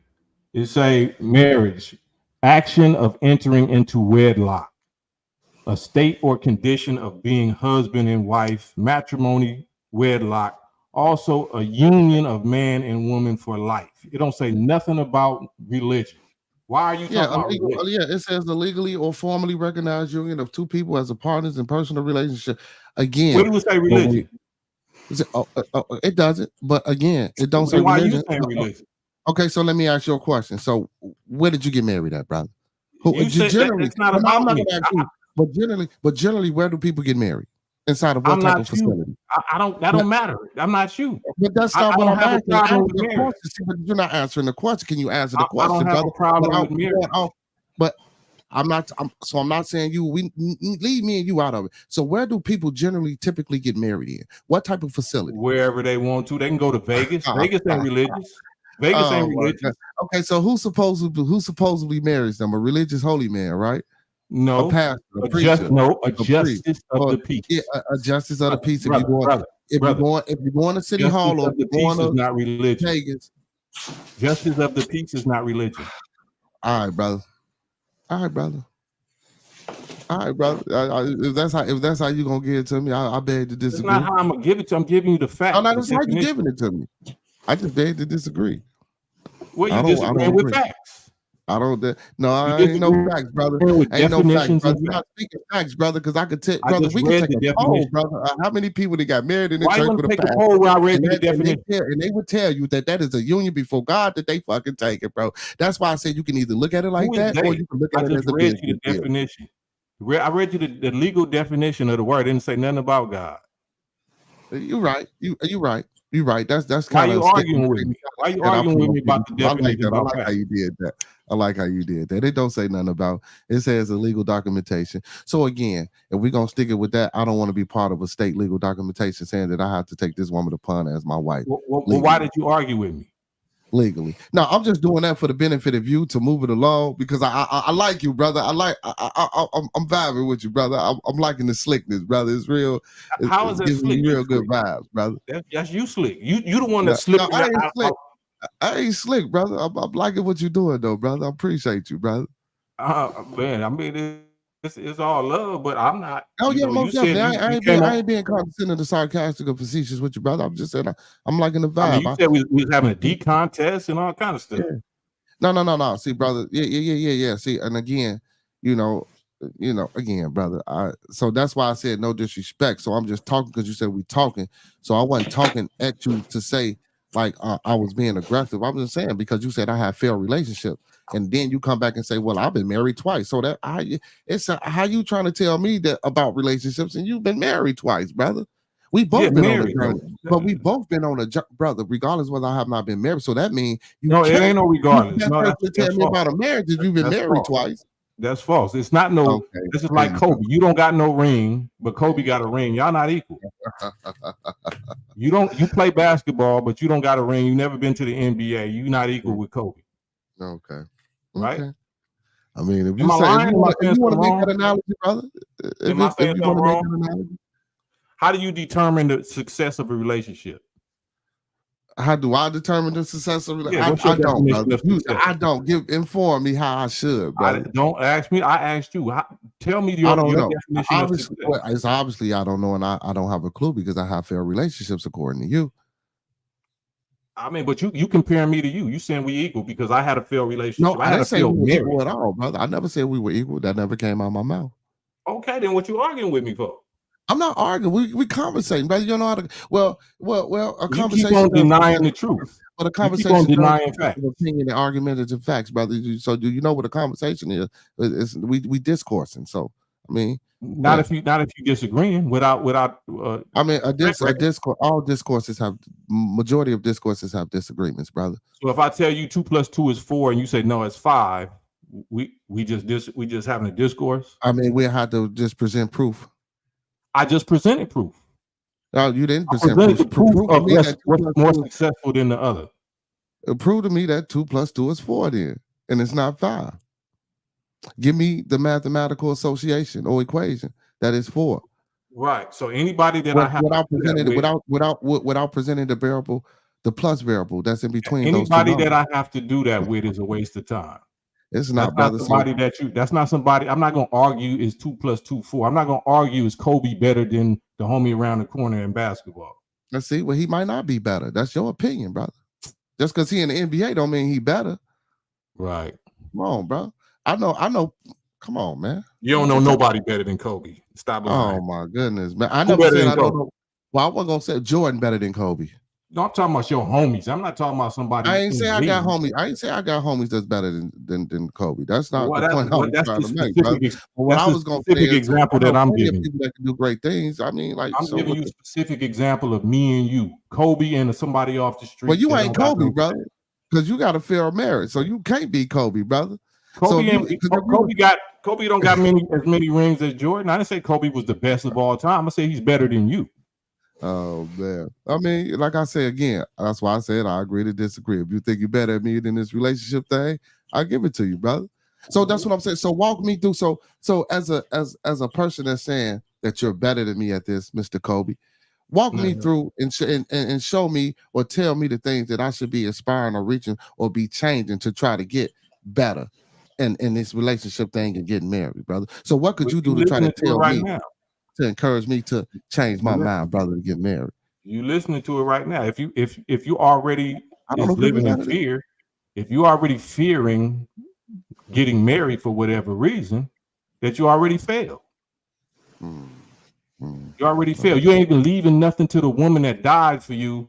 It say marriage, action of entering into wedlock, a state or condition of being husband and wife, matrimony, wedlock, also a union of man and woman for life. It don't say nothing about religion. Why are you talking about religion? Yeah, it says the legally or formally recognized union of two people as a partners in personal relationship. Again, where do it say religion? It doesn't, but again, it don't say why religion. Are you saying religion? Okay, so let me ask you a question. So, where did you get married at, brother? You said generally, that's not about me. But generally, where do people get married? Inside of what type of facility? That don't matter. I'm not you. But that's not what I'm asking. But you're not answering the question. Can you answer the question? I don't have a problem with marriage. But I'm not saying you. We leave me and you out of it. So where do people generally typically get married in? What type of facility? Wherever they want to. They can go to Vegas. Vegas ain't religious. Vegas ain't religious. Okay, so who supposedly marries them? A religious holy man, right? No, a pastor, a justice of the peace. Yeah, a justice of the peace. If you're going to City Hall or the peace is not religion. Vegas. Justice of the peace is not religion. All right, brother. If that's how you gonna give it to me, I beg to disagree. That's not how I'm gonna give it to you. I'm giving you the fact. No, that's how you giving it to me. I just beg to disagree. Well, you disagree with facts. I don't. No, I ain't no facts, brother. Ain't no facts, brother. You're not speaking facts, brother. Because I could tell, brother. We can take a poll, brother. How many people that got married in the church with a pastor? Poll where I read the definition, and they would tell you that is a union before God that they fucking take it, bro. That's why I said you can either look at it like that or you can look at it as a business deal. Definition. I read you the legal definition of the word. It didn't say nothing about God. You're right. You're right. You're right. That's kind of. Why you arguing with me? Why you arguing with me about the definition? I like how you did that. I like how you did that. It don't say nothing about it. Says illegal documentation. So again, if we're gonna stick it with that, I don't want to be part of a state legal documentation saying that I have to take this woman to pawn as my wife. Well, why did you argue with me? Legally. No, I'm just doing that for the benefit of you to move it along because I like you, brother. I'm vibing with you, brother. I'm liking the slickness, brother. It's real. How is it slick? Real good vibes, brother. That's you slick. You the one that slipped. No, I ain't slick. I ain't slick, brother. I'm liking what you're doing, though, brother. I appreciate you, brother. Man, I mean, it's all love, but I'm not. Oh yeah, most definitely. I ain't being condescending or sarcastic or facetious with you, brother. I'm just saying I'm liking the vibe. I mean, you said we was having a D contest and all kind of stuff. Yeah. No. See, brother. Yeah. See, and again, again, brother. So that's why I said no disrespect. So I'm just talking because you said we talking. So I wasn't talking at you to say like I was being aggressive. I was just saying because you said I had failed relationship. And then you come back and say, "Well, I've been married twice." So that how you trying to tell me that about relationships and you've been married twice, brother? We both been married, on a journey, but we both been on a brother, regardless whether I have not been married. So that means it ain't no regardless. No, that's tell me about a marriage if you've been married twice. That's false. It's not no. Okay. This is like Kobe. You don't got no ring, but Kobe got a ring. Y'all not equal. You play basketball, but you don't got a ring. You never been to the NBA. You not equal with Kobe. Okay. Right. Okay. I mean, if you want to make that analogy, brother, if you want to make that analogy, how do you determine the success of a relationship? How do I determine the success of a relationship? I don't, brother. I don't. Inform me how I should, brother. Don't ask me. I asked you. Tell me your definition of success. It's obviously I don't know, and I don't have a clue because I have failed relationships according to you. I mean, but you comparing me to you. You saying we equal because I had a failed relationship. No, I didn't say we were equal at all, brother. I never said we were equal. That never came out of my mouth. Okay, then what you arguing with me for? I'm not arguing. We conversating, brother. You know how to. Well. A conversation. You keep on denying the truth. But a conversation. You keep on denying facts. Opinion and argumentative facts, brother. So do you know what a conversation is? We discoursing. So I mean. Not if you disagreeing without. I mean, discourse. All discourses have majority of discourses have disagreements, brother. So if I tell you 2 + 2 is 4, and you say no, it's 5, we just having a discourse. I mean, we had to just present proof. I just presented proof. No, you didn't present proof of what's more successful than the other. Prove to me that 2 + 2 is 4. Then and it's not 5. Give me the mathematical association or equation that is 4. Right. So anybody that I have Without to do that presenting with, without presenting the variable, the plus variable that's in between those two anybody that numbers. I have to do that with is a waste of time. It's That's not, not brother. So somebody that's not somebody. I'm not gonna argue is 2 + 2 4. I'm not gonna argue is Kobe better than the homie around the corner in basketball. let's see. Well, he might not be better. That's your opinion, brother. Just because he in the NBA don't mean he better. Right. Come on, bro. I know. Come on, man. You don't know nobody better than Kobe. Stop lying. Oh my goodness, man. I Who never better said than I don't Kobe? know. Well, I wasn't gonna say Jordan better than Kobe. No, I'm talking about your homies. I'm not talking about somebody. I ain't in say the I got league. homies. I ain't say I got homies that's better than Kobe. That's not Well, the point I was that's trying the to make, brother. specific. But what That's I the was gonna say specific is, example I know that I'm plenty of giving. people that can do great things. I mean, like, I'm so giving what you a the, specific example of me and you, Kobe and somebody off the well, street. you that ain't don't got Kobe, no brother, because you got a fair marriage, so you can't be Kobe, brother. So Kobe if you, and because if you, Kobe don't got as many rings as Jordan. I didn't say Kobe was the best of all time. I say he's better than you. oh man, I mean, like I say again, that's why I said I agree to disagree. If you think you're better at me than this relationship thing, I give it to you, brother. So that's what I'm saying. So walk me through. So as a person that's saying that you're better than me at this, Mr. Kobe, walk me through and show me or tell me the things that I should be aspiring or reaching or be changing to try to get better in this relationship thing and getting married, brother. So what could But you you do to try to listening to it tell right me now. to encourage me to change my mind, brother, to get married? You listening to it right now. If you already I don't is agree with living in none of this. fear, if you already fearing getting married for whatever reason, that you already failed. You already failed. You ain't even leaving nothing to the woman that died for you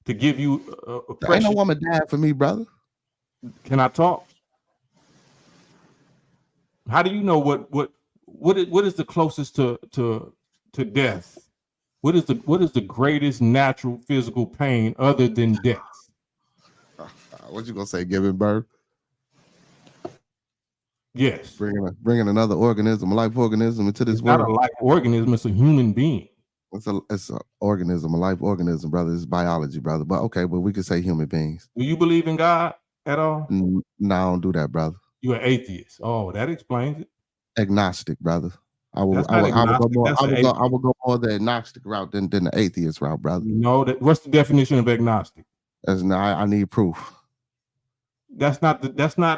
to give you a There ain't no precious. woman died for me, brother. Can I talk? How do you know what is the closest to death? What is the greatest natural physical pain other than death? What you gonna say? Giving birth? Yes. Bringing another organism, a life organism into this It's not a world. life organism, it's a human being. It's a organism, a life organism, brother. It's biology, brother. But okay, but we could say human beings. Do you believe in God at all? No, I don't do that, brother. You're an atheist. Oh, that explains it. Agnostic, brother. I will That's not agnostic. That's an atheist. I will go more the agnostic route than the atheist route, brother. No, what's the definition of agnostic? That's not, I need proof. That's not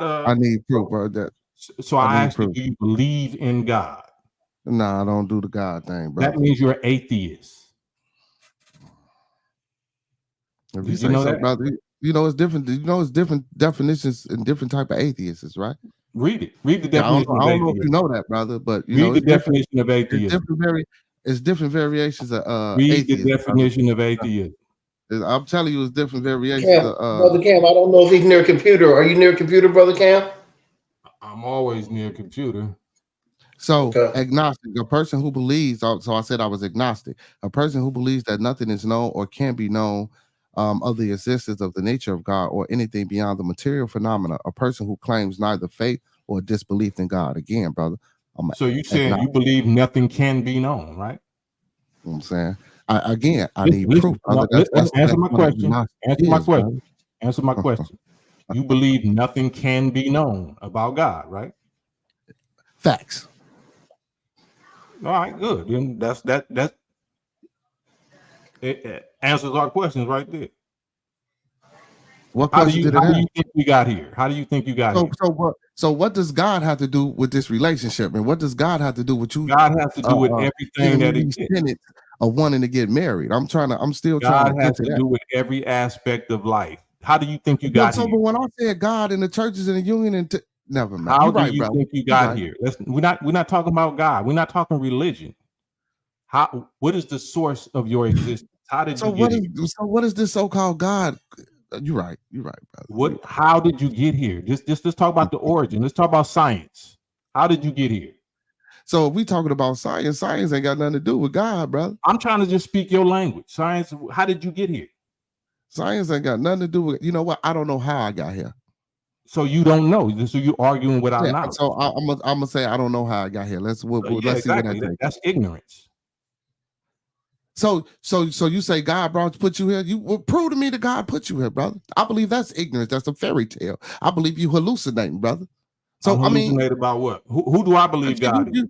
I need proof, bro. So I asked you, do you believe in God? Nah, I don't do the God thing, bro. That means you're an atheist. If you say so, brother, it's different. It's different definitions and different type of atheists, right? Read it. Read the definition. I don't know if you know that, brother, but read the definition of atheism. It's different variations of read atheism. The definition of atheism. I'm telling you, it's different variations. Cam, Brother Cam, I don't know if he's near a computer. Are you near a computer, Brother Cam? I'm always near a computer. So agnostic, a person who believes. So I said I was agnostic. A person who believes that nothing is known or can be known of the existence of the nature of God or anything beyond the material phenomena. A person who claims neither faith or disbelief in God. Again, brother. So you saying you believe nothing can be known, right? You know what I'm saying? I need proof, brother. Answer my question. Answer my question. You believe nothing can be known about God, right? Facts. All right, good. Then that it answers our questions right there. What question did it have? How do you think we got here? How do you think you got here? So what does God have to do with this relationship? And what does God have to do with you? God has to do with everything that exists. Of wanting to get married. I'm still God trying to has to do with every aspect of life. How do you think you got here? But when I said God and the churches and the union and never mind. How do you think you got here? We're not talking about God. We're not talking religion. What is the source of your existence? How did you get here? So what is this so-called God? You're right, brother. How did you get here? Let's talk about the origin. Let's talk about science. How did you get here? So if we talking about science ain't got nothing to do with God, brother. I'm trying to just speak your language. Science, how did you get here? Science ain't got nothing to do with, you know what? I don't know how I got here. So you don't know. So you're arguing without knowledge. So I'm gonna say I don't know how I got here. Let's see exactly. what I think. That's ignorance. So you say God put you here? You well, prove to me that God put you here, brother. I believe that's ignorance. That's a fairy tale. I believe you hallucinating, brother. So I'm I mean, hallucinated about what? Who do I believe God is?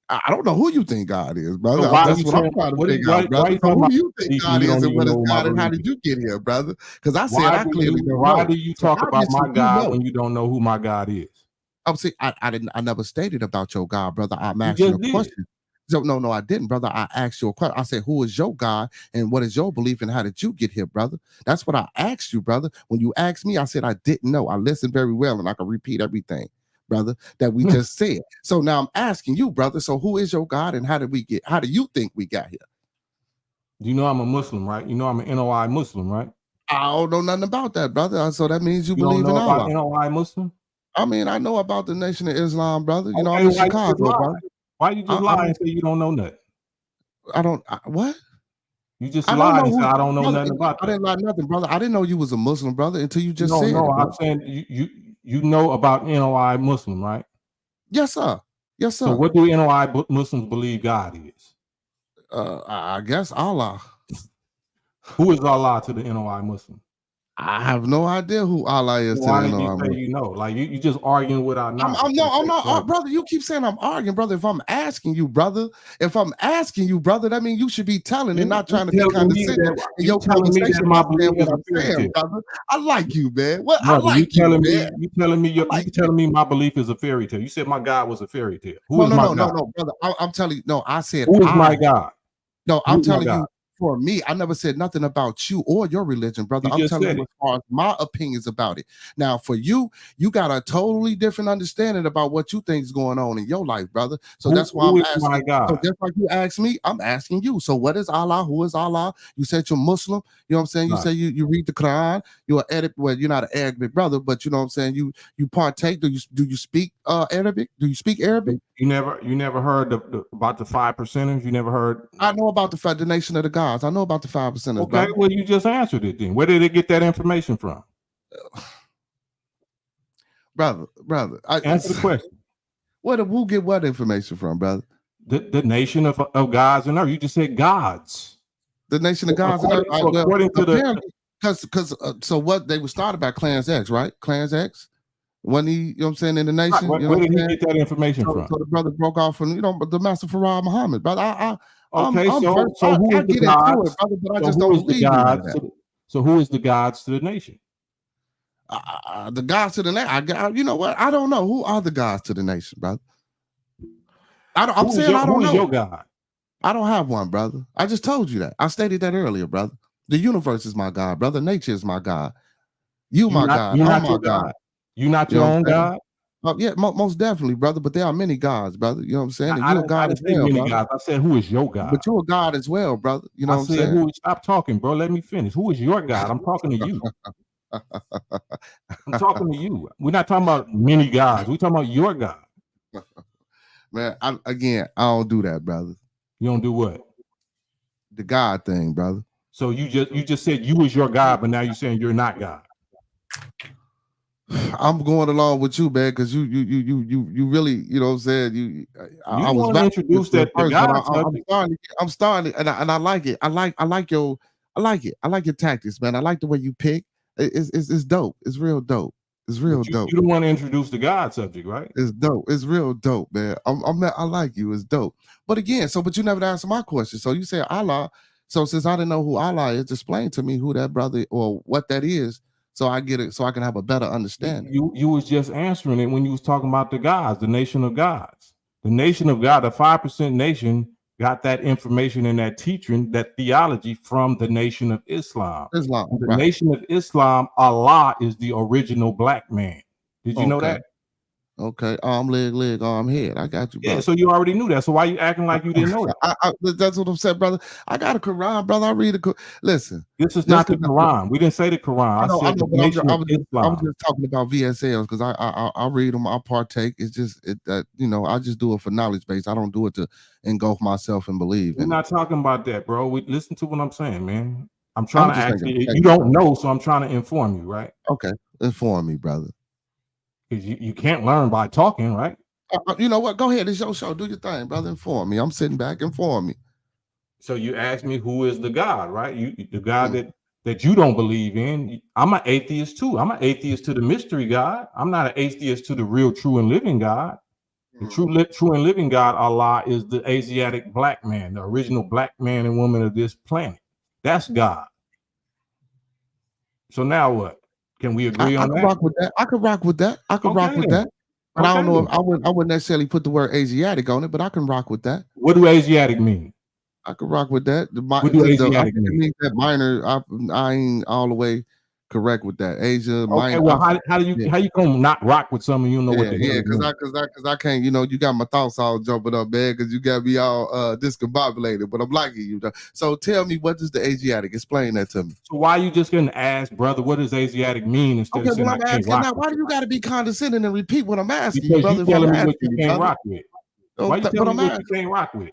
I don't know who you think God is, brother. So why are That's you what I'm saying? trying to What are you, figure out, why brother. you So talking who about do you think belief and God you is, don't and even what know is who my God, and how belief did is? you get here, brother? Because I said Why I do clearly you don't why know. do you So talk about obviously my you God know. when you don't know who my God is? I'm saying I never stated about your God, brother. I'm You asking a just did. question. So no, I didn't, brother. I asked you a question. I said, who is your God and what is your belief and how did you get here, brother? That's what I asked you, brother. When you asked me, I said I didn't know. I listened very well and I can repeat everything, brother, that we just said. So now I'm asking you, brother. So who is your God and how do you think we got here? You know I'm a Muslim, right? You know I'm an NOI Muslim, right? I don't know nothing about that, brother. So that means you You don't believe in know about Allah. NOI Muslim? I mean, I know about the Nation of Islam, brother. You know, Okay, I'm in why you just Chicago, lie? brother. Why you just lie and say you don't know nothing? What? You just I don't lied know and who, said I don't know brother. nothing about I that. didn't like nothing, brother. I didn't know you was a Muslim, brother, until you just No, said it, I'm brother. saying you know about NOI Muslim, right? Yes, sir. Yes, So sir. what do NOI Muslims believe God is? I guess Allah. Who is Allah to the NOI Muslim? I have no idea who Allah is Well, to why the did you NOI say Muslim. you know? Like you just arguing without knowledge. I'm not, brother. You keep saying I'm arguing, brother. If I'm asking you, brother, that means you should be telling and not trying to be telling me condescending that in your telling me that conversation my by saying belief what is a I'm fairy saying, tale. brother. I like you, man. What I Brother, like you, man. you telling me I like you telling me my belief is a fairy tale. You said my God was a fairy tale. Who No, is no, my no, no, God? no, brother. I'm telling you. No, I said Who is my God? No, Who I'm is my telling God? you. For me, I never said nothing about you or your religion, brother. You I'm just telling said you it. as far as my opinions about it. Now, for you, you got a totally different understanding about what you think is going on in your life, brother. So that's why Who I'm is my asking. So God? just like you asked me, I'm asking you. So what is Allah? Who is Allah? You said you're Muslim. You know what I'm saying? You Right. say you read the Quran. You're Arabic. Well, you're not an Arabic brother, but you know what I'm saying. You partake. Do you speak Arabic? Do you speak Arabic? You never heard about the 5%ers? You never heard? I know about the Nation of the Gods. I know about the 5%ers, Okay, brother. well you just answered it then. Where did they get that information from? Brother, Answer the question. Who get what information from, brother? The nation of gods and earth. You just said gods. The Nation of Gods and Earth. According to Apparently, because so what they were started by Clans X, right? Clans X. When he, you know what I'm saying, in the nation, where, you know where what did I'm he saying? get that information from? So the brother broke off from, the Master Farah Muhammad. But Okay, I'm so versed. who I is the get into it, gods? brother, but I So just who don't is the believe in none of gods? that. So who is the gods to the nation? The gods to the nation. You know what? I don't know. Who are the gods to the nation, brother? I'm saying I don't who is know. your God? I don't have one, brother. I just told you that. I stated that earlier, brother. The universe is my God, brother. Nature is my God. You my God. You're I'm not my your God. God. You're not You know your what own I'm saying? God. Yeah, most definitely, brother. But there are many gods, brother. You know what I'm saying? And I you're a didn't, I God didn't as say well, many brother. gods. I said who is your God? But you're a God as well, brother. You know I what I'm said saying? stop talking, bro. Let me finish. Who is your God? I'm talking to you. I'm talking to you. We're not talking about many gods. We're talking about your God. Man, I don't do that, brother. You don't do what? The God thing, brother. So you just said you was your God, but now you're saying you're not God. I'm going along with you, man, because you really, you know what I'm saying? I was want to vouching introduce for you at that the first, but God I'm starting, and I like it. I like your tactics, man. I like the way you pick. It's dope. It's real dope. It's real dope. You don't want to introduce the God subject, right? It's dope. It's real dope, man. I like you. It's dope. But again, but you never answered my question. So you said Allah. So since I didn't know who Allah is, explain to me who that brother or what that is, so I get it, so I can have a better understanding. You was just answering it when you was talking about the gods, the nation of gods. The nation of God, the 5% nation, got that information and that teaching, that theology from the nation of Islam. Islam, And the right? nation of Islam, Allah is the original black man. Did you know that? Okay, arm, leg, arm, head. I got you, brother. Yeah, so you already knew that. So why you acting like you didn't know that? That's what I'm saying, brother. I got a Quran, brother. I read a Listen, this is not the Quran. We didn't say the Quran. I said the nation of Islam. I was just talking about VSLs because I read them. I partake. It's just I just do it for knowledge base. I don't do it to engulf myself and believe. We're not talking about that, bro. Listen to what I'm saying, man. I'm I'm trying to just thinking, actually. You don't know, so I'm trying to inform you, right? Okay, inform me, brother. Because you can't learn by talking, right? You know what? Go ahead. It's your show. Do your thing, brother. Inform me. I'm sitting back. Inform me. So you asked me who is the God, right? The God that you don't believe in. I'm an atheist too. I'm an atheist to the mystery God. I'm not an atheist to the real, true, and living God. The true and living God, Allah, is the Asiatic black man, the original black man and woman of this planet. That's God. So now what? Can we agree I on could that? rock with that. I could rock with that. I could rock with then. that. But I don't know then. if I wouldn't necessarily put the word Asiatic on it, but I can rock with that. What do Asiatic mean? I could rock with that. What do Asiatic mean? It means that minor. I ain't all the way correct with that. Asia, Okay, minor. well, how you gonna not rock with something you don't know what the hell it means? Because I can't. You got my thoughts all jumping up, man. Because you got me all discombobulated. But I'm liking you. So tell me, what is the Asiatic? Explain that to me. So why you just gonna ask, brother? What does Asiatic mean instead of saying I'm asking now? Why do you got to be condescending and repeat what I'm asking because you, brother? You telling me what you can't rock with. Why you telling me what you can't rock with?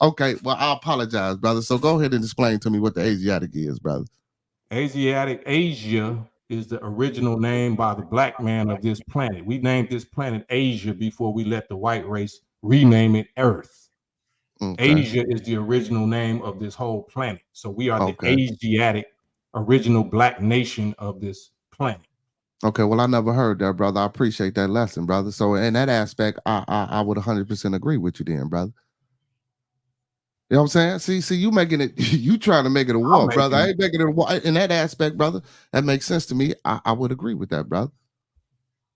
Okay, well, I apologize, brother. So go ahead and explain to me what the Asiatic is, brother. Asia is the original name by the black man of this planet. We named this planet Asia before we let the white race rename it Earth. Okay. Asia is the original name of this whole planet. So we are the Asiatic original black nation of this planet. Okay, well, I never heard that, brother. I appreciate that lesson, brother. So in that aspect, I would 100% agree with you then, brother. You know what I'm saying? See, you making it, you trying to make it a war, brother. I ain't making it a war. In that aspect, brother, that makes sense to me. I would agree with that, brother.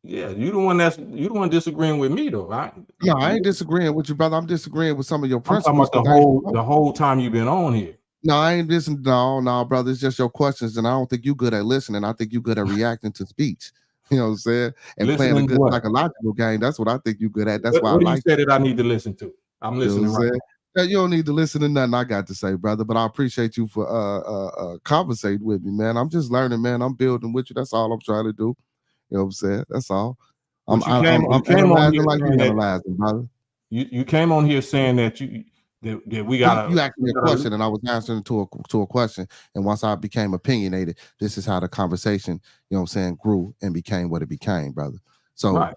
Yeah, you the one disagreeing with me though, right? No, I ain't disagreeing with you, brother. I'm disagreeing with some of your principles. I'm talking about the whole time you've been on here. No, I ain't listening. No, brother. It's just your questions, and I don't think you good at listening. I think you good at reacting to speech. You know what I'm saying? And listening playing a good psychological game. That's what I think you good at. That's why. What do you say that I need to listen to? I'm listening. You know right now. You don't need to listen to nothing I got to say, brother. But I appreciate you for conversating with me, man. I'm just learning, man. I'm building with you. That's all I'm trying to do. You know what I'm saying? That's all. I'm analyzing like you analyzing, brother. You came on here saying that we got you asked me a question and I was answering to a question, and once I became opinionated, this is how the conversation, you know what I'm saying, grew and became what it became, brother. So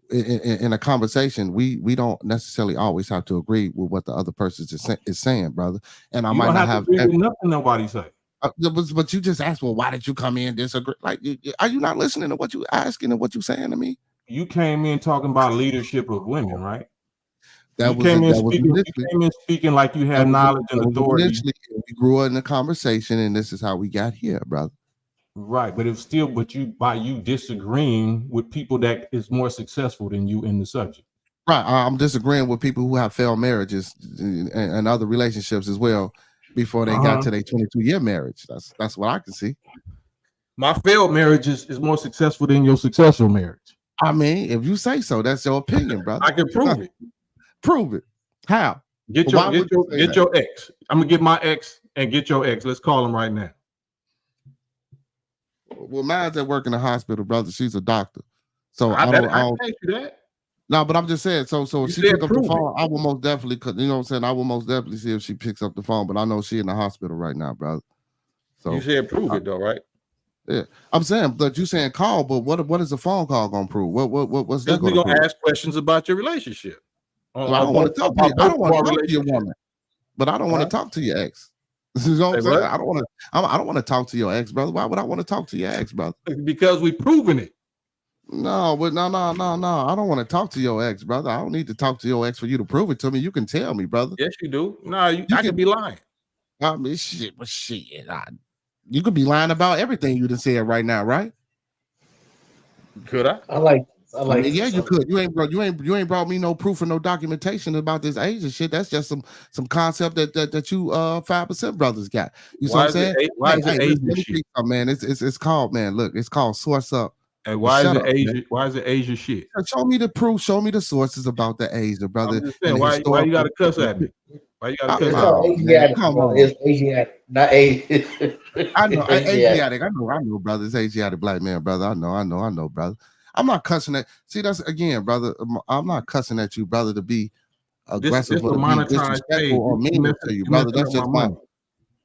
in a conversation, we don't necessarily always have to agree with what the other person is saying, brother. And I might not have to agree with nothing nobody say. But you just asked, well, why did you come in disagree? Like, are you not listening to what you asking and what you saying to me? You came in talking about leadership of women, right? You came in speaking like you had knowledge and authority. Initially, we grew in the conversation, and this is how we got here, brother. Right, but it's still, by you disagreeing with people that is more successful than you in the subject. Right, I'm disagreeing with people who have failed marriages and other relationships as well before they got to their 22-year marriage. That's what I can see. My failed marriage is more successful than your successful marriage. I mean, if you say so, that's your opinion, brother. I can prove it. Prove it. How? Get your ex. I'm gonna get my ex and get your ex. Let's call him right now. Well, mine's at work in the hospital, brother. She's a doctor, so I don't thank you that. No, but I'm just saying. So if she pick up the phone, I will most definitely. You know what I'm saying? I will most definitely see if she picks up the phone. But I know she in the hospital right now, brother. So you said prove it though, right? Yeah, I'm saying, but you saying call, but what is a phone call gonna prove? What's that gonna prove? Ask questions about your relationship. Well, I don't want to talk to you. I don't want to talk to your woman, but I don't want to talk to your ex. You know what I'm saying? I don't want to talk to your ex, brother. Why would I want to talk to your ex, brother? Because we proven it. No. I don't want to talk to your ex, brother. I don't need to talk to your ex for you to prove it to me. You can tell me, brother. Yes, you do. No, I could be lying. I mean, shit. You could be lying about everything you done said right now, right? Could I? I like. I mean, yeah, you could. You ain't brought me no proof or no documentation about this Asian shit. That's just some concept that you 5% brothers got. You see what I'm saying? Why is it Asian shit? Man, it's called, man. Look, it's called Source Up. Hey, why is it Asian? Why is it Asian shit? Show me the proof. Show me the sources about the Asia, brother. I'm just saying, why you gotta cuss at me? Why you gotta cuss at me? Asiatic, come on. It's Asiatic, not Asian. I know, Asiatic. I know, brother. It's Asiatic black man, brother. I know, brother. I'm not cussing at. See, that's again, brother. I'm not cussing at you, brother, to be aggressive or to be disrespectful or mean to you, brother. That's just my.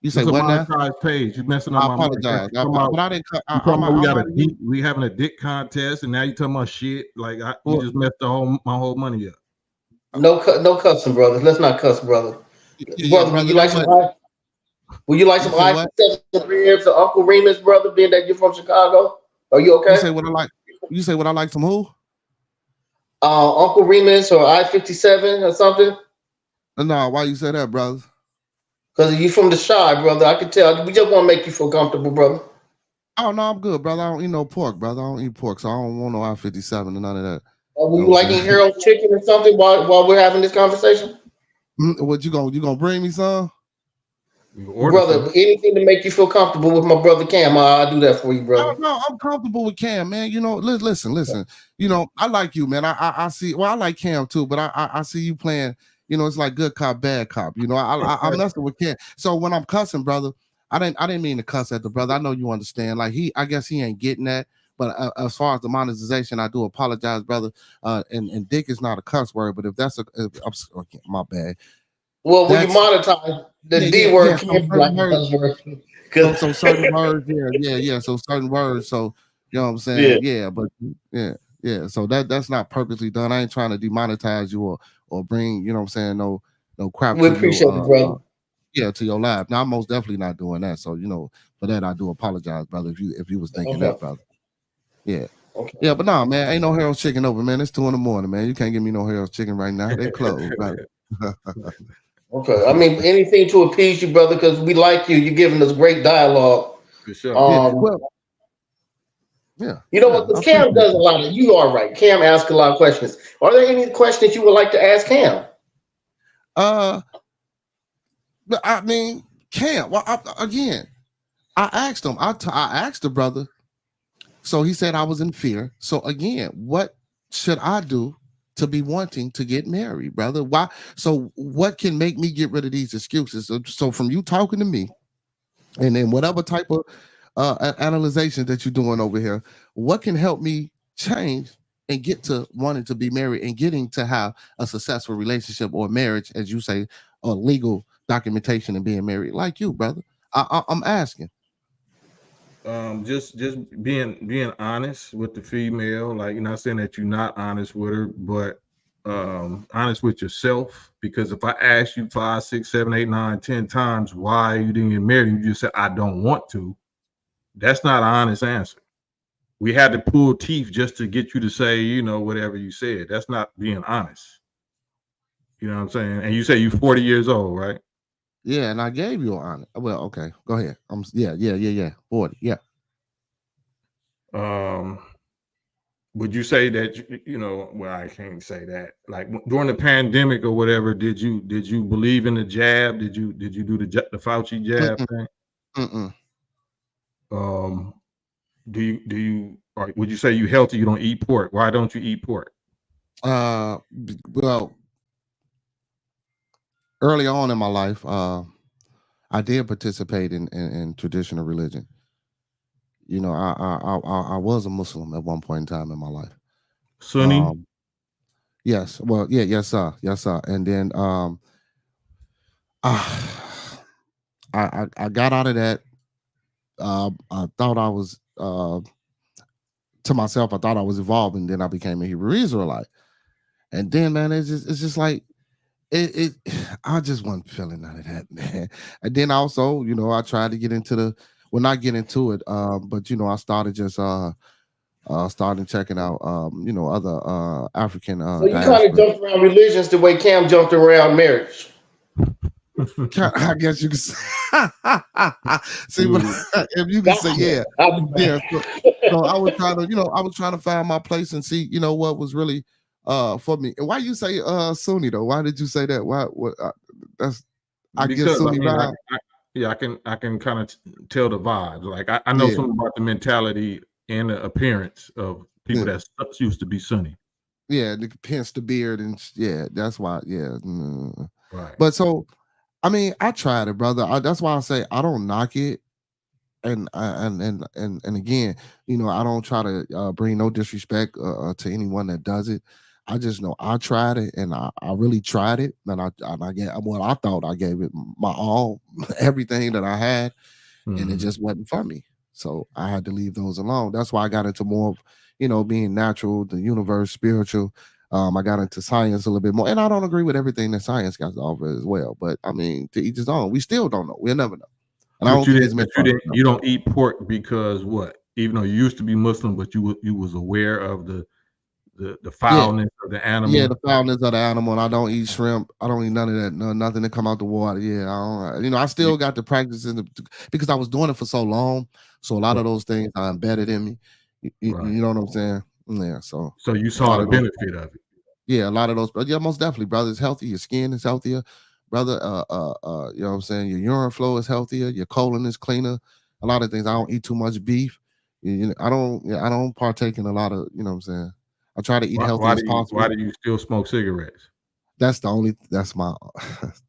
You say what now? Page. You messing up my money. I apologize. But we having a dick contest, and now you talking about shit like you just messed my whole money up. No cussing, brothers. Let's not cuss, brother. Yeah, brother, would brother. you like some ice? Would you like You some say ice what? ribs or Uncle Remus, brother? Being that you're from Chicago, are you You okay? say what I like? You say what I like some who? Uncle Remus or I-57 or something? No, why you say that, brother? Because you from the shy, brother. I can tell. We just want to make you feel comfortable, brother. Oh no, I'm good, brother. I don't eat no pork, brother. I don't eat pork, so I don't want no I-57 and none of that. Would You you know like what I'm any saying? Harold's chicken or something while we're having this conversation? What you gonna bring me some? You can order Brother, some. anything to make you feel comfortable with my brother Cam, I'll do that for you, Oh brother. no, I'm comfortable with Cam, man. You know, listen. You know, I like you, man. I see. Well, I like Cam too, but I see you playing. You know, it's like good cop, bad cop. You know, I'm messing with Cam. So when I'm cussing, brother, I didn't mean to cuss at the brother. I know you understand. Like I guess he ain't getting that. But as far as the monetization, I do apologize, brother. And dick is not a cuss word, but if that's okay, my bad. Well, when you That's monetize, the D yeah. word So can be like certain a words. cuss word. So Cause certain words, yeah. So certain words, so you know what I'm yeah, saying, yeah. But yeah. So that's not purposely done. I ain't trying to demonetize you or bring you know what I'm saying no crap we to your appreciate it, brother. to your life. Now I'm most definitely not doing that. So you know for that I do apologize, brother. If you was thinking Okay, that, brother. Yeah. okay, Yeah, but no, man, ain't no Harold's chicken open, man. It's 2 a.m, man. You can't give me no Harold's chicken right now. They closed, brother. okay. I mean, anything to appease you, brother, because we like you. You're giving us great dialogue. For sure. Yeah. Um, Well, you know what? yeah. I Because Cam appreciate does a that. lot of. You are right. Cam asks a lot of questions. Are there any questions you would like to ask Cam? Uh, but I mean, Cam. Well, again, I asked him. I asked the brother. So he said I was in fear. So again, what should I do to be wanting to get married, brother? Why? So what can make me get rid of these excuses? So from you talking to me, and then whatever type of analyzation that you're doing over here, what can help me change and get to wanting to be married and getting to have a successful relationship or marriage, as you say, or legal documentation and being married, like you, brother? I'm asking. Just being honest with the female, like you're not saying that you're not honest with her, but honest with yourself. Because if I ask you 5, 6, 7, 8, 9, 10 times why you didn't get married, you just said I don't want to. That's not an honest answer. We had to pull teeth just to get you to say, whatever you said. That's not being honest. You know what I'm saying? And you say you're 40 years old, right? Yeah, and I gave you an honor. Well, okay, go ahead. Yeah. 40. Yeah. Um, would you say that well, I can't say that. Like during the pandemic or whatever, did you believe in the jab? Did you do the Fauci jab Mm-mm, thing? mm-mm. Um, do you or would you say you healthy? You don't eat pork. Why don't you eat pork? Well, early on in my life, I did participate in traditional religion. You know, I was a Muslim at one point in time in my life. Sunni? Um, yes, well, yeah, yes, sir. And then I I got out of that. I thought I was to myself. I thought I was evolving. Then I became a Hebrew Israelite. And then, man, it's just like it I just wasn't feeling none of that, man. And then also, I tried to get into not get into it, but I started just starting checking out other African So you kind of diaspora. jumped around religions the way Cam jumped around marriage. I guess you can say see, but Dude, if you can say Gotcha. yeah, I'll be yeah. back. So I was trying to, find my place and see, what was really for me. And why you say Sunni though? Why did you say that? Why what that's I guess because I Sunni mean, vibe. yeah, I can kind of tell the vibes. Like I know Yeah, something about the mentality and the appearance of people yeah, that used to be Sunni. yeah, hence the beard and yeah, that's why, yeah. Right. But so I mean, I tried it, brother. That's why I say I don't knock it. And again, I don't try to bring no disrespect to anyone that does it. I just know I tried it, and I really tried it, and I gave well, I thought I gave it my all, everything that I had, and it Mhm. just wasn't for me. So I had to leave those alone. That's why I got into more of, being natural, the universe, spiritual. I got into science a little bit more, and I don't agree with everything that science got to offer as well. But I mean, to each his own. We still don't know. We'll never know. And I But don't you think didn't. it's But meant you for us didn't. to know. You don't eat pork because what? Even though you used to be Muslim, but you was aware of the Yeah, foulness of the yeah, animal. the foulness of the animal. And I don't eat shrimp. I don't eat none of that. Nothing that come out the water. Yeah, I don't. I still got the practice because I was doing it for so long. So a lot Right. of those things are embedded in me. Right. You know what I'm saying? Yeah. So So you a saw lot the of those. benefit of it. Yeah, a lot of those. But yeah, most definitely, brother. It's healthy. Your skin is healthier, brother. You know what I'm saying? Your urine flow is healthier. Your colon is cleaner. A lot of things. I don't eat too much beef. I don't. Yeah, I don't partake in a lot of. You know what I'm saying? I try to eat Why, healthy why as do you why possible. do you still smoke cigarettes? That's the only. That's my.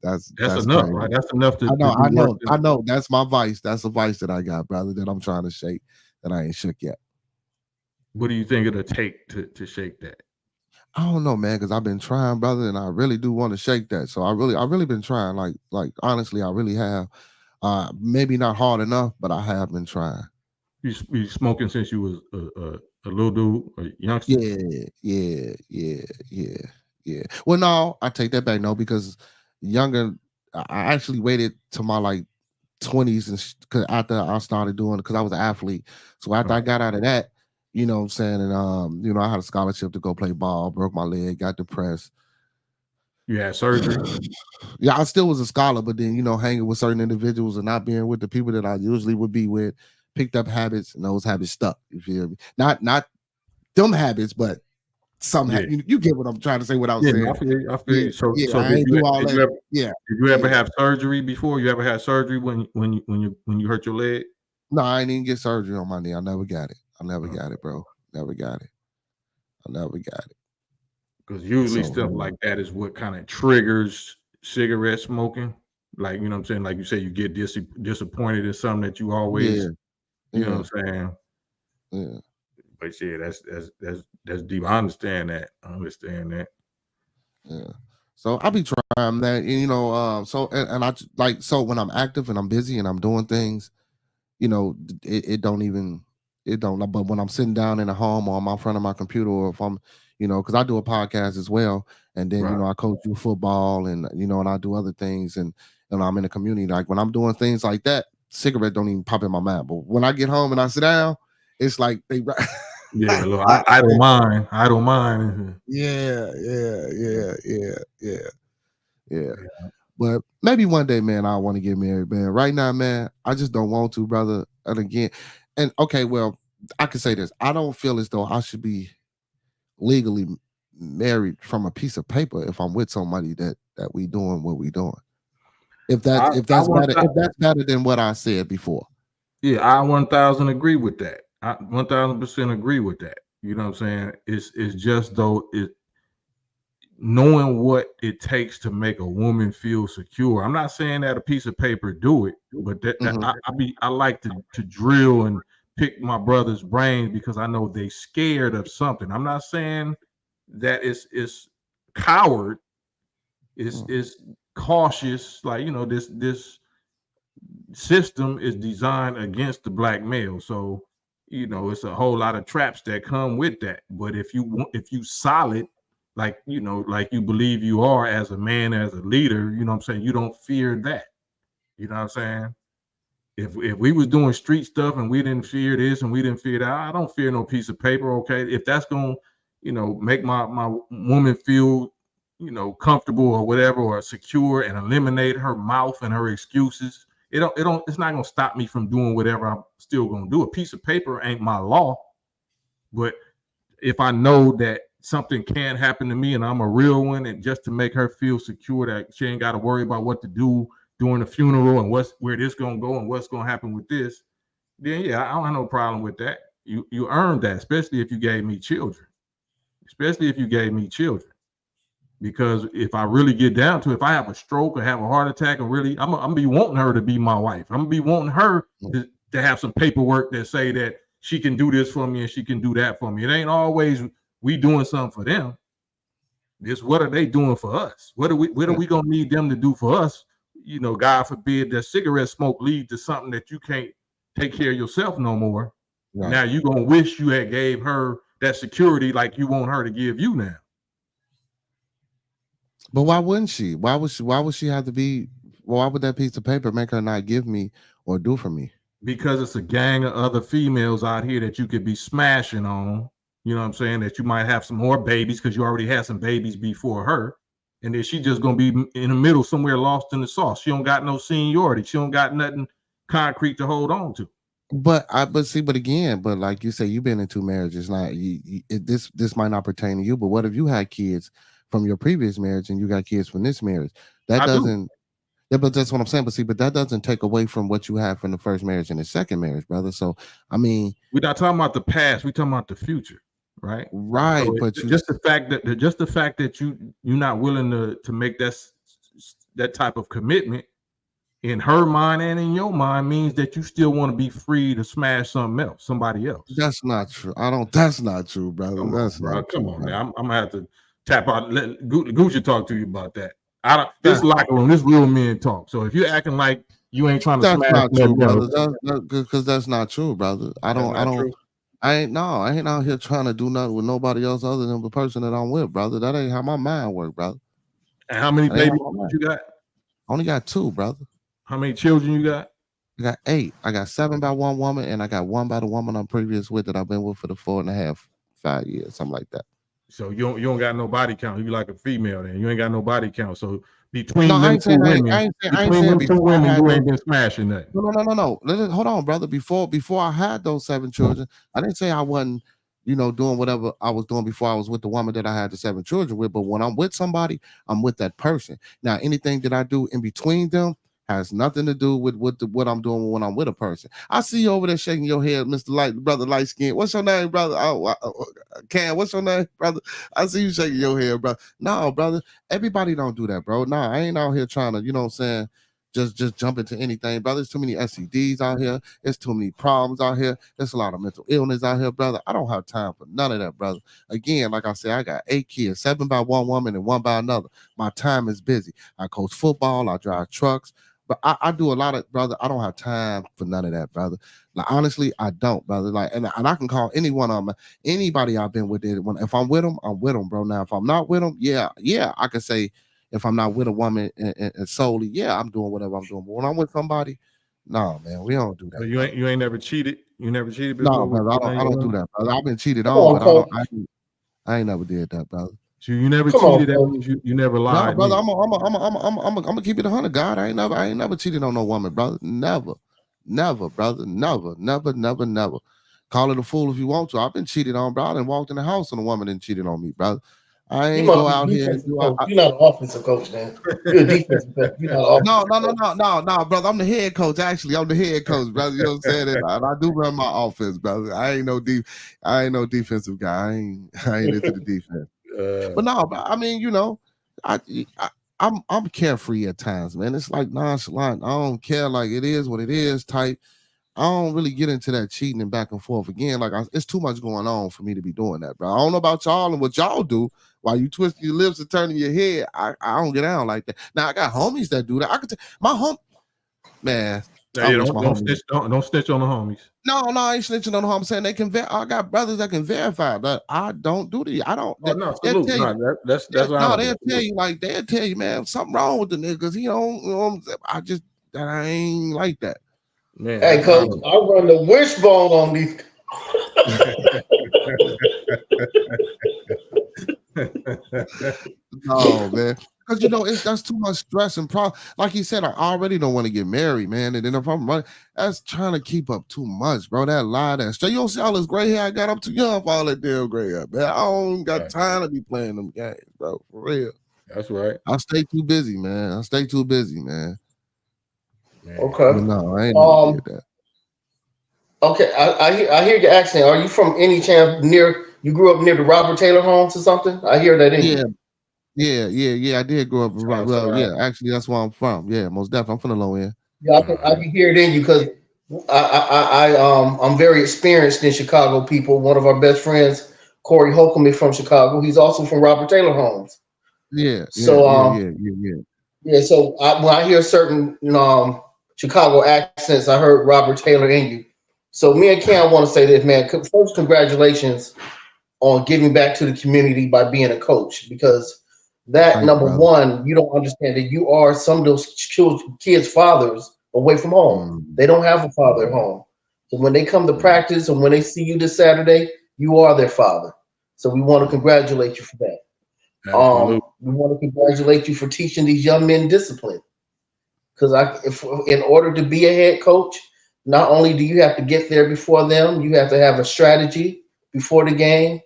That's that's enough, crazy. right? That's enough I to know. do I worse know. than I know. That's my vice. That's a vice that I got, brother. That I'm trying to shake. That I ain't shook yet. what do you think it'll take to shake that? I don't know, man, because I've been trying, brother, and I really do want to shake that. So I really been trying. Like honestly, I really have. Maybe not hard enough, but I have been trying. You smoking since you was a little dude, a youngster? Yeah, yeah, yeah, yeah, yeah. Well, no, I take that back. No, because younger, I actually waited to my like 20s and cause after I started doing it because I was an athlete. So after I Right. got out of that, you know what I'm saying, and I had a scholarship to go play ball, broke my leg, got depressed. You had surgery? Yeah, I still was a scholar, but then hanging with certain individuals and not being with the people that I usually would be with, picked up habits, and those habits stuck. You feel me? Not them habits, but some Yeah. you get what I'm trying to say without Yeah, no, saying I it. feel you. I feel Yeah, you. So yeah. so I did ain't you do all did that. you ever Yeah, did you ever yeah. have surgery before? You ever had surgery when you hurt your leg? No, I ain't even get surgery on my knee. I never got it. I never got it, bro. Never got it. I never got it. Because usually So stuff like that is what kind of triggers cigarette smoking. Like, you know what I'm saying? Like you say, you get disappointed in something that you yeah, always, you know yeah, what I'm saying? yeah, But yeah, that's deep. I understand that. I understand that. yeah. So I be trying that, and, so and like so when I'm active and I'm busy and I'm doing things, it don't even it don't but when I'm sitting down in a home or I'm in front of my computer or if I'm because I do a podcast as well, and then Right. I coach you football, and and I do other things, and I'm in the community. Like when I'm doing things like that, cigarette don't even pop in my mind, but when I get home and I sit down, it's like they Yeah, look, I don't mind. I don't mind. yeah, yeah, yeah, yeah, yeah, yeah. Yeah. But maybe one day, man, I want to get married, man. Right now, man, I just don't want to, brother. And again, and okay, well, I can say this. I don't feel as though I should be legally married from a piece of paper if I'm with somebody that we doing what we doing. If I, that if I that's want better, if that's better than what I said before. Yeah, I 1000 agree with that. I 1000% agree with that. You know what I'm saying? It's just though it knowing what it takes to make a woman feel secure. I'm not saying that a piece of paper do it, but that Mhm. I like to drill and pick my brother's brains because I know they scared of something. I'm not saying that it's coward. Mm. It's cautious. Like this system is designed against the black male. So, it's a whole lot of traps that come with that. But if you solid, like like you believe you are as a man, as a leader, you know what I'm saying, you don't fear that. You know what I'm saying? If we was doing street stuff and we didn't fear this and we didn't fear that, I don't fear no piece of paper. Okay. If that's gonna, make my woman feel, comfortable or whatever, or secure, and eliminate her mouth and her excuses, it's not gonna stop me from doing whatever I'm still gonna do. A piece of paper ain't my law, but if I know that something can happen to me and I'm a real one, and just to make her feel secure that she ain't got to worry about what to do during the funeral and where this gonna go and what's gonna happen with this, then yeah, I don't have no problem with that. You earned that, especially if you gave me children. Especially if you gave me children. Because if I really get down to it, if I have a stroke or have a heart attack, and really, I'm gonna be wanting her to be my wife. I'm gonna be wanting her to have some paperwork that say that she can do this for me and she can do that for me. It ain't always we doing something for them. It's what are they doing for us? What are Yeah, we gonna need them to do for us? God forbid that cigarette smoke lead to something that you can't take care of yourself no more. right. Now you gonna wish you had gave her that security like you want her to give you now. But why wouldn't she? Why would she have to be? Why would that piece of paper make her not give me or do for me? Because it's a gang of other females out here that you could be smashing on. You know what I'm saying? That you might have some more babies because you already had some babies before her. And then she just gonna be in the middle somewhere lost in the sauce. She don't got no seniority. She don't got nothing concrete to hold on to. But again, but like you say, you've been in two marriages. Now, this might not pertain to you. But what if you had kids from your previous marriage and you got kids from this marriage? That I do. doesn't. Yeah, but that's what I'm saying. But see, but that doesn't take away from what you had from the first marriage and the second marriage, brother. So I mean, We're not talking about the past. We're talking about the future, right? right? So But you just the fact that you're not willing to make that type of commitment in her mind and in your mind means that you still want to be free to smash something else, somebody else. that's not true. I don't. That's not true, brother. Come on, That's bro. not Come true, on brother. now. I'm gonna have to tap out. Let Gucci talk to you about that. I don't. This That locker room. This real men talk. So if you're acting like you ain't trying to that's smash not true, nothing else, brother. That's because that's not true, brother. I that's don't. I not don't. true. I ain't no. I ain't out here trying to do nothing with nobody else other than the person that I'm with, brother. That ain't how my mind work, brother. And how many That ain't babies how my mind. you got? I only got two, brother. How many children you got? I got eight. I got seven by one woman, and I got one by the woman I'm previous with that I've been with for the 4.5, 5 years, something like that. So you don't got no body count. You like a female, then you ain't got no body count. So No, between them two women, I ain't saying before I had you those. ain't been smashing nothing. No. Hold on, brother. Before I had those seven children, I didn't say I wasn't, doing whatever I was doing before I was with the woman that I had the seven children with. But when I'm with somebody, I'm with that person. Now, anything that I do in between them has nothing to do with what I'm doing when I'm with a person. I see you over there shaking your head, Mr. Light, brother, light skin. What's your name, brother? Cam, what's your name, brother? I see you shaking your head, bro. No, brother. Everybody don't do that, bro. Nah, I ain't out here trying to, you know what I'm saying? Just jump into anything, brother. There's too many STDs out here. There's too many problems out here. There's a lot of mental illness out here, brother. I don't have time for none of that, brother. Again, like I said, I got 8 kids, seven by one woman and one by another. My time is busy. I coach football. I drive trucks. But I do a lot of, brother. I don't have time for none of that, brother. Like honestly, I don't, brother. Like, and I can call any one of them, anybody I've been with. If I'm with them, I'm with them, bro. Now, if I'm not with them, yeah, I can say if I'm not with a woman and solely, yeah, I'm doing whatever I'm doing. But when I'm with somebody, no, man, we don't do So that, you brother. ain't never cheated. You never cheated No, before with brother, one of I your don't do women. that, brother. I've been cheated Come on, on, but coach. I ain't never did that, brother. So you never Come on, cheated. That coach. means you never No, lied brother, neither. I'm gonna keep it 100. God, I ain't never cheated on no woman, brother. Never, brother. Never. Call it a fool if you want to. I've been cheated on, bro. I done walked in the house and a woman didn't cheated on me, brother. I You ain't must go be out here and defensive do. coach. You're not an offensive coach, man. You're a defensive coach. You're not an offensive coach. No, brother. I'm the head coach. Actually, I'm the head coach, brother. You know what I'm saying? And I do run my offense, brother. I ain't no defensive guy. I ain't into the defense. Uh, But no, but I mean, I, I I'm carefree at times, man. It's like nonchalant. I don't care. Like it is what it is. Type. I don't really get into that cheating and back and forth again. Like it's too much going on for me to be doing that, bro. I don't know about y'all and what y'all do while you twisting your lips and turning your head. I don't get down like that. Now I got homies that do that. I could my home man. I yeah, wish my don't homies. snitch. Don't snitch on the homies. No, I ain't snitching on who I'm saying they can. I got brothers that can verify, but I don't do the. I don't. Oh no, They'll salute. tell you. No, that's No, honorable. they'll tell Salute. you like they'll tell you, man, something wrong with the niggas. I just that I ain't like that. Man, Hey, that's coach, honorable. I run the wishbone on these. No, man. Because that's too much stress and problem. Like he said, I already don't want to get married, man. And then if I'm running, that's trying to keep up too much, bro. That lie, that straight. You don't see all this gray hair I got up too young for all that damn gray hair, man. I don't got Right. time to be playing them games, bro. For real. That's right, I stay too busy, man. I stay too busy, man. man. Okay. But no, I ain't never Um. did that. Okay. I hear your accent. Are you from any chance near? You grew up near the Robert Taylor homes or something? I hear that in Yeah, you. yeah. I did grow up right. South Well, side. yeah, actually, that's where I'm from. Yeah, most definitely. I'm from the low end. Yeah, All I right. can hear it in you because I'm very experienced in Chicago. People, one of our best friends, Corey Holcomb, is from Chicago. He's also from Robert Taylor homes. So Yeah. yeah. So when I hear certain Chicago accents, I heard Robert Taylor in you. So me and Cam want to say this, man. First, congratulations on giving back to the community by being a coach because that Thank you, number brother. one, you don't understand that you are some of those kids' fathers away from home. Mm, They don't have a father at home. So when they come to mm, practice and when they see you this Saturday, you are their father. So we want to mm, congratulate you for that. Absolutely. We want to congratulate you for teaching these young men discipline. Because in order to be a head coach, not only do you have to get there before them, you have to have a strategy before the game,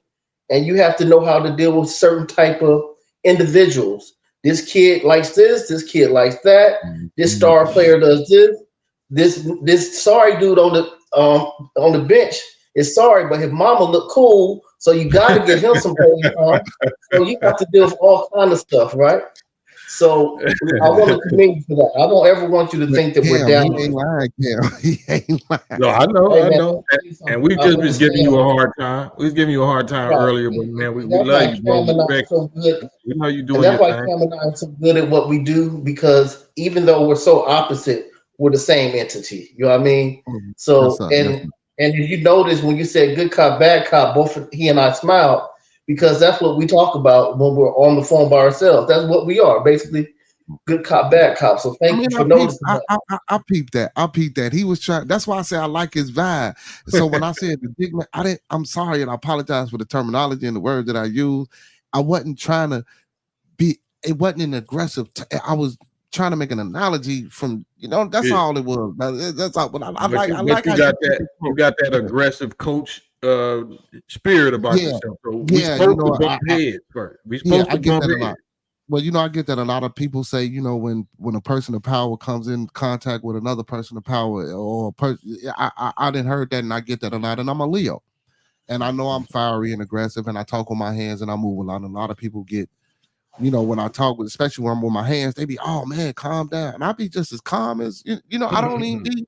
and you have to know how to deal with certain type of individuals. This kid likes this. This kid likes that. mm, This mm. star player does this. This sorry dude on the bench is sorry, but his mama look cool, so you got to get him some playing time. So you have to deal with all kind of stuff, right? So I want to commend you for that. I don't ever want you to But think that we're Cam, down he on ain't you. lying, Cam. He ain't lying. No, I know, Hey I man, know. let me tell you And something. we I just was giving understand. you a hard time. We was giving you a hard time Right. earlier, but man, we That's love why you, bro. Cam and I are Respect so good. you. We know you And doing that's your why thing. Cam and I are so good at what we do because even though we're so opposite, we're the same entity. You know what I mean? Mm, yes, So sir. Yes, sir. and if you notice when you said good cop, bad cop, both he and I smiled because that's what we talk about when we're on the phone by ourselves. That's what we are, basically good cop, bad cop. So I thank mean, you for noticing that. I peeped that. I peeped that. He was trying. That's why I say I like his vibe. So when I said the big man, I didn't. I'm sorry, and I apologize for the terminology and the words that I used. I wasn't trying to be. It wasn't an aggressive. I was trying to make an analogy from. That's Yeah. all it was. That's all. But I But like. you I but like you how got you took that it. you got that aggressive coach spirit about Yeah, yourself. So we yeah. supposed to bump heads first. We Yeah, supposed I to get bump that a heads. lot. Well, I get that a lot of people say, when a person of power comes in contact with another person of power or a person, I didn't heard that, and I get that a lot. And I'm a Leo, and I know I'm fiery and aggressive, and I talk with my hands, and I move a lot. And a lot of people get, when I talk with, especially when I'm with my hands, they be, oh man, calm down, and I be just as calm as I don't even be.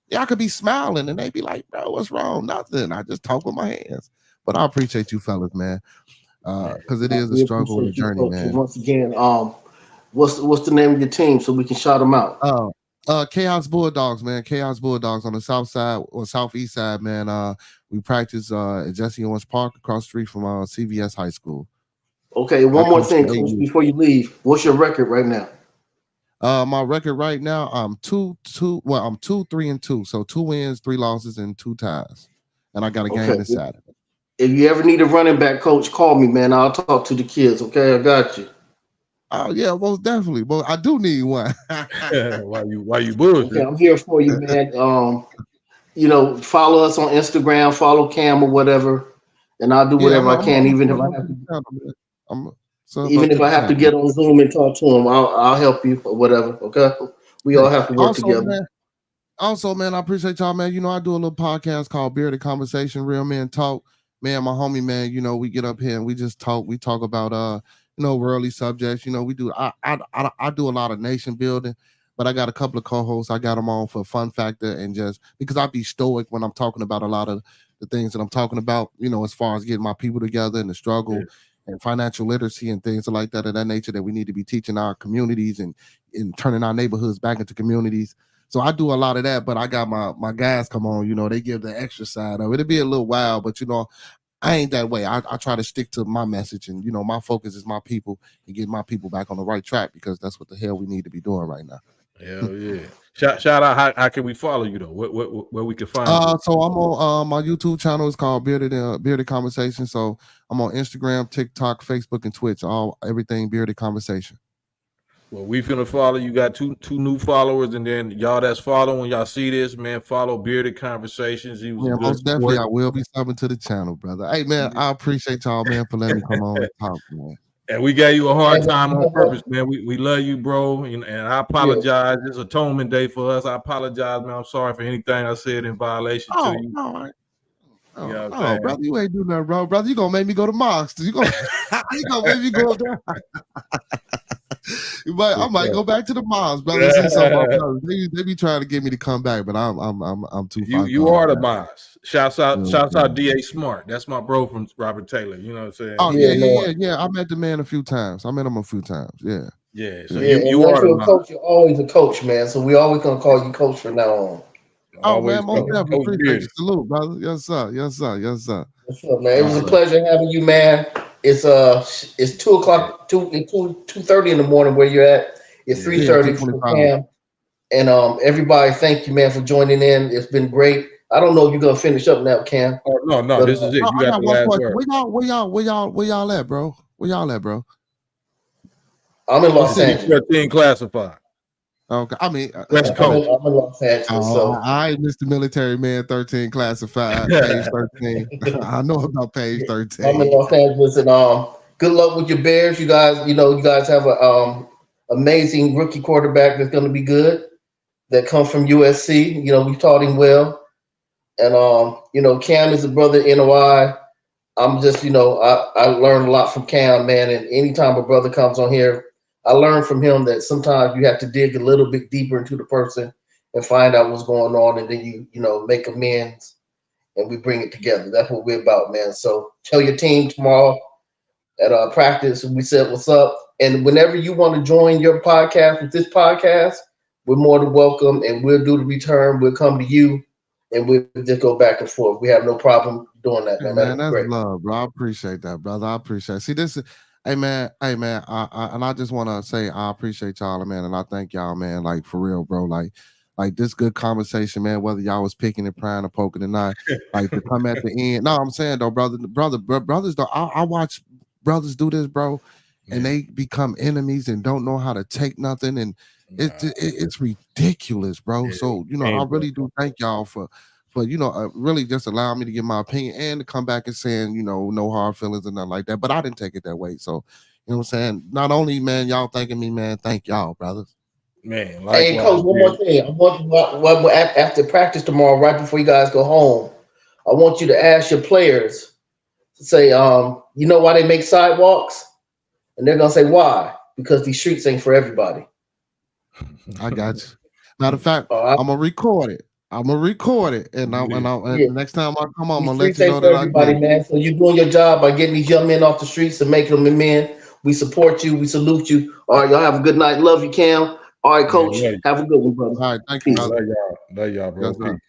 Yeah, I could be smiling, and they be like, bro, what's wrong? Nothing. I just talk with my hands. But I appreciate you, fellas, man, because it is a We struggle and a appreciate you, journey, coach. And man. once again, what's the name of your team so we can shout them out? Chaos Bulldogs, man. Chaos Bulldogs on the south side or southeast side, man. We practice at Jesse Owens Park across the street from CVS High School. Okay, I one more coached thing, for 8 coach, years. before you leave. What's your record right now? My record right now, I'm 2-2. Well, I'm 2-3-2. So 2 wins, 3 losses, and 2 ties. And I got a game Okay. this Saturday. If you ever need a running back coach, call me, man. I'll talk to the kids. Okay, I got you. Oh yeah, most definitely. But I do need one. Why you Okay, bullshit? I'm here for you, man. Follow us on Instagram, follow Cam or whatever, and I'll do Yeah, whatever I can, I'm even if sub I up have to to. the channel, man. I'm sub up Even to if the I have to channel. get on Zoom and talk to him, I'll help you or whatever. Okay, we Yeah. all have to work Also, together. man. Also, man, I appreciate y'all, man. I do a little podcast called Bearded Conversation, Real Men Talk. Man, my homie, man, we get up here and we just talk. We talk about worldly subjects. We do I do a lot of nation building, but I got a couple of co-hosts. I got them on for fun factor and just because I be stoic when I'm talking about a lot of the things that I'm talking about, as far as getting my people together and the struggle and financial literacy and things like that of that nature that we need to be teaching our communities and turning our neighborhoods back into communities. So I do a lot of that, but I got my guys come on, they give the extra side of it. It'll be a little wild, but I ain't that way. I try to stick to my message and my focus is my people and get my people back on the right track because that's what the hell we need to be doing right now. Hell yeah. Shout out how can we follow you though? Where we can find you? So I'm on my YouTube channel is called Bearded Conversation. So I'm on Instagram, TikTok, Facebook, and Twitch. Everything Bearded Conversation. Well, we finna follow. You got two new followers, and then y'all that's following, y'all see this, man. Follow Bearded Conversations. He was a Yeah, good most definitely sport. I will be subbing to the channel, brother. Hey man, I appreciate y'all, man, for letting me come on and talk, man. And we gave you a Hey, hard man, time you on know purpose, what? man. We love you, bro. And I Yeah. apologize. It's atonement day for us. I apologize, man. I'm sorry for anything I said in violation to Oh, you. all right. You know Oh, what I'm no, saying? brother, you ain't do nothing, bro. Brother, you gonna make me go to mosque. You gonna make me go there. I might go back to the mosque, brother. See some of my brothers. They be trying to get me to come back, but I'm too far You gone. are the boss. Shouts out, Yeah, shouts yeah. out DA Smart. That's my bro from Robert Taylor. You know what I'm saying? Oh yeah, Yeah, yeah, man. yeah, yeah. I met the man a few times. I met him a few times. Yeah, Yeah. So yeah. Yeah, and you once are the you're a boss. coach, you're always a coach, man. So we always gonna call you coach from now on. Oh Always man, most Coach definitely appreciate you. Beardy. Salute, brother. Yes, sir. Yes, sir. Yes, sir. What's up, man? It was Yes, a sir. pleasure having you, man. It's 2 o'clock, 2:30 in the morning where you're at. It's Yeah. three Yeah, thirty for 2:25. Cam. And everybody, thank you, man, for joining in. It's been great. I don't know if you're gonna finish up now, Cam, Oh no, but this is it. Oh, You I got got the one last question. word. Where y'all at, bro? Where y'all at, bro? I'm in What Los city Angeles. 13 classified? Okay, I mean, West I'm Coast. in Los Angeles. So I Mr. Military Man 13 classified, page 13. I know about page I'm in 13. Los Angeles, and good luck with your Bears. You guys, you guys have a amazing rookie quarterback that's going to be good. That comes from USC. We taught him well, and Cam is a brother in NOI. I'm just, I learned a lot from Cam, man. And anytime a brother comes on here, I learned from him that sometimes you have to dig a little bit deeper into the person and find out what's going on, and then make amends and we bring it together. That's what we're about, man. So tell your team tomorrow at practice, we said what's up. And whenever you want to join your podcast with this podcast, we're more than welcome, and we'll do the return. We'll come to you, and we'll just go back and forth. We have no problem doing that, Hey man. man, That'll be that's great. love, bro. I appreciate that, brother. I appreciate it. See, this is hey man, and I just wanna say I appreciate y'all, man, and I thank y'all, man, like for real, bro. Like this good conversation, man, whether y'all was picking and prying or poking and not, like to come at the end. No, I'm saying though, brothers though, I watch brothers do this, bro, and Yeah. they become enemies and don't know how to take nothing, and it's ridiculous, bro. Yeah. So I Painful. really do thank y'all for really just allow me to give my opinion and to come back and saying no hard feelings and nothing like that. But I didn't take it that way. So what I'm saying. Not only man, y'all thanking me, man. Thank y'all, brothers. Man, Hey, likewise, coach, one more man. thing. I want after practice tomorrow, right before you guys go home, I want you to ask your players to say, you know why they make sidewalks? And they're gonna say why? Because these streets ain't for everybody. I got you. Matter of fact, All right. I'm gonna record it. And Yeah. the next time I come on, I'm These gonna let streets you know ain't for that I everybody, did. man. So you're doing your job by getting these young men off the streets and making them men. We support you. We salute you. All right, y'all have a good night. Love you, Cam. All right, Man, coach. Have a good one, brother. All right, thank you, man, Peace. brother. love y'all, Yes, bro. sir. Peace.